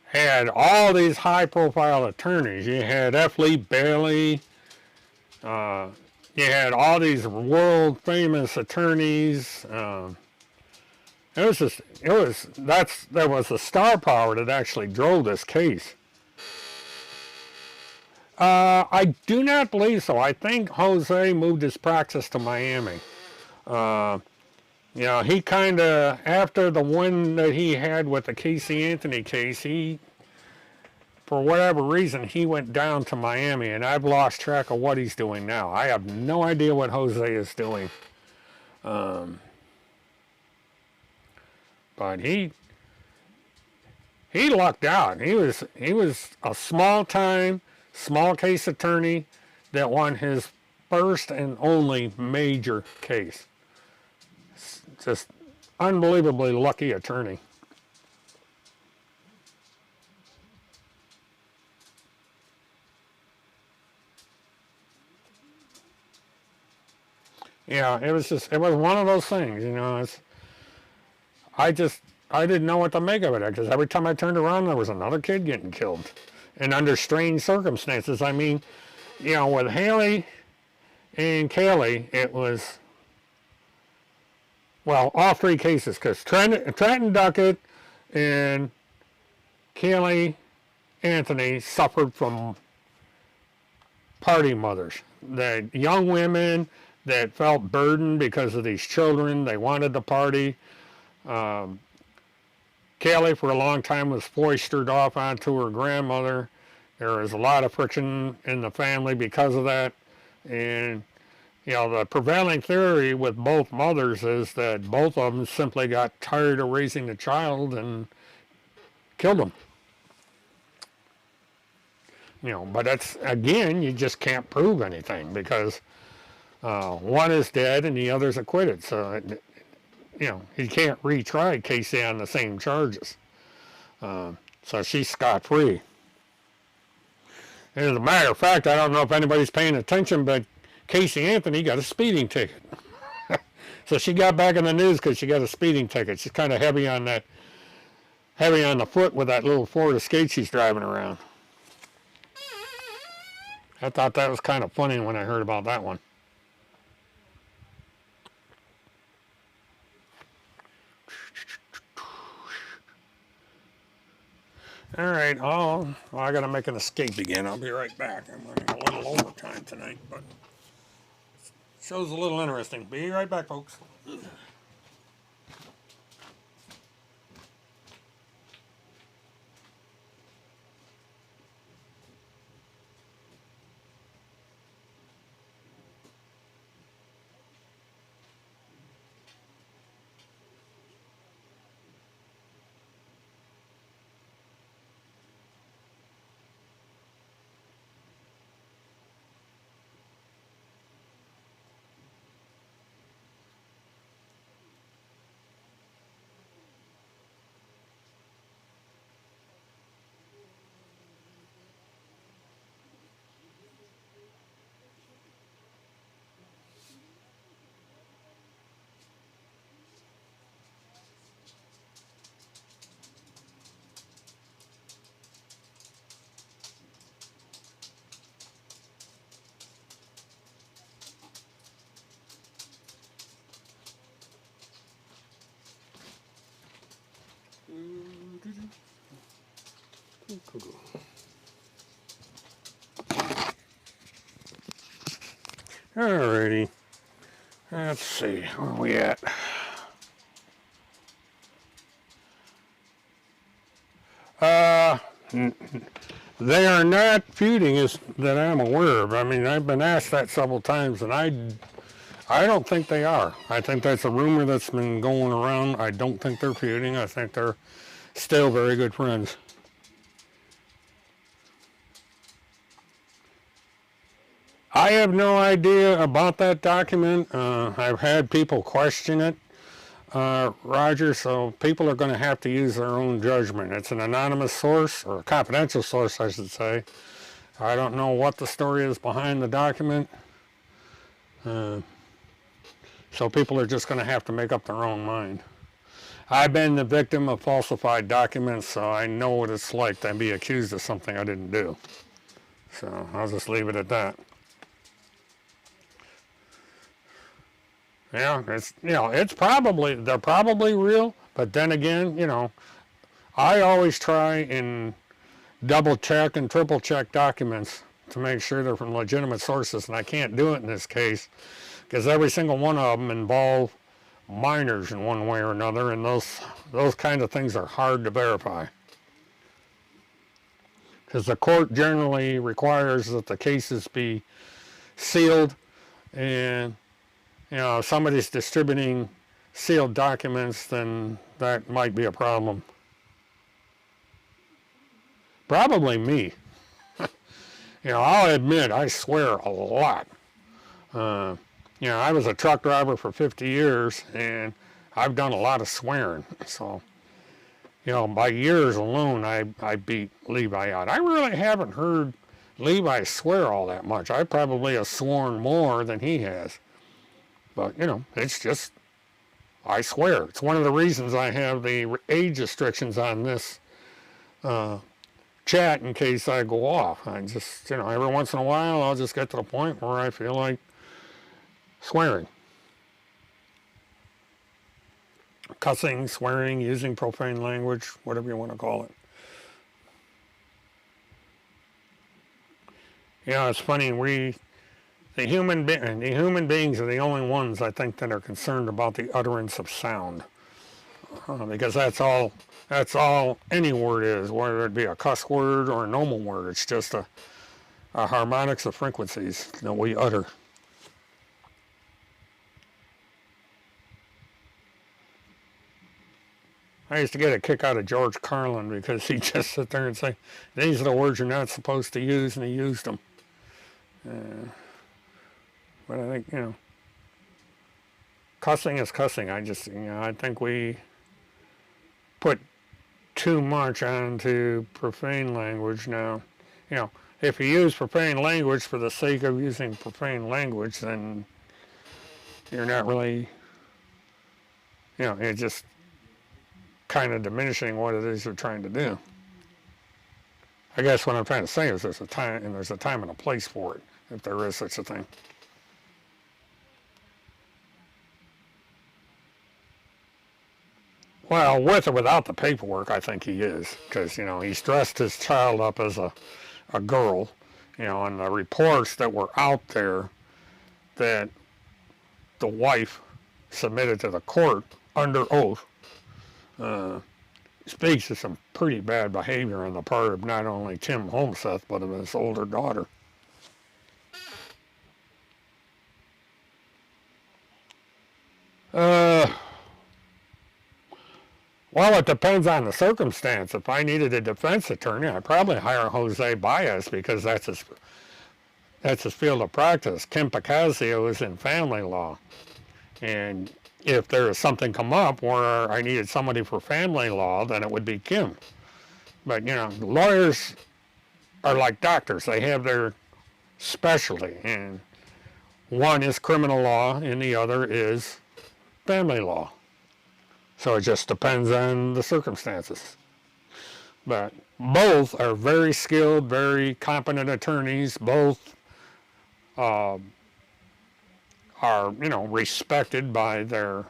had all these high profile attorneys. You had F. Lee Bailey, you had all these world famous attorneys. It was just, there was a star power that actually drove this case. I do not believe so. I think Jose moved his practice to Miami. He kind of, after the one that he had with the Casey Anthony case, for whatever reason, he went down to Miami, and I've lost track of what he's doing now. I have no idea what Jose is doing. But he lucked out. He was a small case attorney that won his first and only major case. Just unbelievably lucky attorney. Yeah, it was one of those things, I didn't know what to make of it, because every time I turned around, there was another kid getting killed, and under strange circumstances. I mean, with Haley and Kaylee, it was, well, all three cases, because Trenton Duckett and Kaylee Anthony suffered from party mothers, the young women that felt burdened because of these children. They wanted to party. Kelly, for a long time, was foisted off onto her grandmother. There was a lot of friction in the family because of that. And, the prevailing theory with both mothers is that both of them simply got tired of raising the child and killed them. But that's, again, you just can't prove anything, because one is dead and the other's acquitted. So, he can't retry Casey on the same charges. So she's scot-free. As a matter of fact, I don't know if anybody's paying attention, but Casey Anthony got a speeding ticket. So she got back in the news because she got a speeding ticket. She's kind of heavy on the foot with that little Ford Escape she's driving around. I thought that was kind of funny when I heard about that one. All right, I got to make an escape again. I'll be right back. I'm running a little overtime tonight, but show's a little interesting. Be right back, folks. Alrighty. Let's see, where are we at? They are not feuding that I'm aware of. I mean, I've been asked that several times, and I don't think they are. I think that's a rumor that's been going around. I don't think they're feuding. I think they're still very good friends. I have no idea about that document. I've had people question it. Roger, so people are going to have to use their own judgment. It's an anonymous source, or a confidential source, I should say. I don't know what the story is behind the document. So people are just going to have to make up their own mind. I've been the victim of falsified documents, so I know what it's like to be accused of something I didn't do. So I'll just leave it at that. Yeah, it's probably, they're probably real, but then again, I always try and double check and triple check documents to make sure they're from legitimate sources, and I can't do it in this case because every single one of them involve minors in one way or another, and those kind of things are hard to verify because the court generally requires that the cases be sealed, and if somebody's distributing sealed documents, then that might be a problem. Probably me. I'll admit I swear a lot. I was a truck driver for 50 years, and I've done a lot of swearing. So, by years alone, I beat Levi out. I really haven't heard Levi swear all that much. I probably have sworn more than he has. But, it's just, I swear. It's one of the reasons I have the age restrictions on this chat in case I go off. I just, every once in a while, I'll just get to the point where I feel like swearing. Cussing, swearing, using profane language, whatever you want to call it. It's funny, the human beings are the only ones, I think, that are concerned about the utterance of sound. Because that's all any word is, whether it be a cuss word or a normal word. It's just a harmonics of frequencies that we utter. I used to get a kick out of George Carlin because he'd just sit there and say, these are the words you're not supposed to use, and he used them. But I think, cussing is cussing. I think we put too much onto profane language now. If you use profane language for the sake of using profane language, then you're not really, it's just kind of diminishing what it is you're trying to do. I guess what I'm trying to say is there's a time and a place for it, if there is such a thing. Well, with or without the paperwork, I think he is, because, he's dressed his child up as a girl, and the reports that were out there that the wife submitted to the court under oath speaks to some pretty bad behavior on the part of not only Tim Homseth, but of his older daughter. Well, it depends on the circumstance. If I needed a defense attorney, I'd probably hire Jose Baez because that's his field of practice. Kim Picasio is in family law. And if there was something come up where I needed somebody for family law, then it would be Kim. But, lawyers are like doctors. They have their specialty. And one is criminal law and the other is family law. So it just depends on the circumstances. But both are very skilled, very competent attorneys. Both are, respected by their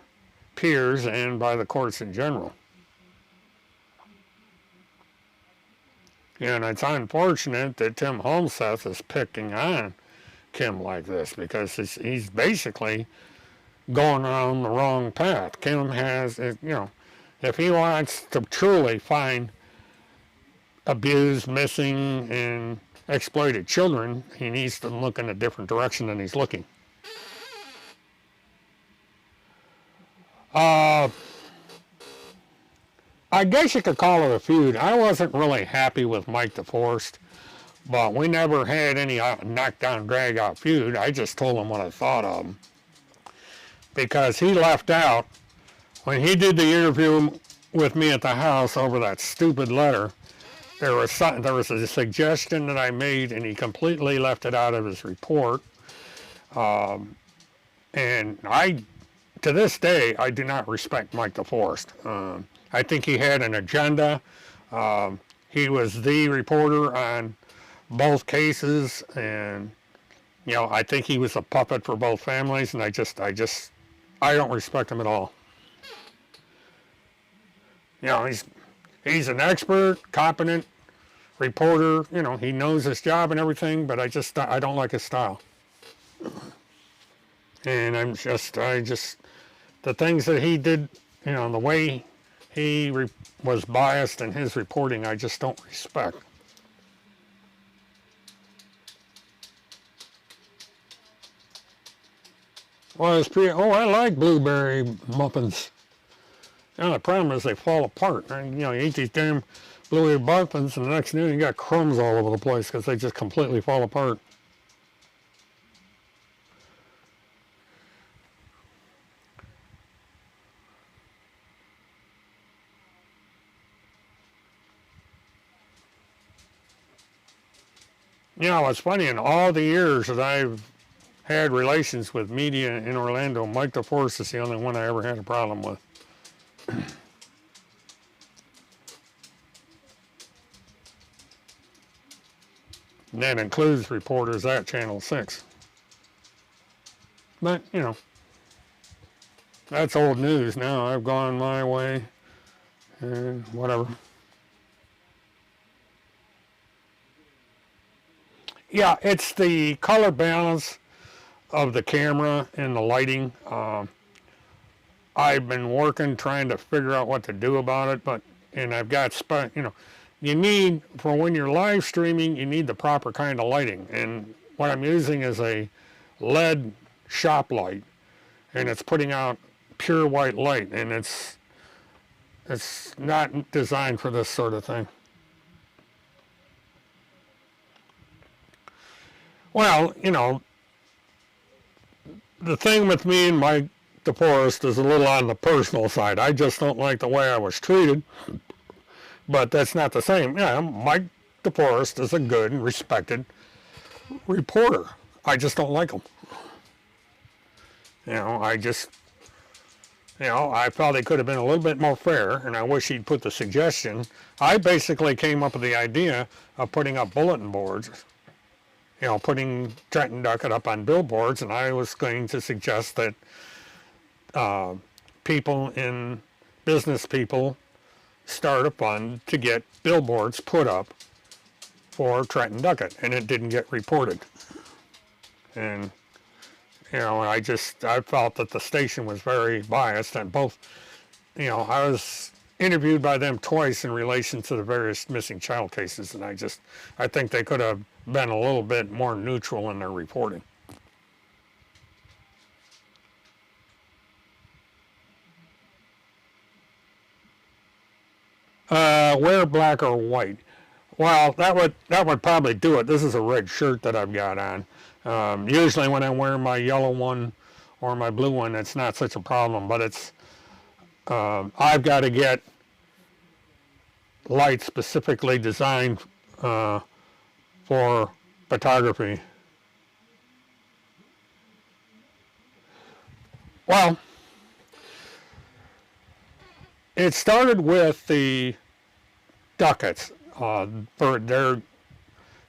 peers and by the courts in general. And it's unfortunate that Tim Homseth is picking on Kim like this because he's basically going on the wrong path. Kim has, if he wants to truly find abused, missing, and exploited children, he needs to look in a different direction than he's looking. I guess you could call it a feud. I wasn't really happy with Mike DeForest, but we never had any knockdown, drag-out feud. I just told him what I thought of him. Because he left out when he did the interview with me at the house over that stupid letter, there was a suggestion that I made, and he completely left it out of his report. And to this day, I do not respect Mike DeForest. I think he had an agenda. He was the reporter on both cases, and I think he was a puppet for both families, and I don't respect him at all. He's an expert, competent reporter. He knows his job and everything, but I don't like his style. And the things that he did, the way he was biased in his reporting, I just don't respect. Well, I like blueberry muffins. The problem is they fall apart. You eat these damn blueberry muffins, and the next noon you got crumbs all over the place because they just completely fall apart. It's funny, in all the years that I've had relations with media in Orlando, Mike DeForest is the only one I ever had a problem with. And that includes reporters at Channel 6. But, that's old news now. I've gone my way, and whatever. Yeah, it's the color balance of the camera and the lighting. I've been working trying to figure out what to do about it, and I've got you need, for when you're live streaming, you need the proper kind of lighting. And what I'm using is a LED shop light, and it's putting out pure white light, and it's not designed for this sort of thing. Well, the thing with me and Mike DeForest is a little on the personal side. I just don't like the way I was treated. But that's not the same. Mike DeForest is a good and respected reporter. I just don't like him. I felt he could have been a little bit more fair, and I wish he'd put the suggestion. I basically came up with the idea of putting up bulletin boards, putting Trenton Duckett up on billboards, and I was going to suggest that business people start a fund to get billboards put up for Trenton Duckett, and it didn't get reported. And I felt that the station was very biased, and both, I was interviewed by them twice in relation to the various missing child cases, and I think they could have been a little bit more neutral in their reporting. Wear black or white. Well, that would probably do it. This is a red shirt that I've got on. Usually when I wear my yellow one or my blue one, it's not such a problem. But I've got to get lights specifically designed for photography. Well, it started with the Ducketts. For their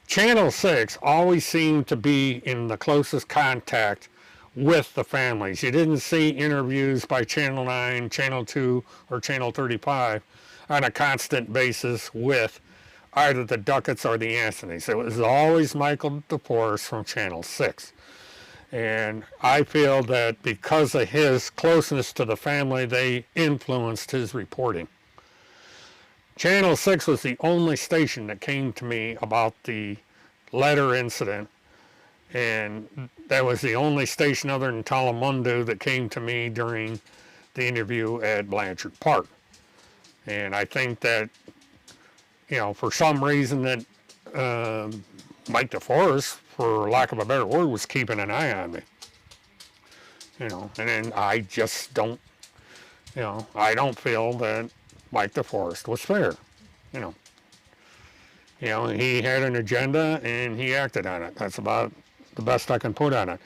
Channel 6 always seemed to be in the closest contact with the families. You didn't see interviews by Channel 9, Channel 2, or Channel 35 on a constant basis with either the Ducketts or the Anthonys. It was always Michael DeForest from Channel 6. And I feel that because of his closeness to the family, they influenced his reporting. Channel 6 was the only station that came to me about the letter incident, and that was the only station other than Telemundo that came to me during the interview at Blanchard Park. And I think that, for some reason that Mike DeForest, for lack of a better word, was keeping an eye on me. And then I just don't I don't feel that Mike DeForest was fair. You know, he had an agenda and he acted on it. That's about the best I can put on it.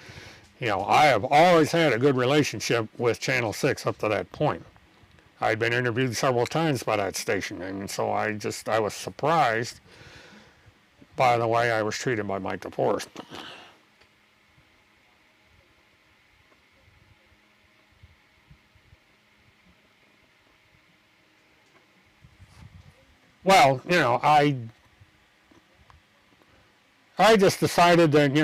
I have always had a good relationship with Channel 6 up to that point. I'd been interviewed several times by that station, and so I was surprised by the way I was treated by Mike DeForest. Well, I just decided that,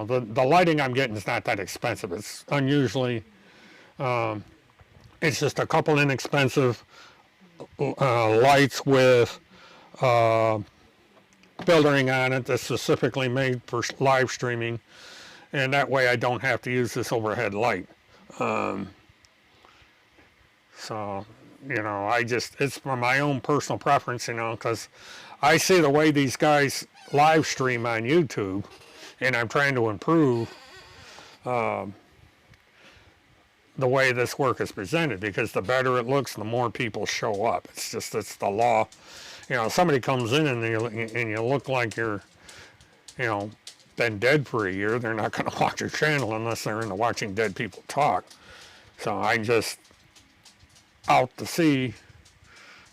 the lighting I'm getting is not that expensive. It's unusually, it's just a couple inexpensive lights with filtering on it that's specifically made for live streaming, and that way I don't have to use this overhead light. So, it's for my own personal preference, because I see the way these guys live stream on YouTube, and I'm trying to improve the way this work is presented, because the better it looks, the more people show up. It's the law. Somebody comes in and you look like you're, been dead for a year, they're not going to watch your channel unless they're into watching dead people talk. So I'm just out to see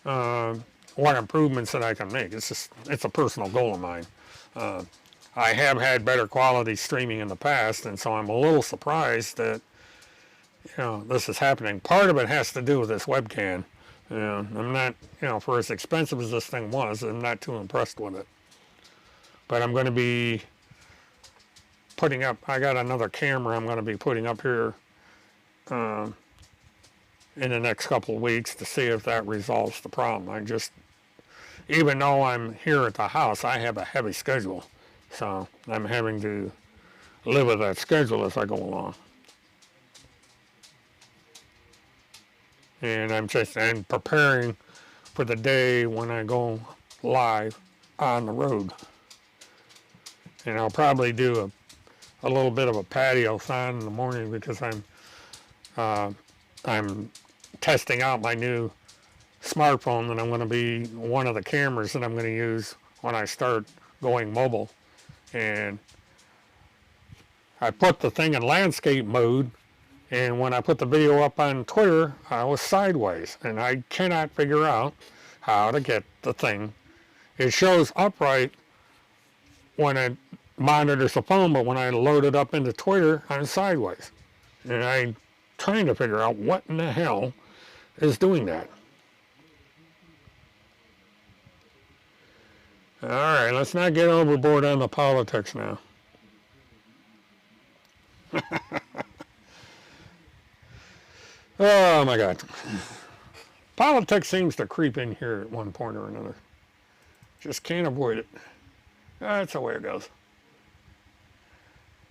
what improvements that I can make. It's a personal goal of mine. I have had better quality streaming in the past, and so I'm a little surprised that this is happening. Part of it has to do with this webcam. I'm not, for as expensive as this thing was, I'm not too impressed with it. But I'm going to be putting up, I got another camera I'm going to be putting up here in the next couple of weeks to see if that resolves the problem. Even though I'm here at the house, I have a heavy schedule. So I'm having to live with that schedule as I go along. And I'm preparing for the day when I go live on the road. And I'll probably do a little bit of a patio sign in the morning, because I'm testing out my new smartphone, and I'm going to be one of the cameras that I'm going to use when I start going mobile. And I put the thing in landscape mode, and when I put the video up on Twitter, I was sideways, and I cannot figure out how to get the thing. It shows upright when it monitors the phone, but when I load it up into Twitter, I'm sideways. And I'm trying to figure out what in the hell is doing that. All right, let's not get overboard on the politics now. Oh my God. Politics seems to creep in here at one point or another. Just can't avoid it. That's the way it goes.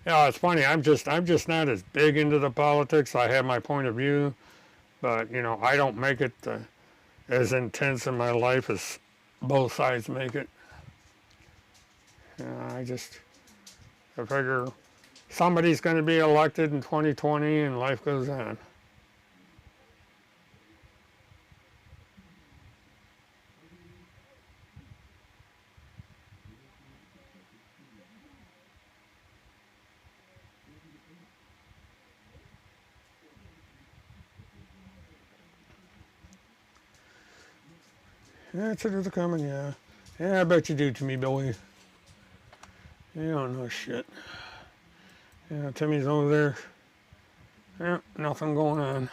It's funny. I'm just not as big into the politics. I have my point of view, but I don't make it as intense in my life as both sides make it. I figure somebody's going to be elected in 2020, and life goes on. Answer to coming, yeah. Yeah, I bet you do to me, Billy. You don't know shit. Yeah, Timmy's over there. Yeah, nothing going on.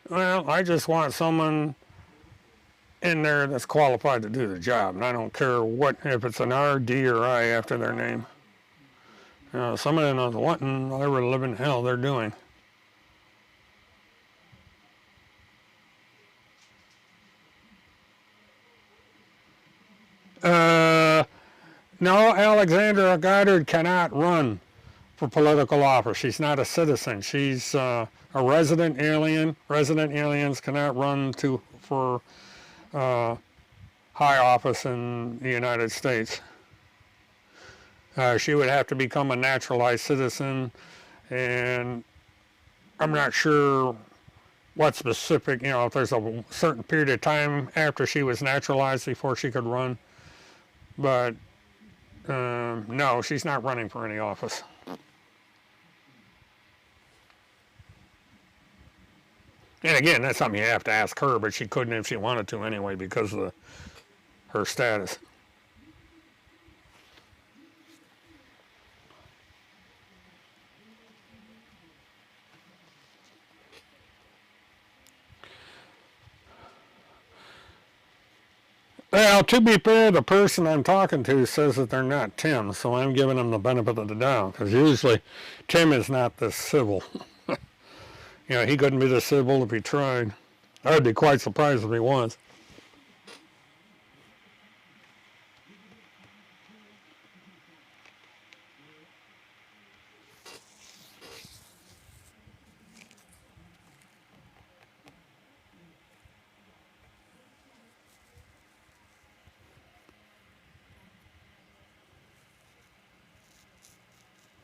Well, I just want someone in there that's qualified to do the job, and I don't care if it's an R, D, or I after their name. Somebody knows what in whatever living hell they're doing. No, Alexandra Goddard cannot run for political office. She's not a citizen. She's a resident alien. Resident aliens cannot run for high office in the United States. She would have to become a naturalized citizen, and I'm not sure what specific, if there's a certain period of time after she was naturalized before she could run. But no, she's not running for any office. And again, that's something you have to ask her, but she couldn't if she wanted to anyway because of her status. Well, to be fair, the person I'm talking to says that they're not Tim, so I'm giving them the benefit of the doubt, because usually Tim is not this civil. He couldn't be this civil if he tried. I'd be quite surprised if he was.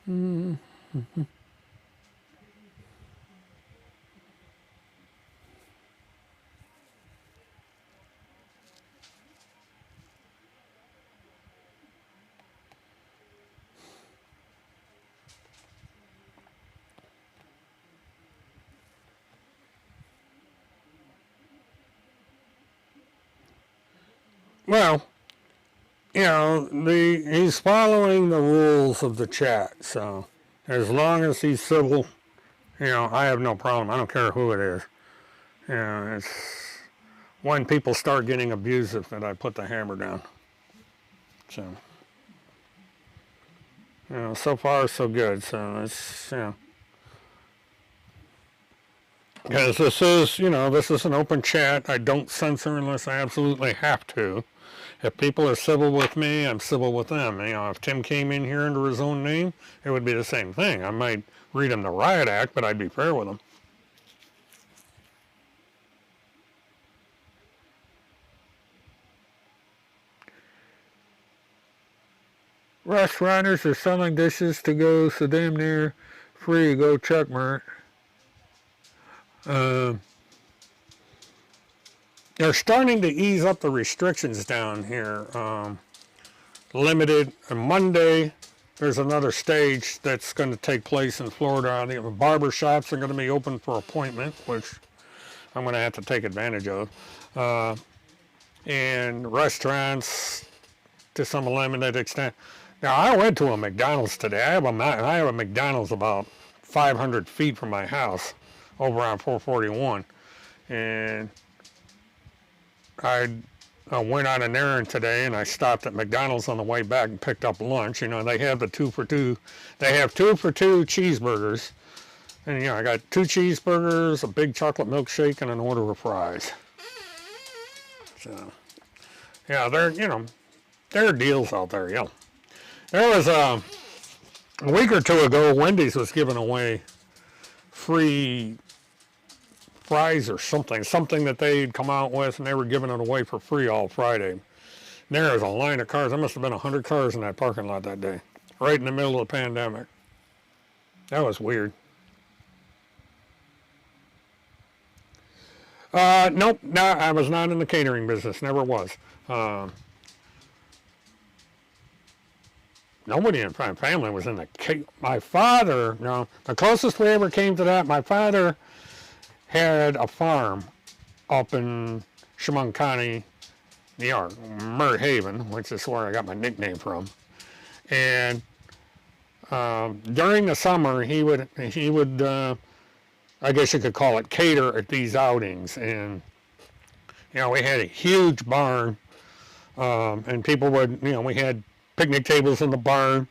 Mm-hmm. Well, he's following the rules of the chat, so as long as he's civil, I have no problem. I don't care who it is. It's when people start getting abusive that I put the hammer down. So, so far so good. So it's, because this is an open chat. I don't censor unless I absolutely have to. If people are civil with me, I'm civil with them. If Tim came in here under his own name, it would be the same thing. I might read him the riot act, but I'd be fair with him. Restaurants are selling dishes to go so damn near free. Go check, Mert. They're starting to ease up the restrictions down here. Limited on Monday. There's another stage that's going to take place in Florida. The barber shops are going to be open for appointment, which I'm going to have to take advantage of. And restaurants to some limited extent. Now, I went to a McDonald's today. I have a McDonald's about 500 feet from my house over on 441. And I went on an errand today, and I stopped at McDonald's on the way back and picked up lunch. They have the 2 for 2. They have 2 for 2 cheeseburgers. And, I got 2 cheeseburgers, a big chocolate milkshake, and an order of fries. So, yeah, there are deals out there, yeah. There was a week or two ago, Wendy's was giving away free fries or something that they'd come out with, and they were giving it away for free all Friday. And there was a line of cars. There must have been 100 cars in that parking lot that day, right in the middle of the pandemic. That was weird. Nope, no, I was not in the catering business. Never was. Nobody in my family was in the catering. My father, the closest we ever came to that, my father had a farm up in Chemung County, New York, Mert Haven, which is where I got my nickname from. And during the summer, he would, I guess you could call it, cater at these outings. And we had a huge barn, and people would, we had picnic tables in the barn.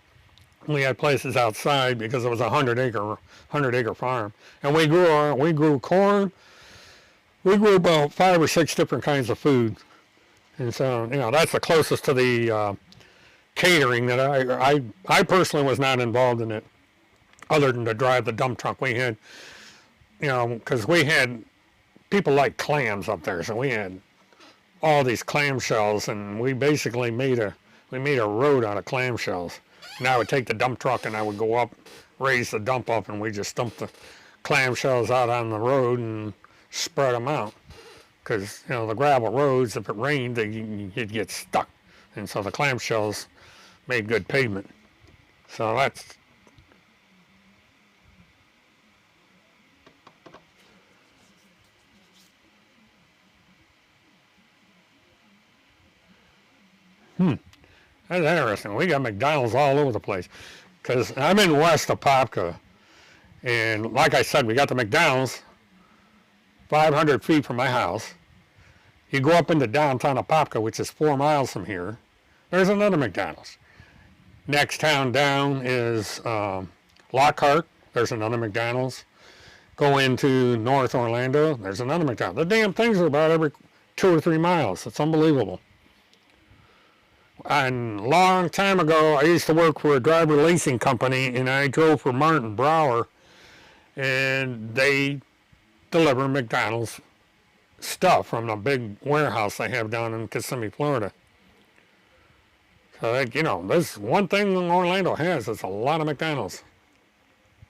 We had places outside because it was a 100-acre farm, and we grew corn. We grew about 5 or 6 different kinds of food, and so that's the closest to the catering that I personally was not involved in it, other than to drive the dump truck. We had, because we had people like clams up there, so we had all these clamshells, and we basically made a road out of clamshells. And I would take the dump truck and I would go up, raise the dump up, and we just dumped the clamshells out on the road and spread them out. Because, the gravel roads, if it rained, you'd get stuck. And so the clamshells made good pavement. So that's... That's interesting. We got McDonald's all over the place. Because I'm in west of Apopka. And like I said, we got the McDonald's 500 feet from my house. You go up into downtown Apopka, which is 4 miles from here. There's another McDonald's. Next town down is Lockhart. There's another McDonald's. Go into North Orlando. There's another McDonald's. The damn things are about every 2 or 3 miles. It's unbelievable. And a long time ago, I used to work for a driver leasing company, and I drove for Martin Brower, and they deliver McDonald's stuff from the big warehouse they have down in Kissimmee, Florida. So, this one thing Orlando has is a lot of McDonald's.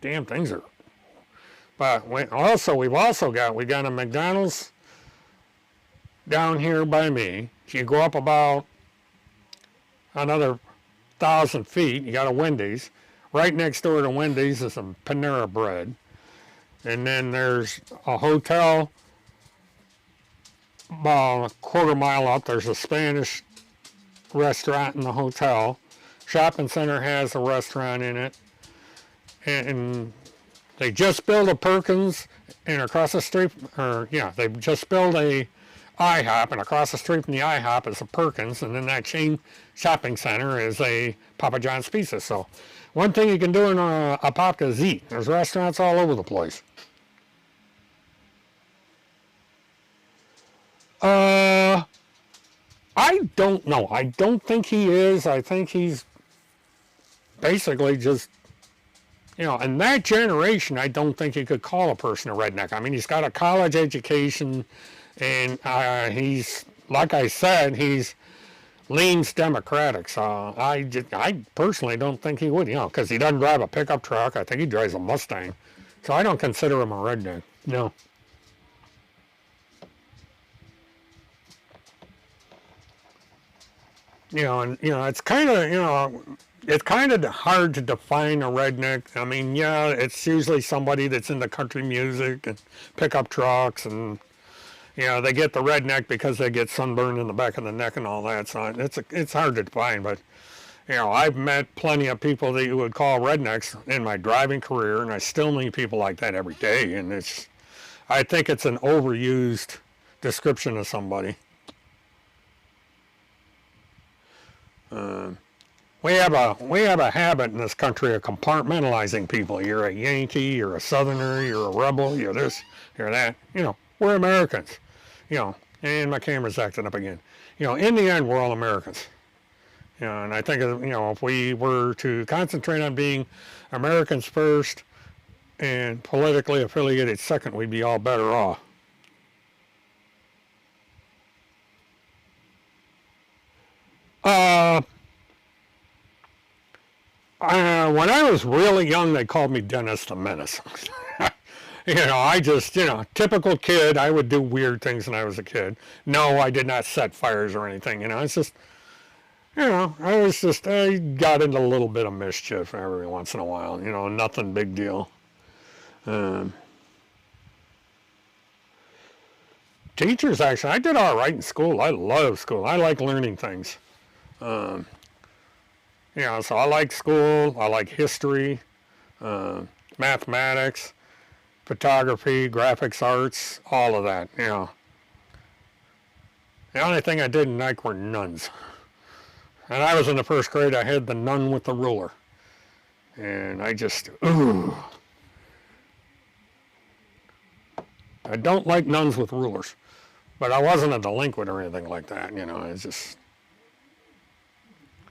Damn things are. But we've also got a McDonald's down here by me. If you go up about another 1,000 feet, you got a Wendy's. Right next door to Wendy's is some Panera Bread. And then there's a hotel about a quarter mile up. There's a Spanish restaurant in the hotel. Shopping center has a restaurant in it. And they just built a Perkins, and across the street, they just built a IHOP, and across the street from the IHOP is a Perkins, and then that chain shopping center is a Papa John's Pizza. So one thing you can do in Apopka is eat. There's restaurants all over the place. I don't know. I don't think he is. I think he's basically just, in that generation, I don't think you could call a person a redneck. I mean, he's got a college education, and he's, like I said, he's leans Democratic. So I personally don't think he would, because he doesn't drive a pickup truck. I think he drives a Mustang. So I don't consider him a redneck. No. It's kind of hard to define a redneck. I mean, it's usually somebody that's into country music and pickup trucks, and they get the redneck because they get sunburned in the back of the neck and all that. So it's hard to define. But I've met plenty of people that you would call rednecks in my driving career, and I still meet people like that every day. And I think it's an overused description of somebody. We have a habit in this country of compartmentalizing people. You're a Yankee, you're a Southerner, you're a rebel, you're this, you're that. We're Americans. And my camera's acting up again. In the end, we're all Americans. And I think, if we were to concentrate on being Americans first and politically affiliated second, we'd be all better off. When I was really young, they called me Dennis the Menace. I just, typical kid. I would do weird things when I was a kid. No, I did not set fires or anything. It's just, I got into a little bit of mischief every once in a while. Nothing big deal. Teachers, actually, I did all right in school. I love school. I like learning things. So I like school. I like history, mathematics, photography, graphics arts, all of that. The only thing I didn't like were nuns. And I was in the first grade. I had the nun with the ruler. And I just, I don't like nuns with rulers. But I wasn't a delinquent or anything like that. It's just,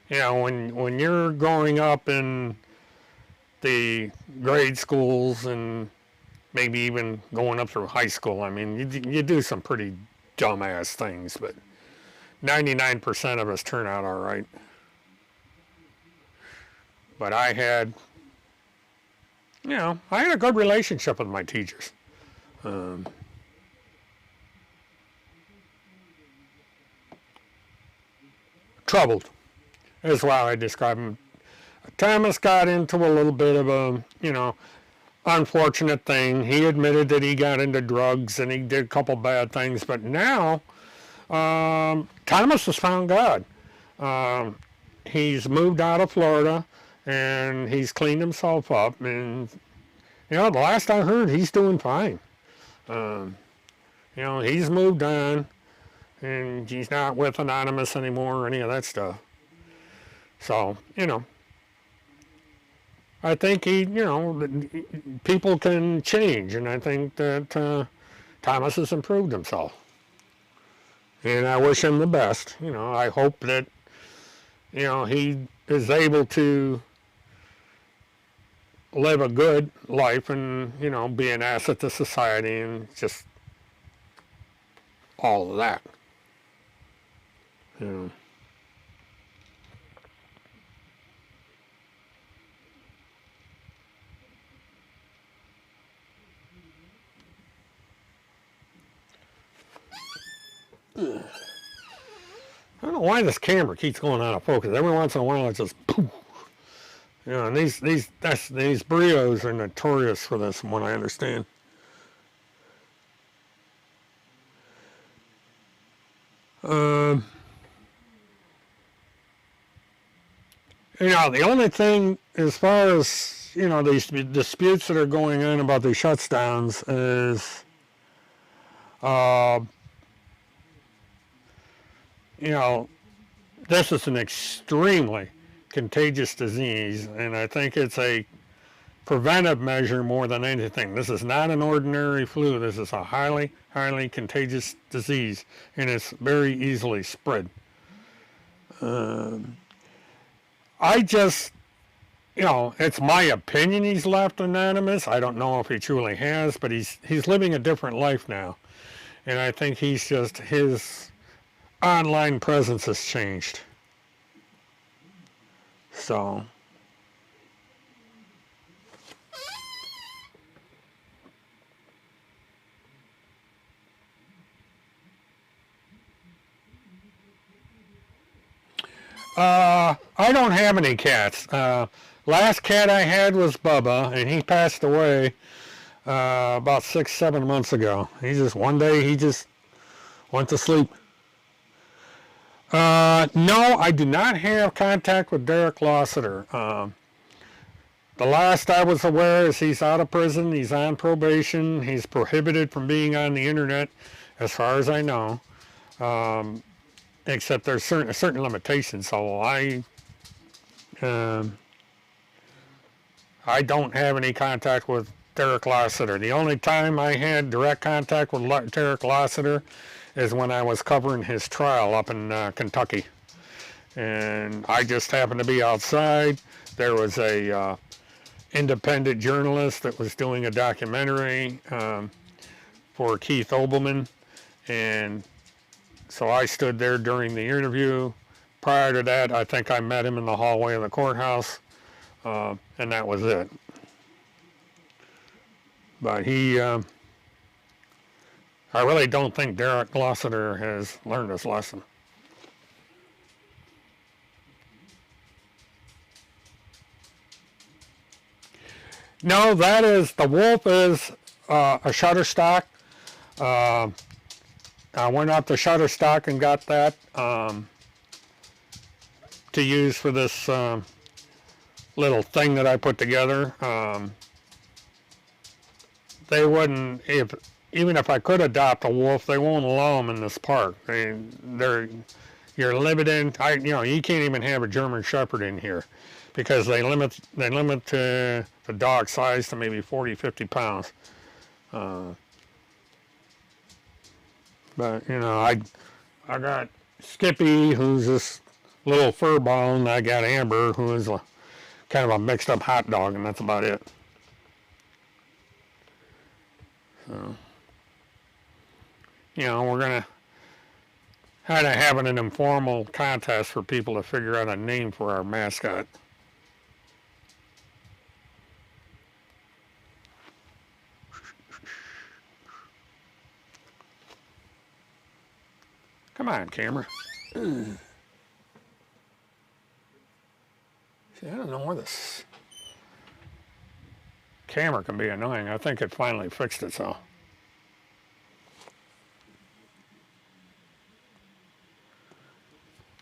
when you're growing up in the grade schools and maybe even going up through high school, I mean, you do some pretty dumbass things, but 99% of us turn out all right. But I had a good relationship with my teachers. Troubled is how I describe them. Thomas got into a little bit of a, unfortunate thing. He admitted that he got into drugs and he did a couple bad things, but now Thomas has found God. He's moved out of Florida and he's cleaned himself up, and the last I heard, he's doing fine. He's moved on, and he's not with Anonymous anymore or any of that stuff. So, I think people can change, and I think that Thomas has improved himself. And I wish him the best. I hope that, he is able to live a good life and, be an asset to society and just all of that. I don't know why this camera keeps going out of focus. Every once in a while it just poof. And these burritos are notorious for this, from what I understand. The only thing as far as, these disputes that are going on about these shutdowns is, this is an extremely contagious disease, and I think it's a preventive measure more than anything. This is not an ordinary flu. This is a highly, highly contagious disease, and it's very easily spread. I just, it's my opinion he's left anonymous. I don't know if he truly has, but he's living a different life now. And I think his online presence has changed. So, I don't have any cats. Last cat I had was Bubba, and he passed away about 6-7 months ago. One day he just went to sleep. No, I do not have contact with Derek Lossiter. The last I was aware is he's out of prison. He's on probation. He's prohibited from being on the internet, as far as I know. Except there's certain limitations. So I don't have any contact with Derek Lossiter. The only time I had direct contact with Derek Lossiter is when I was covering his trial up in Kentucky. And I just happened to be outside. There was a independent journalist that was doing a documentary for Keith Obelman, and so I stood there during the interview. Prior to that, I think I met him in the hallway of the courthouse, and that was it. But I really don't think Derek Lossiter has learned his lesson. No, the wolf is a Shutterstock. I went up to Shutterstock and got that to use for this little thing that I put together. They wouldn't, even if I could adopt a wolf, they won't allow them in this park. You're limited. You can't even have a German Shepherd in here because they limit the dog size to maybe 40-50 pounds. But I got Skippy, who's this little fur ball, and I got Amber, who is kind of a mixed up hot dog, and that's about it. So, we're gonna kind of having an informal contest for people to figure out a name for our mascot. Come on, camera. See, I don't know where this camera can be annoying. I think it finally fixed itself.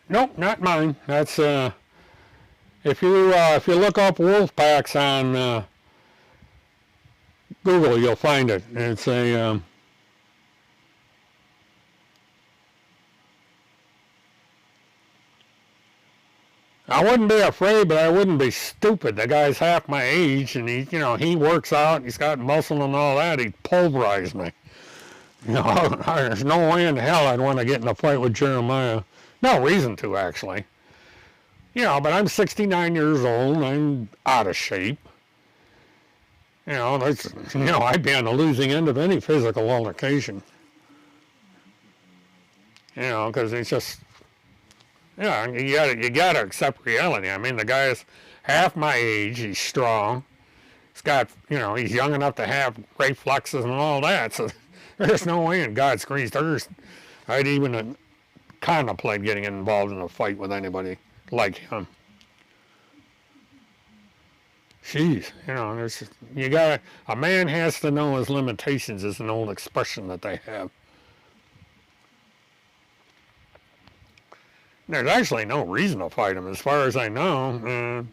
Nope, not mine. That's if you look up wolf packs on Google, you'll find it. It's a I wouldn't be afraid, but I wouldn't be stupid. The guy's half my age, and he works out. He's got muscle and all that. He'd pulverize me. There's no way in hell I'd want to get in a fight with Jeremiah. No reason to, actually. But I'm 69 years old. I'm out of shape. I'd be on the losing end of any physical altercation. Because it's just, you gotta accept reality. I mean, the guy's half my age. He's strong. He's got, he's young enough to have reflexes and all that. So there's no way in God's grease I'd even contemplate getting involved in a fight with anybody like him. Jeez, a man has to know his limitations is an old expression that they have. There's actually no reason to fight him as far as I know.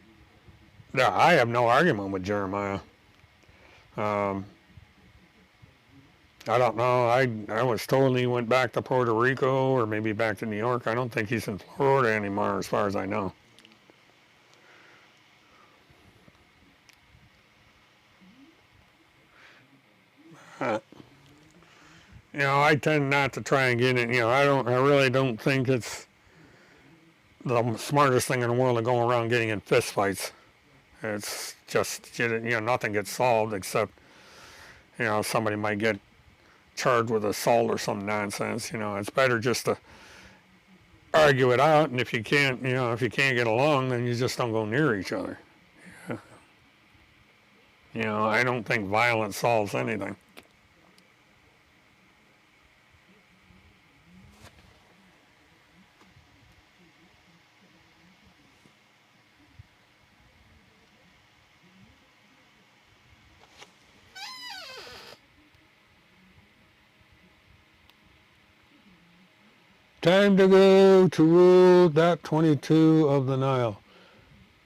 I have no argument with Jeremiah. I don't know. I was told he went back to Puerto Rico or maybe back to New York. I don't think he's in Florida anymore as far as I know. I tend not to try and get in. I really don't think it's the smartest thing in the world to go around getting in fist fights. It's just, nothing gets solved except, somebody might get charged with assault or some nonsense. It's better just to argue it out, and if you can't get along, then you just don't go near each other. I don't think violence solves anything. Time to go to Route 22 of the Nile.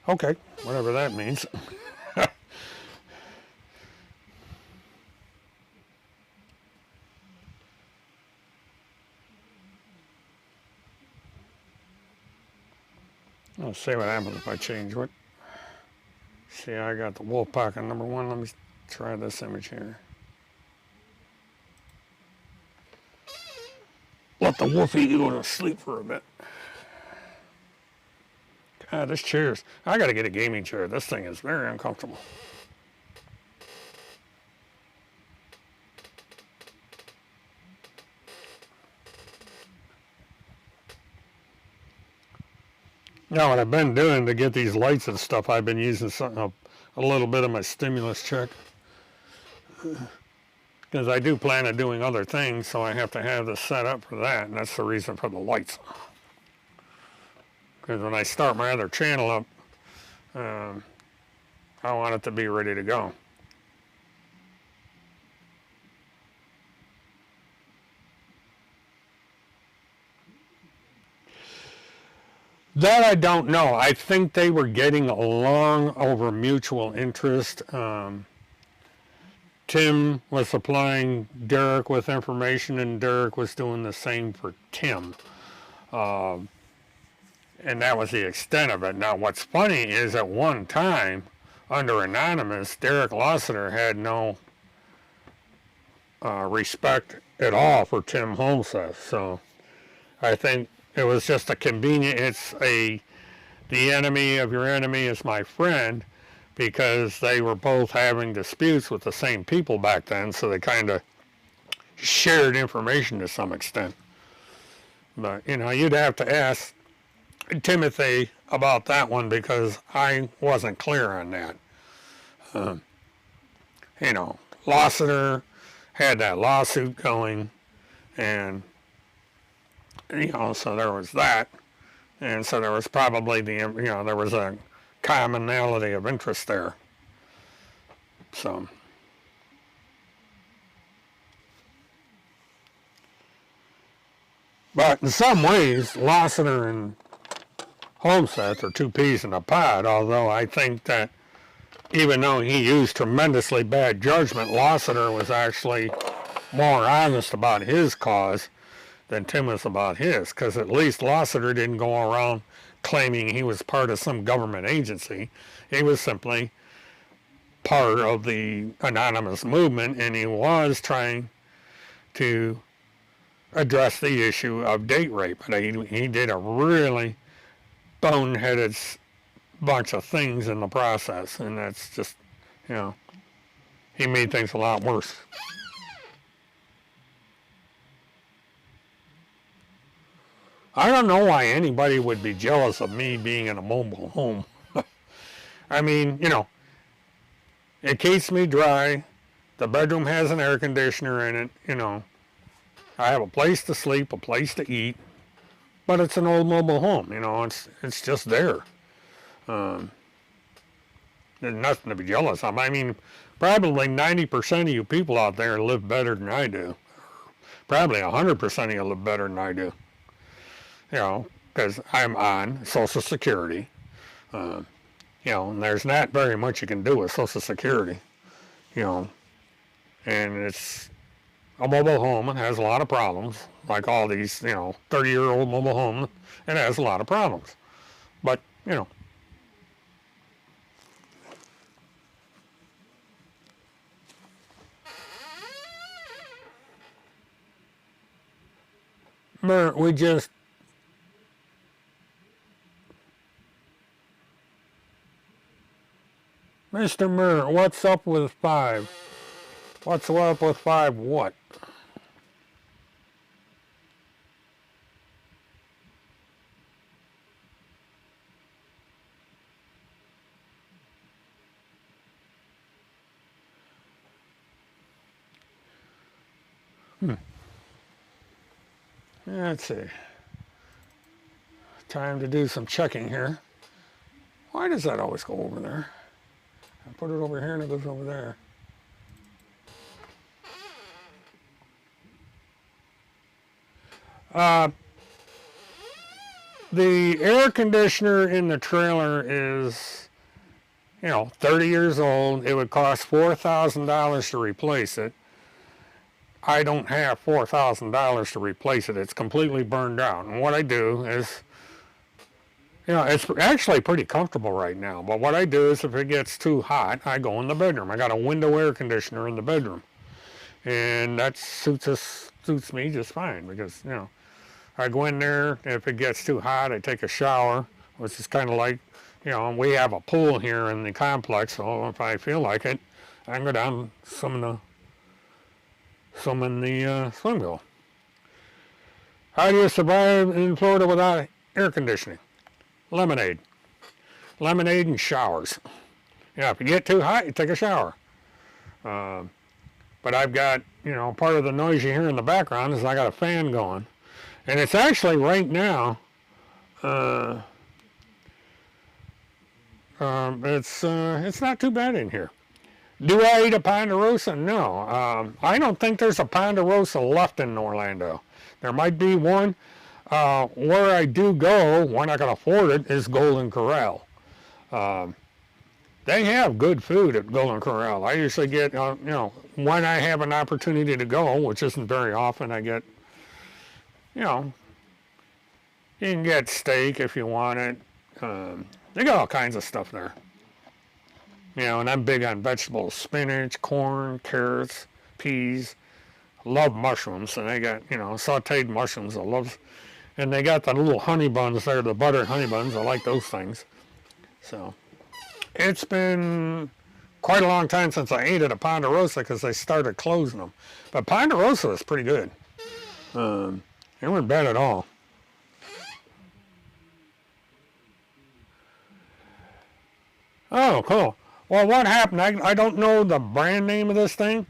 Okay, whatever that means. Let's see what happens if I change what. See, I got the wolf pack on number 1. Let me try this image here. Let the wolfie go to sleep for a bit. God, this chair's... I gotta get a gaming chair. This thing is very uncomfortable. Now, what I've been doing to get these lights and stuff, I've been using a little bit of my stimulus check. Because I do plan on doing other things, so I have to have this set up for that, and that's the reason for the lights. Because when I start my other channel up, I want it to be ready to go. That I don't know. I think they were getting along over mutual interest. Tim was supplying Derek with information, and Derek was doing the same for Tim. And that was the extent of it. Now, what's funny is at one time, under Anonymous, Derek Lassiter had no respect at all for Tim Holmseth. So I think it was just a convenient, the enemy of your enemy is my friend, because they were both having disputes with the same people back then, so they kind of shared information to some extent. But, you'd have to ask Timothy about that one because I wasn't clear on that. Um, Lassiter had that lawsuit going, and, so there was that. And so there was probably there was a commonality of interest there. So. But in some ways, Lassiter and Homestead are two peas in a pod, although I think that even though he used tremendously bad judgment, Lassiter was actually more honest about his cause than Tim was about his, because at least Lassiter didn't go around claiming he was part of some government agency. He was simply part of the anonymous movement, and he was trying to address the issue of date rape. But he did a really boneheaded bunch of things in the process, and that's just, he made things a lot worse. I don't know why anybody would be jealous of me being in a mobile home. I mean, it keeps me dry. The bedroom has an air conditioner in it, I have a place to sleep, a place to eat, but it's an old mobile home, it's just there. There's nothing to be jealous of. I mean, probably 90% of you people out there live better than I do. Probably 100% of you live better than I do. Because I'm on Social Security. And there's not very much you can do with Social Security. And it's a mobile home. It has a lot of problems, like all these, 30-year-old mobile homes. It has a lot of problems. But, we just Mr. Murr, what's up with 5? What's up with 5 what? Let's see. Time to do some checking here. Why does that always go over there? I put it over here and it goes over there. The air conditioner in the trailer is, 30 years old. It would cost $4,000 to replace it. I don't have $4,000 to replace it. It's completely burned out. And what I do is, it's actually pretty comfortable right now. But what I do is if it gets too hot, I go in the bedroom. I got a window air conditioner in the bedroom. And that suits me just fine because, I go in there. If it gets too hot, I take a shower, which is kind of like, we have a pool here in the complex. So if I feel like it, I can go down some in the swim pool. How do you survive in Florida without air conditioning? Lemonade and showers. If you get too hot, you take a shower. But I've got, part of the noise you hear in the background is I got a fan going. And it's actually right now, it's not too bad in here. Do I eat a Ponderosa? No. I don't think there's a Ponderosa left in Orlando. There might be one. Where I do go, when I can afford it, is Golden Corral. They have good food at Golden Corral. I usually get, when I have an opportunity to go, which isn't very often, I get, you can get steak if you want it. They got all kinds of stuff there. And I'm big on vegetables, spinach, corn, carrots, peas. Love mushrooms, and they got, sauteed mushrooms. I love, and they got the little honey buns there, the buttered honey buns. I like those things. So, it's been quite a long time since I ate at a Ponderosa because they started closing them. But Ponderosa is pretty good. It wasn't bad at all. Oh, cool. Well, what happened? I don't know the brand name of this thing,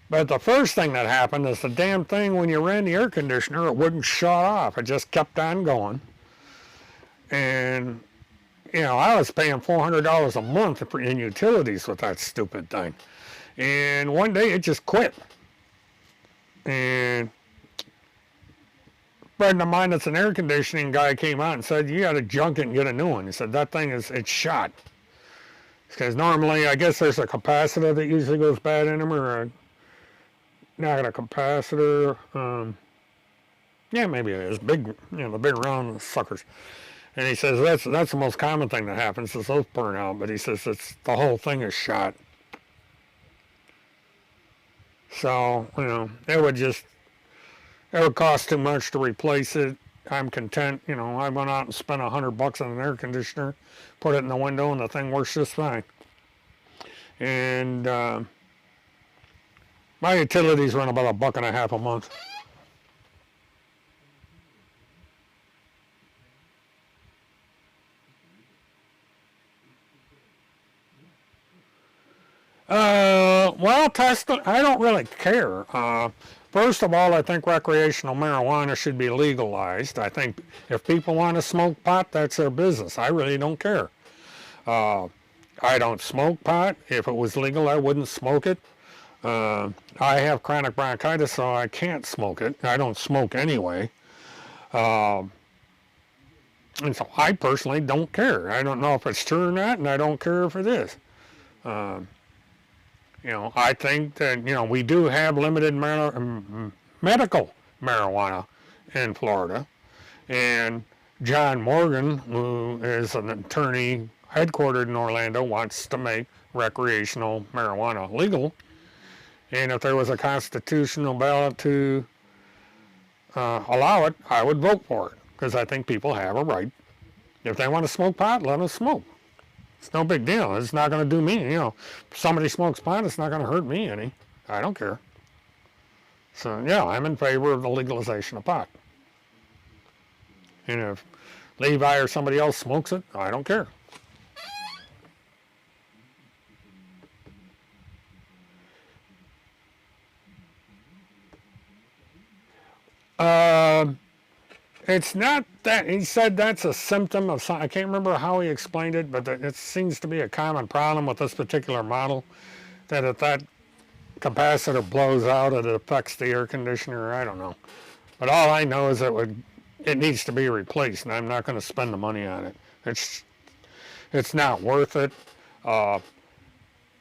but the first thing that happened is the damn thing, when you ran the air conditioner, it wouldn't shut off. It just kept on going. And, I was paying $400 a month in utilities with that stupid thing. And one day it just quit. And a friend of mine that's an air conditioning guy came out and said, you got to junk it and get a new one. He said, that thing it's shot. Because normally, I guess there's a capacitor that usually goes bad in them, or not a capacitor. Yeah, maybe it is. Big, the big round suckers. And he says that's the most common thing that happens is those burn out. But he says the whole thing is shot. So, it would cost too much to replace it. I'm content. I went out and spent $100 on an air conditioner, put it in the window, and the thing works just fine. And my utilities run about $1.50 a month. Well, I don't really care. First of all, I think recreational marijuana should be legalized. I think if people want to smoke pot, that's their business. I really don't care. I don't smoke pot. If it was legal, I wouldn't smoke it. I have chronic bronchitis, so I can't smoke it. I don't smoke anyway. And so I personally don't care. I don't know if it's true or not, and I don't care if it is. I think that, we do have limited medical marijuana in Florida. And John Morgan, who is an attorney headquartered in Orlando, wants to make recreational marijuana legal. And if there was a constitutional ballot to allow it, I would vote for it, because I think people have a right. If they want to smoke pot, let them smoke. It's no big deal. It's not going to do me. If somebody smokes pot, it's not going to hurt me any. I don't care. So, yeah, I'm in favor of the legalization of pot. And if Levi or somebody else smokes it, I don't care. It's not that. He said that's a symptom of something. I can't remember how he explained it, but it seems to be a common problem with this particular model, that if that capacitor blows out, it affects the air conditioner. I don't know. But all I know is it needs to be replaced, and I'm not going to spend the money on it. It's not worth it.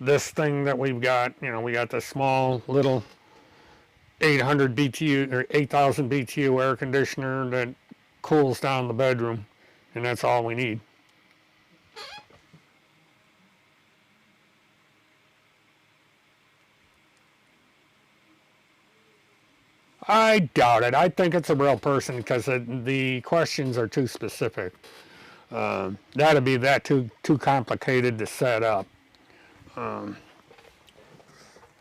This thing that we've got, we got this small little 800 BTU or 8,000 BTU air conditioner that cools down the bedroom, and that's all we need. I doubt it. I think it's a real person, because the questions are too specific. That'd be too complicated to set up.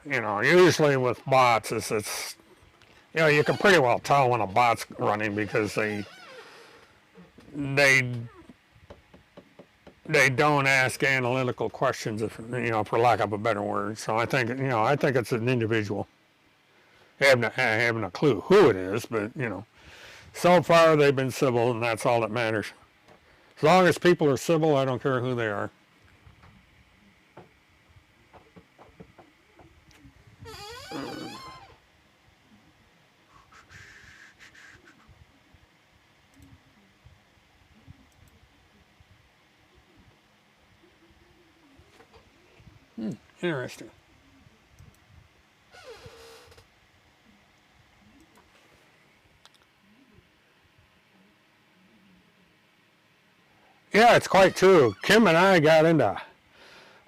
Usually with bots, it's you can pretty well tell when a bot's running, because they don't ask analytical questions, if for lack of a better word. So I think it's an individual. Having a clue who it is, but so far they've been civil, and that's all that matters. As long as people are civil, I don't care who they are. Interesting. Yeah, it's quite true. Kim and I got into,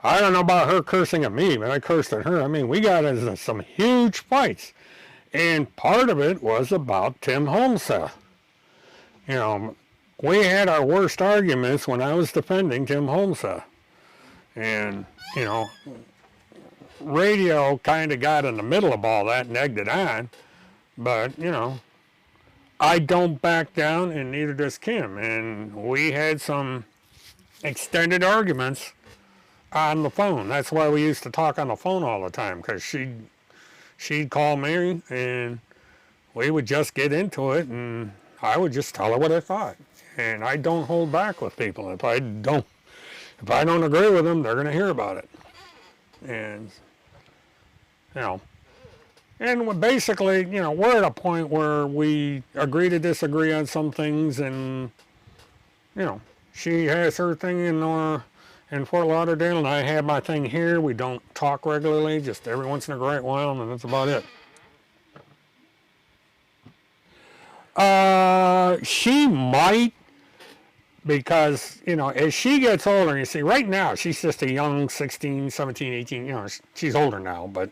I don't know about her cursing at me, but I cursed at her. I mean, we got into some huge fights. And part of it was about Tim Holmseth. We had our worst arguments when I was defending Tim Holmseth. And, radio kind of got in the middle of all that and egged it on. But, I don't back down, and neither does Kim. And we had some extended arguments on the phone. That's why we used to talk on the phone all the time, because she'd call me and we would just get into it, and I would just tell her what I thought. And I don't hold back with people. If I don't agree with them, they're going to hear about it. And you know, and basically, we're at a point where we agree to disagree on some things, and she has her thing in Fort Lauderdale, and I have my thing here. We don't talk regularly, just every once in a great while, and that's about it. She might, because, as she gets older, you see, right now, she's just a young 16, 17, 18, she's older now, but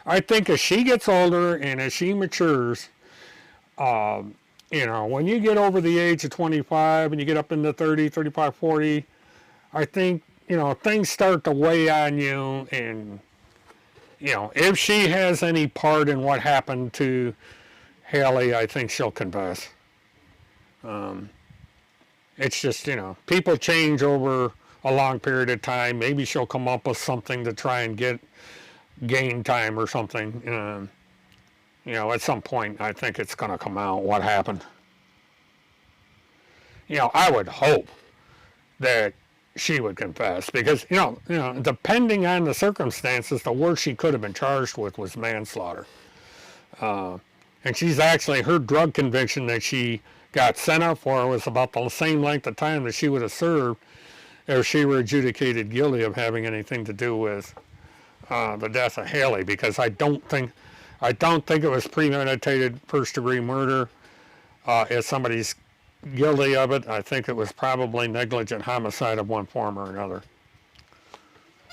I think as she gets older and as she matures, when you get over the age of 25 and you get up into 30, 35, 40, I think, things start to weigh on you, and, if she has any part in what happened to Haley, I think she'll confess. It's just, people change over a long period of time. Maybe she'll come up with something to try and gain time or something. At some point, I think it's going to come out what happened. I would hope that she would confess, because, depending on the circumstances, the worst she could have been charged with was manslaughter. And she's actually, her drug conviction that she got sent up for was about the same length of time that she would have served if she were adjudicated guilty of having anything to do with the death of Haley, because I don't think it was premeditated first-degree murder. If somebody's guilty of it, I think it was probably negligent homicide of one form or another.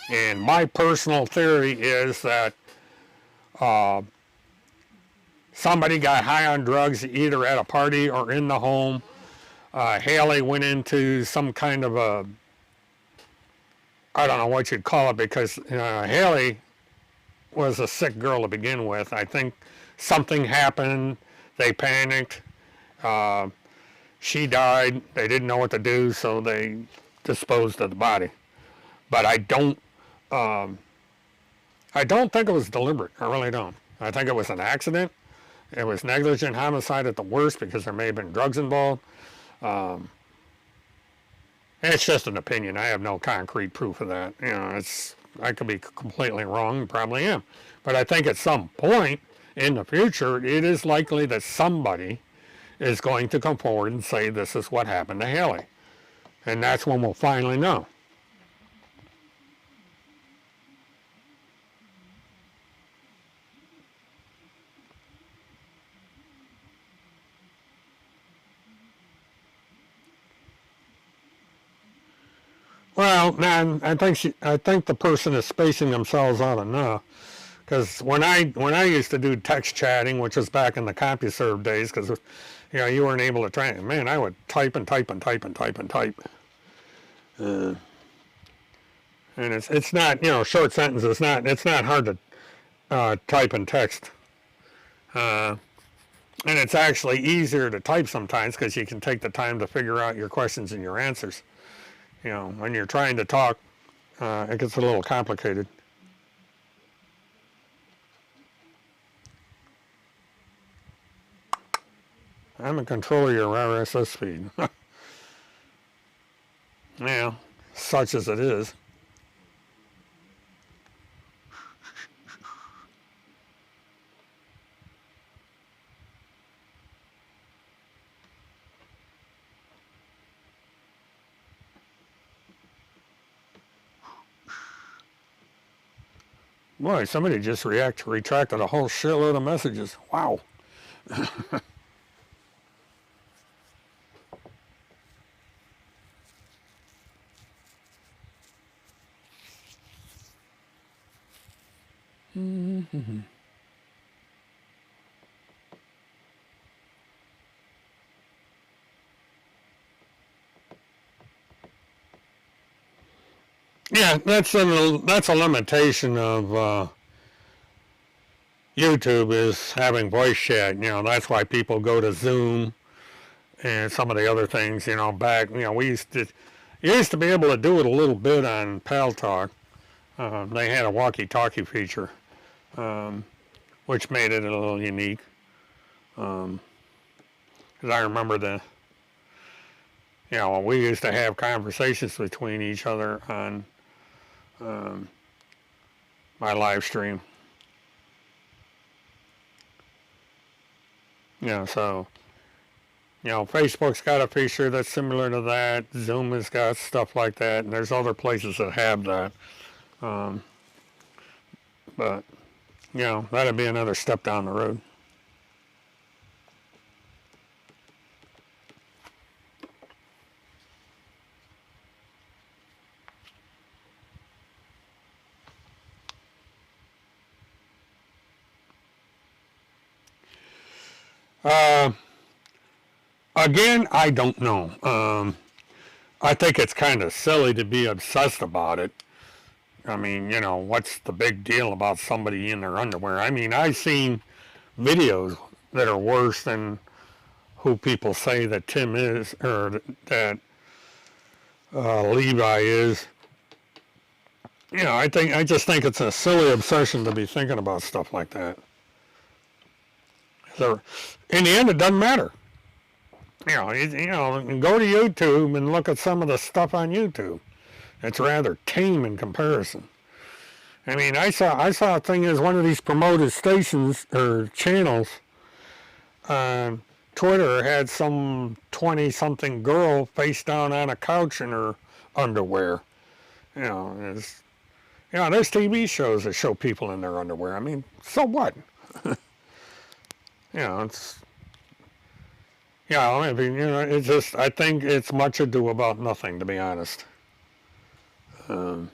And my personal theory is that somebody got high on drugs either at a party or in the home. Haley went into some kind of I don't know what you'd call it, because Haley was a sick girl to begin with. I think something happened. They panicked. She died. They didn't know what to do, so they disposed of the body. But I don't think it was deliberate. I really don't. I think it was an accident. It was negligent homicide at the worst, because there may have been drugs involved. It's just an opinion. I have no concrete proof of that. I could be completely wrong, probably am. But I think at some point in the future, it is likely that somebody is going to come forward and say this is what happened to Haley. And that's when we'll finally know. Well, man, I think the person is spacing themselves out enough. Because when I used to do text chatting, which was back in the CompuServe days, because you weren't able to try. Man, I would type and type and type and type and type. And it's not short sentences. It's not hard to type and text. And it's actually easier to type sometimes, because you can take the time to figure out your questions and your answers. When you're trying to talk, it gets a little complicated. I'm in control of your RSS feed. Yeah, such as it is. Boy, somebody just retracted a whole shitload of messages. Wow. Mm-hmm. Yeah, that's a limitation of YouTube, is having voice chat. That's why people go to Zoom and some of the other things. Back, we used to be able to do it a little bit on Pal Talk. They had a walkie-talkie feature, which made it a little unique. Because I remember we used to have conversations between each other on my live stream. So Facebook's got a feature that's similar to that. Zoom has got stuff like that, and there's other places that have that. But that'd be another step down the road. Again, I don't know. I think it's kind of silly to be obsessed about it. I mean, what's the big deal about somebody in their underwear? I mean, I've seen videos that are worse than who people say that Tim is, or that Levi is. I just think it's a silly obsession to be thinking about stuff like that. So, in the end, it doesn't matter. Go to YouTube and look at some of the stuff on YouTube. It's rather tame in comparison. I mean, I saw a thing as one of these promoted stations or channels on Twitter had some 20-something girl face down on a couch in her underwear. There's TV shows that show people in their underwear. I mean, so what? It's. It's just, I think it's much ado about nothing, to be honest. And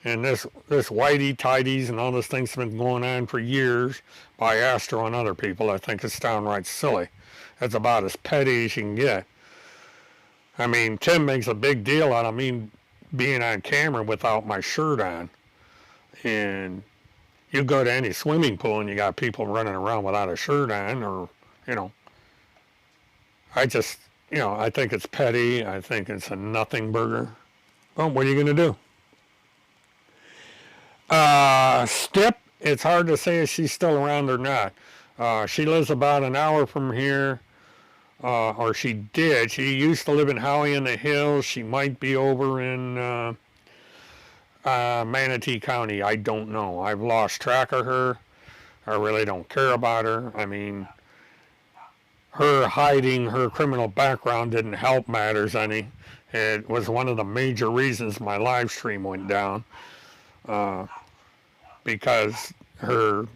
this whitey-tidies and all this thing's been going on for years by Astro and other people. I think it's downright silly. It's about as petty as you can get. I mean, Tim makes a big deal out of me being on camera without my shirt on. And you go to any swimming pool and you got people running around without a shirt on, or, I just, I think it's petty. I think it's a nothing burger. Well, what are you going to do? Stip, it's hard to say if she's still around or not. She lives about an hour from here, or she did. She used to live in Howie in the Hills. She might be over in Manatee County. I don't know. I've lost track of her. I really don't care about her. I mean, her hiding her criminal background didn't help matters any. It was one of the major reasons my live stream went down, because her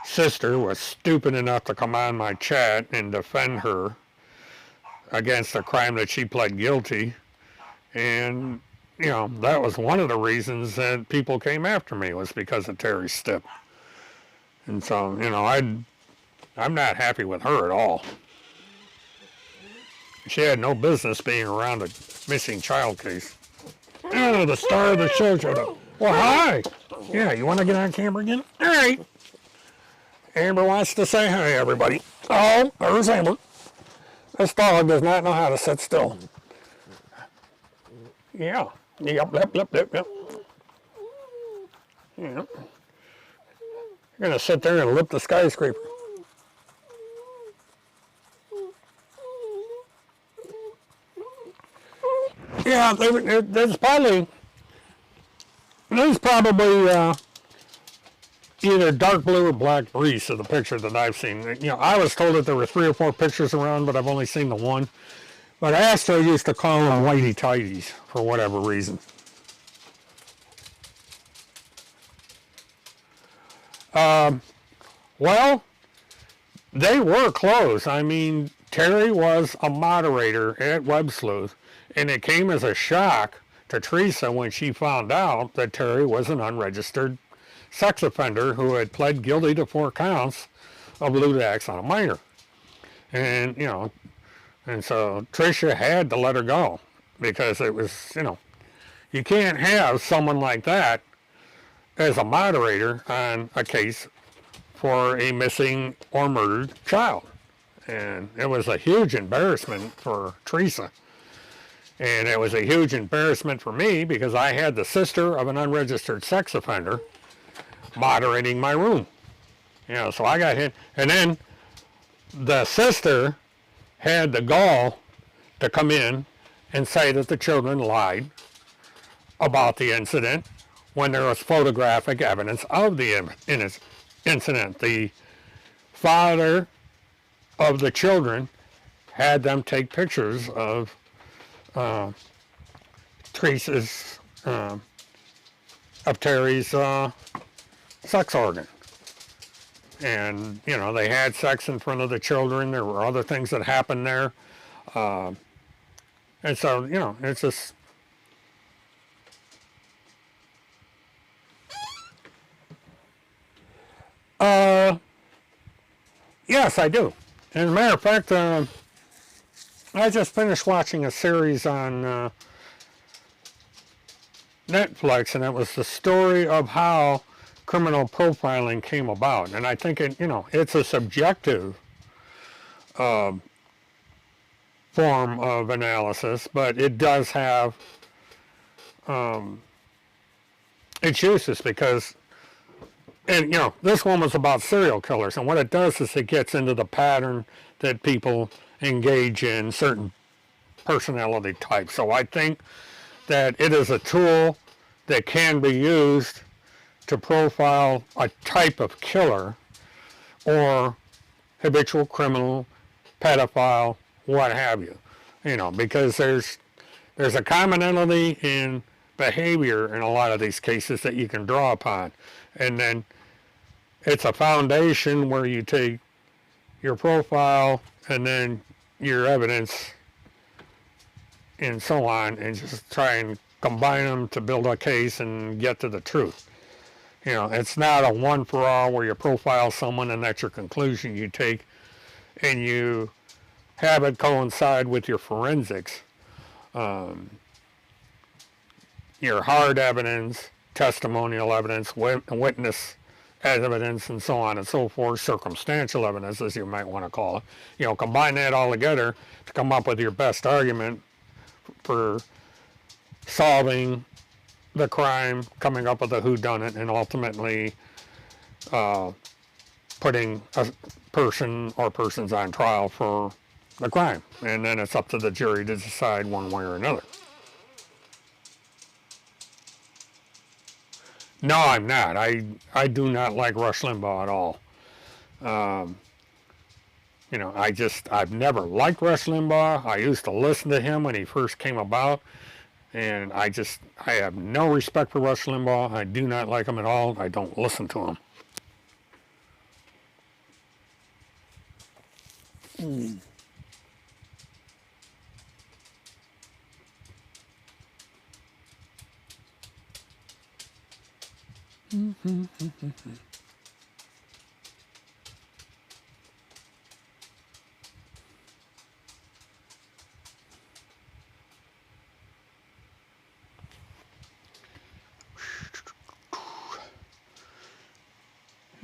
sister was stupid enough to come on my chat and defend her against a crime that she pled guilty. And, that was one of the reasons that people came after me, was because of Terry Stipp. And so, I'm not happy with her at all. She had no business being around a missing child case. Oh, the star of the show showed up. Well, hi. Yeah, you want to get on camera again? All right. Amber wants to say hi, everybody. Oh, there's Amber. This dog does not know how to sit still. Yeah. Yep. Yeah. You're going to sit there and lip the skyscraper. Yeah, there's probably either dark blue or black breeze of the picture that I've seen. I was told that there were 3 or 4 pictures around, but I've only seen the one. But Astro used to call them whitey-tighties for whatever reason. Well, they were close. I mean, Terry was a moderator at Web Sleuth, and it came as a shock to Teresa when she found out that Terry was an unregistered sex offender who had pled guilty to 4 counts of lewd acts on a minor. And, and so Tricia had to let her go, because it was, you can't have someone like that as a moderator on a case for a missing or murdered child. And it was a huge embarrassment for Teresa. And it was a huge embarrassment for me because I had the sister of an unregistered sex offender moderating my room. So I got hit. And then the sister had the gall to come in and say that the children lied about the incident when there was photographic evidence of the incident. The father of the children had them take pictures of Teresa's, of Terry's sex organ. And, they had sex in front of the children. There were other things that happened there. And so, it's just... Yes, I do. As a matter of fact, I just finished watching a series on Netflix, and it was the story of how criminal profiling came about. And I think it's a subjective form of analysis, but it does have its uses because, and this one was about serial killers, and what it does is it gets into the pattern that people engage in, certain personality types. So I think that it is a tool that can be used to profile a type of killer or habitual criminal, pedophile, what have you. Because there's a commonality in behavior in a lot of these cases that you can draw upon. And then it's a foundation where you take your profile and then your evidence and so on, and just try and combine them to build a case and get to the truth. It's not a one for all where you profile someone and that's your conclusion you take and you have it coincide with your forensics, your hard evidence, testimonial evidence, witness evidence, and so on and so forth, circumstantial evidence, as you might want to call it. Combine that all together to come up with your best argument for solving the crime, coming up with a whodunit, and ultimately putting a person or persons on trial for the crime. And then it's up to the jury to decide one way or another. No, I'm not. I do not like Rush Limbaugh at all. I've never liked Rush Limbaugh. I used to listen to him when he first came about. And I have no respect for Rush Limbaugh. I do not like him at all. I don't listen to him.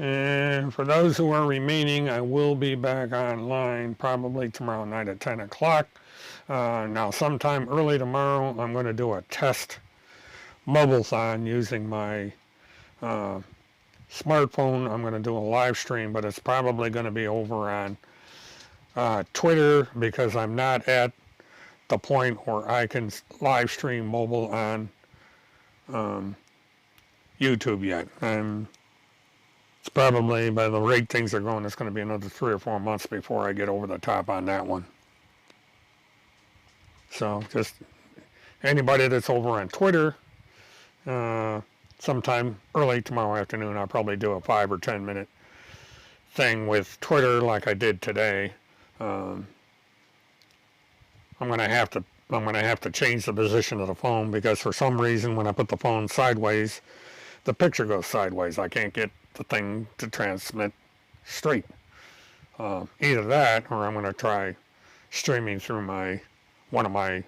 And for those who are remaining, I will be back online probably tomorrow night at 10 o'clock. Now, sometime early tomorrow, I'm going to do a test Mobile-thon using my smartphone. I'm going to do a live stream, but it's probably going to be over on Twitter because I'm not at the point where I can live stream mobile on YouTube yet. It's probably, by the rate things are going, it's going to be another 3 or 4 months before I get over the top on that one. So just anybody that's over on Twitter, sometime early tomorrow afternoon, I'll probably do a 5 or 10 minute thing with Twitter like I did today. I'm going to have to change the position of the phone because for some reason when I put the phone sideways, the picture goes sideways. I can't get the thing to transmit straight. Either that, or I'm going to try streaming through one of my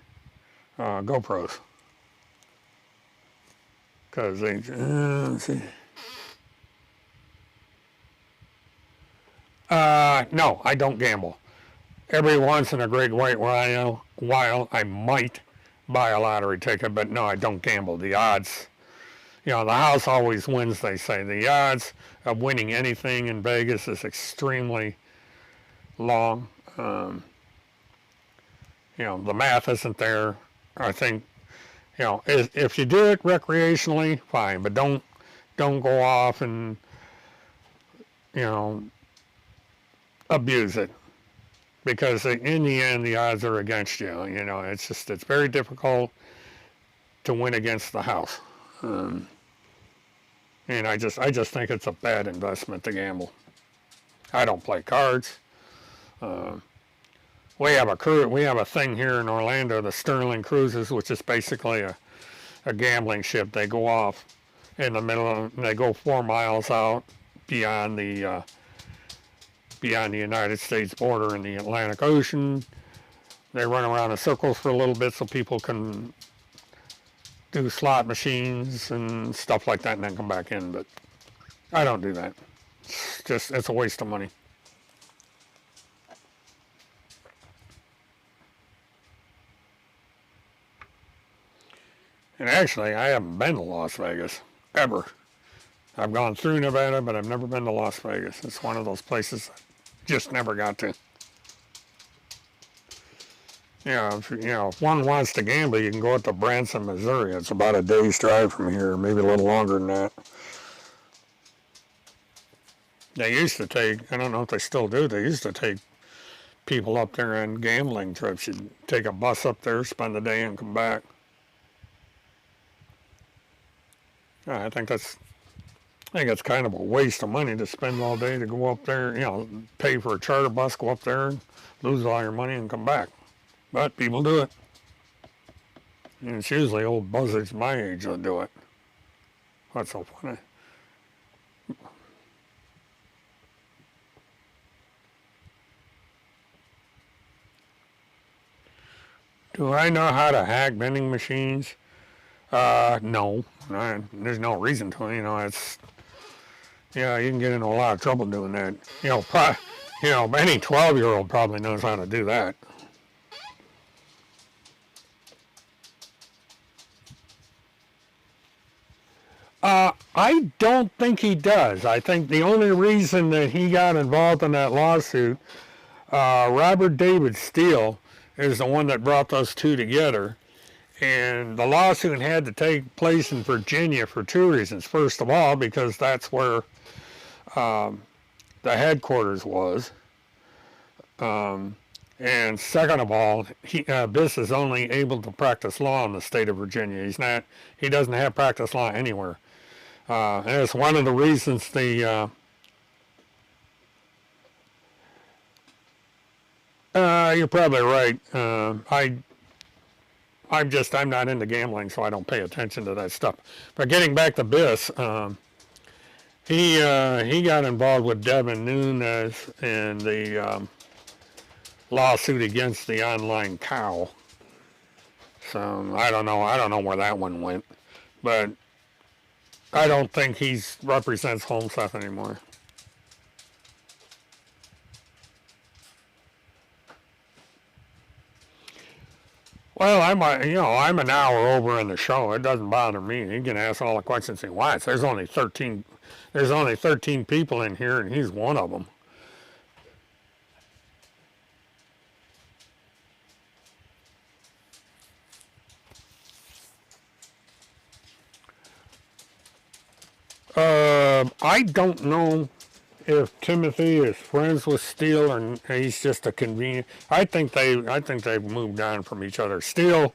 GoPros. Because they, let's see. No, I don't gamble. Every once in a great while I might buy a lottery ticket, but no, I don't gamble. The odds, the house always wins, they say. The odds of winning anything in Vegas is extremely long. The math isn't there. I think, if you do it recreationally, fine, but don't go off and, abuse it. Because in the end, the odds are against you. It's very difficult to win against the house. And I just think it's a bad investment to gamble. I don't play cards. We have a thing here in Orlando, the Sterling Cruises, which is basically a gambling ship. They go off in the middle and they go 4 miles out beyond the United States border in the Atlantic Ocean. They run around in circles for a little bit so people can do slot machines and stuff like that and then come back in. But I don't do that. It's a waste of money. And actually, I haven't been to Las Vegas, ever. I've gone through Nevada, but I've never been to Las Vegas. It's one of those places I just never got to. If one wants to gamble, you can go out to Branson, Missouri. It's about a day's drive from here, maybe a little longer than that. They used to take, I don't know if they still do, they used to take people up there on gambling trips. You'd take a bus up there, spend the day, and come back. I think it's kind of a waste of money to spend all day to go up there, pay for a charter bus, go up there, lose all your money, and come back. But people do it. And it's usually old buzzards my age that do it. What's so funny? Do I know how to hack vending machines? No. There's no reason to. You can get into a lot of trouble doing that. Any 12-year-old probably knows how to do that. I don't think he does. I think the only reason that he got involved in that lawsuit, Robert David Steele is the one that brought those two together. And the lawsuit had to take place in Virginia for two reasons. First of all, because that's where the headquarters was. And second of all, Biss is only able to practice law in the state of Virginia. He doesn't have practice law anywhere. And it's one of the reasons you're probably right. I'm not into gambling, so I don't pay attention to that stuff. But getting back to Biss, he got involved with Devin Nunes in the lawsuit against the online cow. So I don't know where that one went, but I don't think he represents Homeseth anymore. Well, I'm an hour over in the show. It doesn't bother me. He can ask all the questions he wants. There's only 13 people in here, and he's one of them. I don't know if Timothy is friends with Steele or he's just a convenient. I think they've moved on from each other. Steele,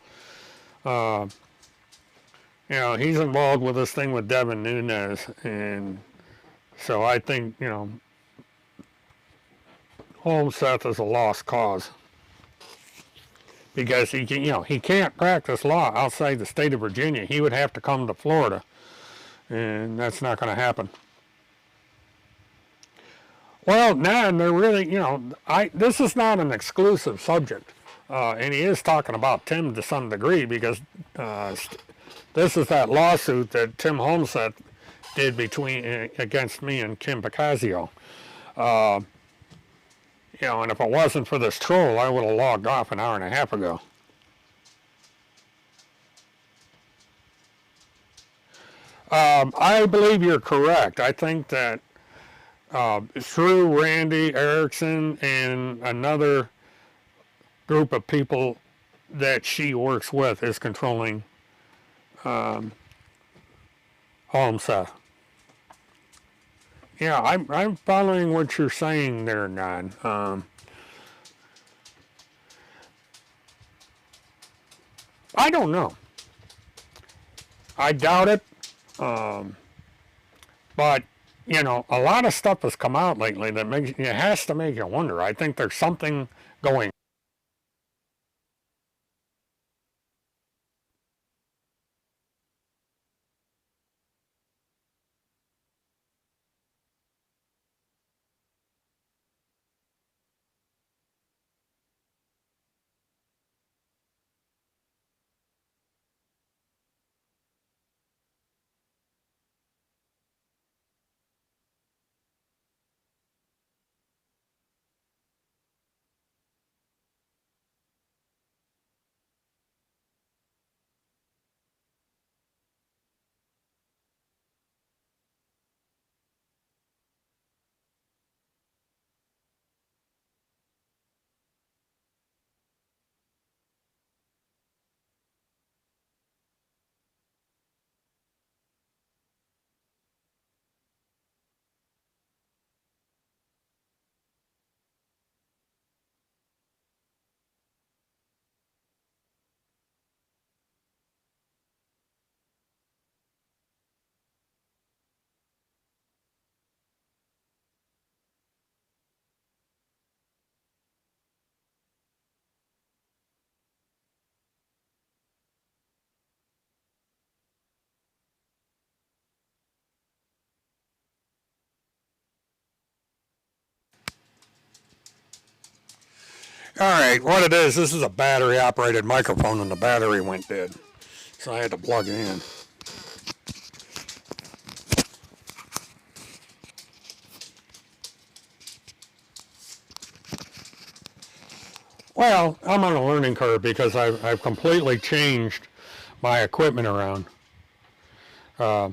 he's involved with this thing with Devin Nunes, and so I think Homeseth is a lost cause because he can't practice law outside the state of Virginia. He would have to come to Florida, and that's not going to happen. Well, now they're really, this is not an exclusive subject, and he is talking about Tim to some degree because this is that lawsuit that Tim Homeseth did against me and Kim Picasio. And if it wasn't for this troll, I would have logged off an hour and a half ago. I believe you're correct. I think that through Randy Erickson and another group of people that she works with is controlling Holmeseth. Yeah, I'm following what you're saying there, Nan. I don't know. I doubt it. But a lot of stuff has come out lately that makes it has to make you wonder. I think there's something going. All right, what it is, this is a battery operated microphone and the battery went dead. So I had to plug it in. Well, I'm on a learning curve because I've completely changed my equipment around. The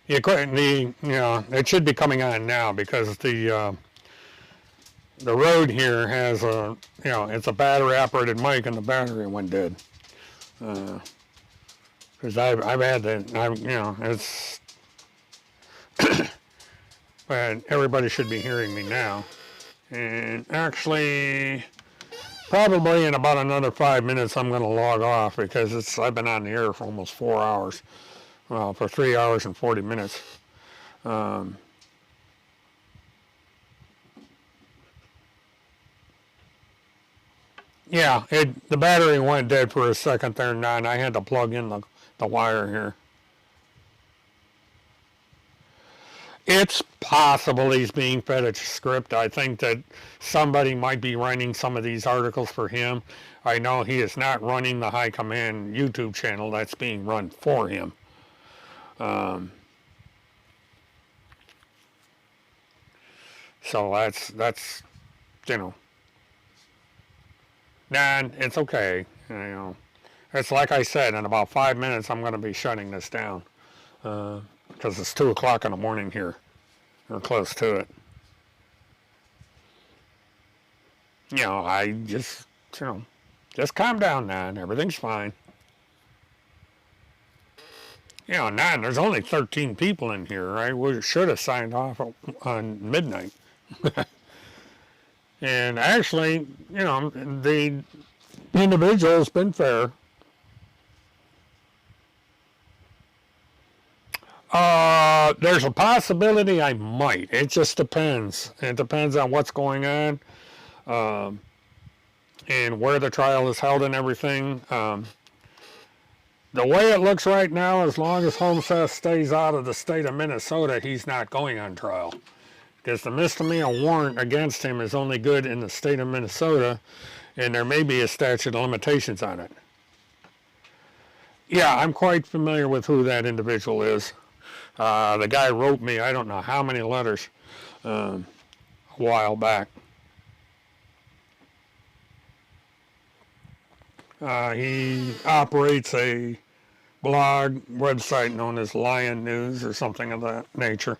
equipment, it should be coming on now because the Rode here has it's a battery operated mic and the battery went dead. Because I've had that, it's, but everybody should be hearing me now. And actually, probably in about another 5 minutes, I'm going to log off because I've been on the air for almost 4 hours. Well, for 3 hours and 40 minutes. Yeah, the battery went dead for a second there, and I had to plug in the wire here. It's possible he's being fed a script. I think that somebody might be writing some of these articles for him. I know he is not running the High Command YouTube channel that's being run for him. So that's nah, it's okay. It's like I said, in about 5 minutes I'm going to be shutting this down because it's 2 o'clock in the morning here, or close to it. I just calm down, Nan. Everything's fine. Nan, there's only 13 people in here, right? We should have signed off on midnight. And actually, the individual's been fair. There's a possibility I might. It just depends. It depends on what's going on and where the trial is held and everything. The way it looks right now, as long as Holmeseth stays out of the state of Minnesota, he's not going on trial. Because the misdemeanor warrant against him is only good in the state of Minnesota, and there may be a statute of limitations on it. Yeah, I'm quite familiar with who that individual is. The guy wrote me, I don't know how many letters a while back. He operates a blog website known as Lion News or something of that nature.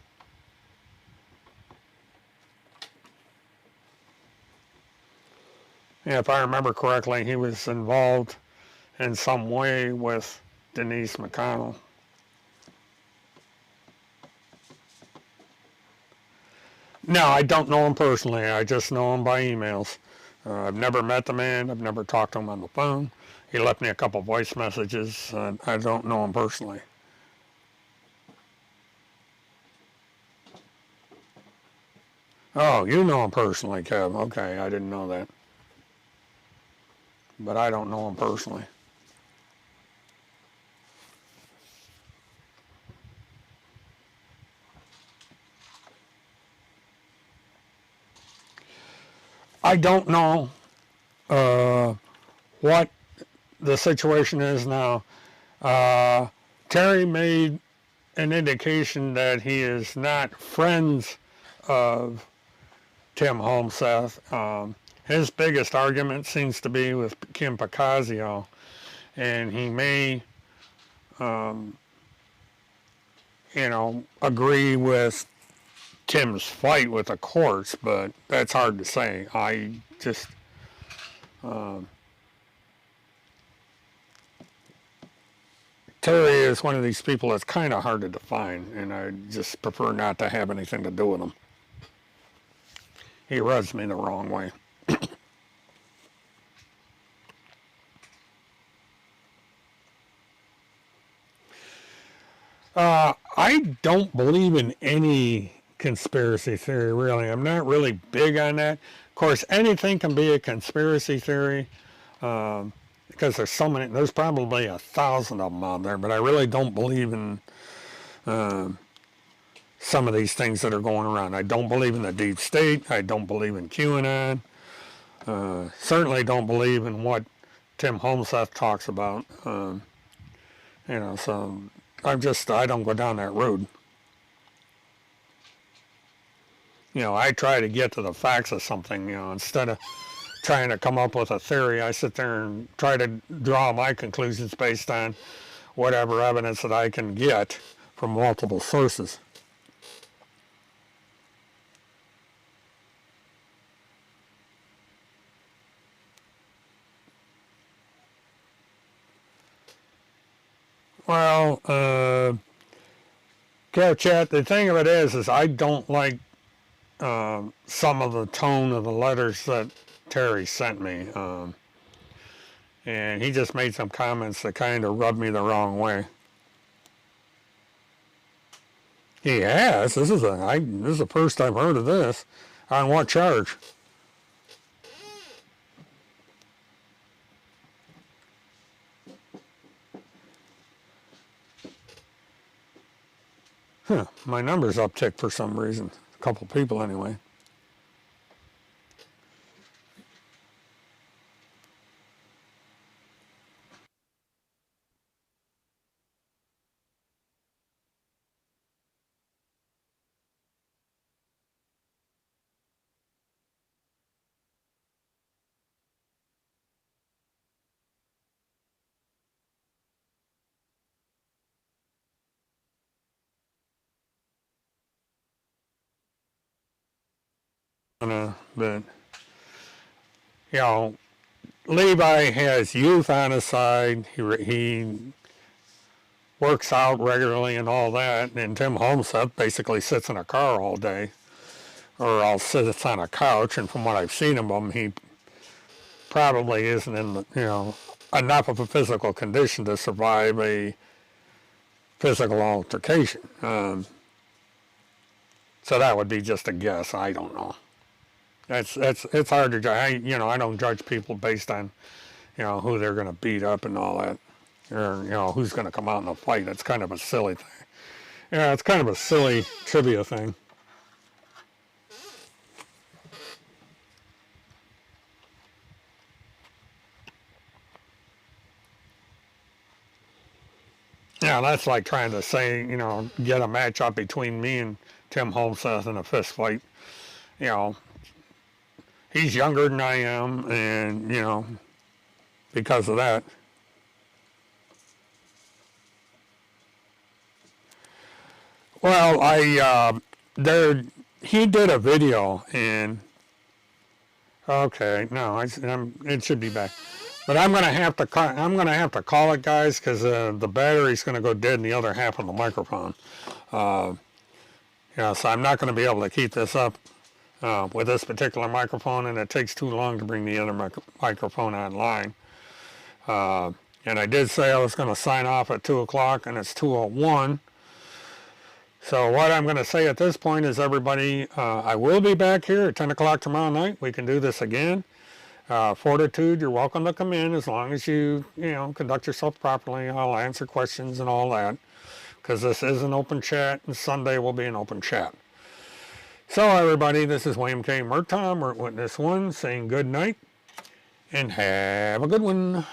Yeah, if I remember correctly, he was involved in some way with Denise McConnell. No, I don't know him personally. I just know him by emails. I've never met the man. I've never talked to him on the phone. He left me a couple voice messages. I don't know him personally. Oh, you know him personally, Kev. Okay, I didn't know that. But I don't know him personally. I don't know what the situation is now. Terry made an indication that he is not friends of Tim Holmseth. His biggest argument seems to be with Kim Picasio, and he may, agree with Tim's fight with the courts, but that's hard to say. I just, Terry is one of these people that's kind of hard to define, and I just prefer not to have anything to do with him. He rubs me the wrong way. I don't believe in any conspiracy theory, really. I'm not really big on that. Of course, anything can be a conspiracy theory because there's so many. There's probably 1,000 of them out there, but I really don't believe in some of these things that are going around. I don't believe in the deep state. I don't believe in QAnon. Certainly don't believe in what Tim Holmseth talks about. So I don't go down that road. I try to get to the facts of something, instead of trying to come up with a theory. I sit there and try to draw my conclusions based on whatever evidence that I can get from multiple sources. Well, Chat, the thing of it is I don't like some of the tone of the letters that Terry sent me. And he just made some comments that kind of rubbed me the wrong way. He has. This is the first I've heard of this. On what charge? My numbers upticked for some reason. A couple people anyway. But Levi has youth on his side. He works out regularly and all that. And Tim Holmseth basically sits in a car all day, or else sits on a couch. And from what I've seen of him, he probably isn't in enough of a physical condition to survive a physical altercation. So that would be just a guess. I don't know. It's hard to judge. I don't judge people based on who they're going to beat up and all that, or who's going to come out in a fight. It's kind of a silly thing. It's kind of a silly trivia thing. Yeah, that's like trying to say, get a matchup between me and Tim Holmseth in a fist fight. He's younger than I am, and, because of that. Well, he did a video, and okay, no, it should be back. But I'm gonna have to call it, guys, because the battery's gonna go dead in the other half of the microphone. Yeah, so I'm not gonna be able to keep this up with this particular microphone, and it takes too long to bring the other microphone online. And I did say I was gonna sign off at 2 o'clock, and it's 2:01. So what I'm going to say at this point is, everybody, I will be back here at 10 o'clock tomorrow night. We can do this again. Fortitude, you're welcome to come in as long as you conduct yourself properly. I'll answer questions and all that, because this is an open chat, and Sunday will be an open chat. So everybody, this is William K. Murtathon, Witness 1, saying good night, and have a good one.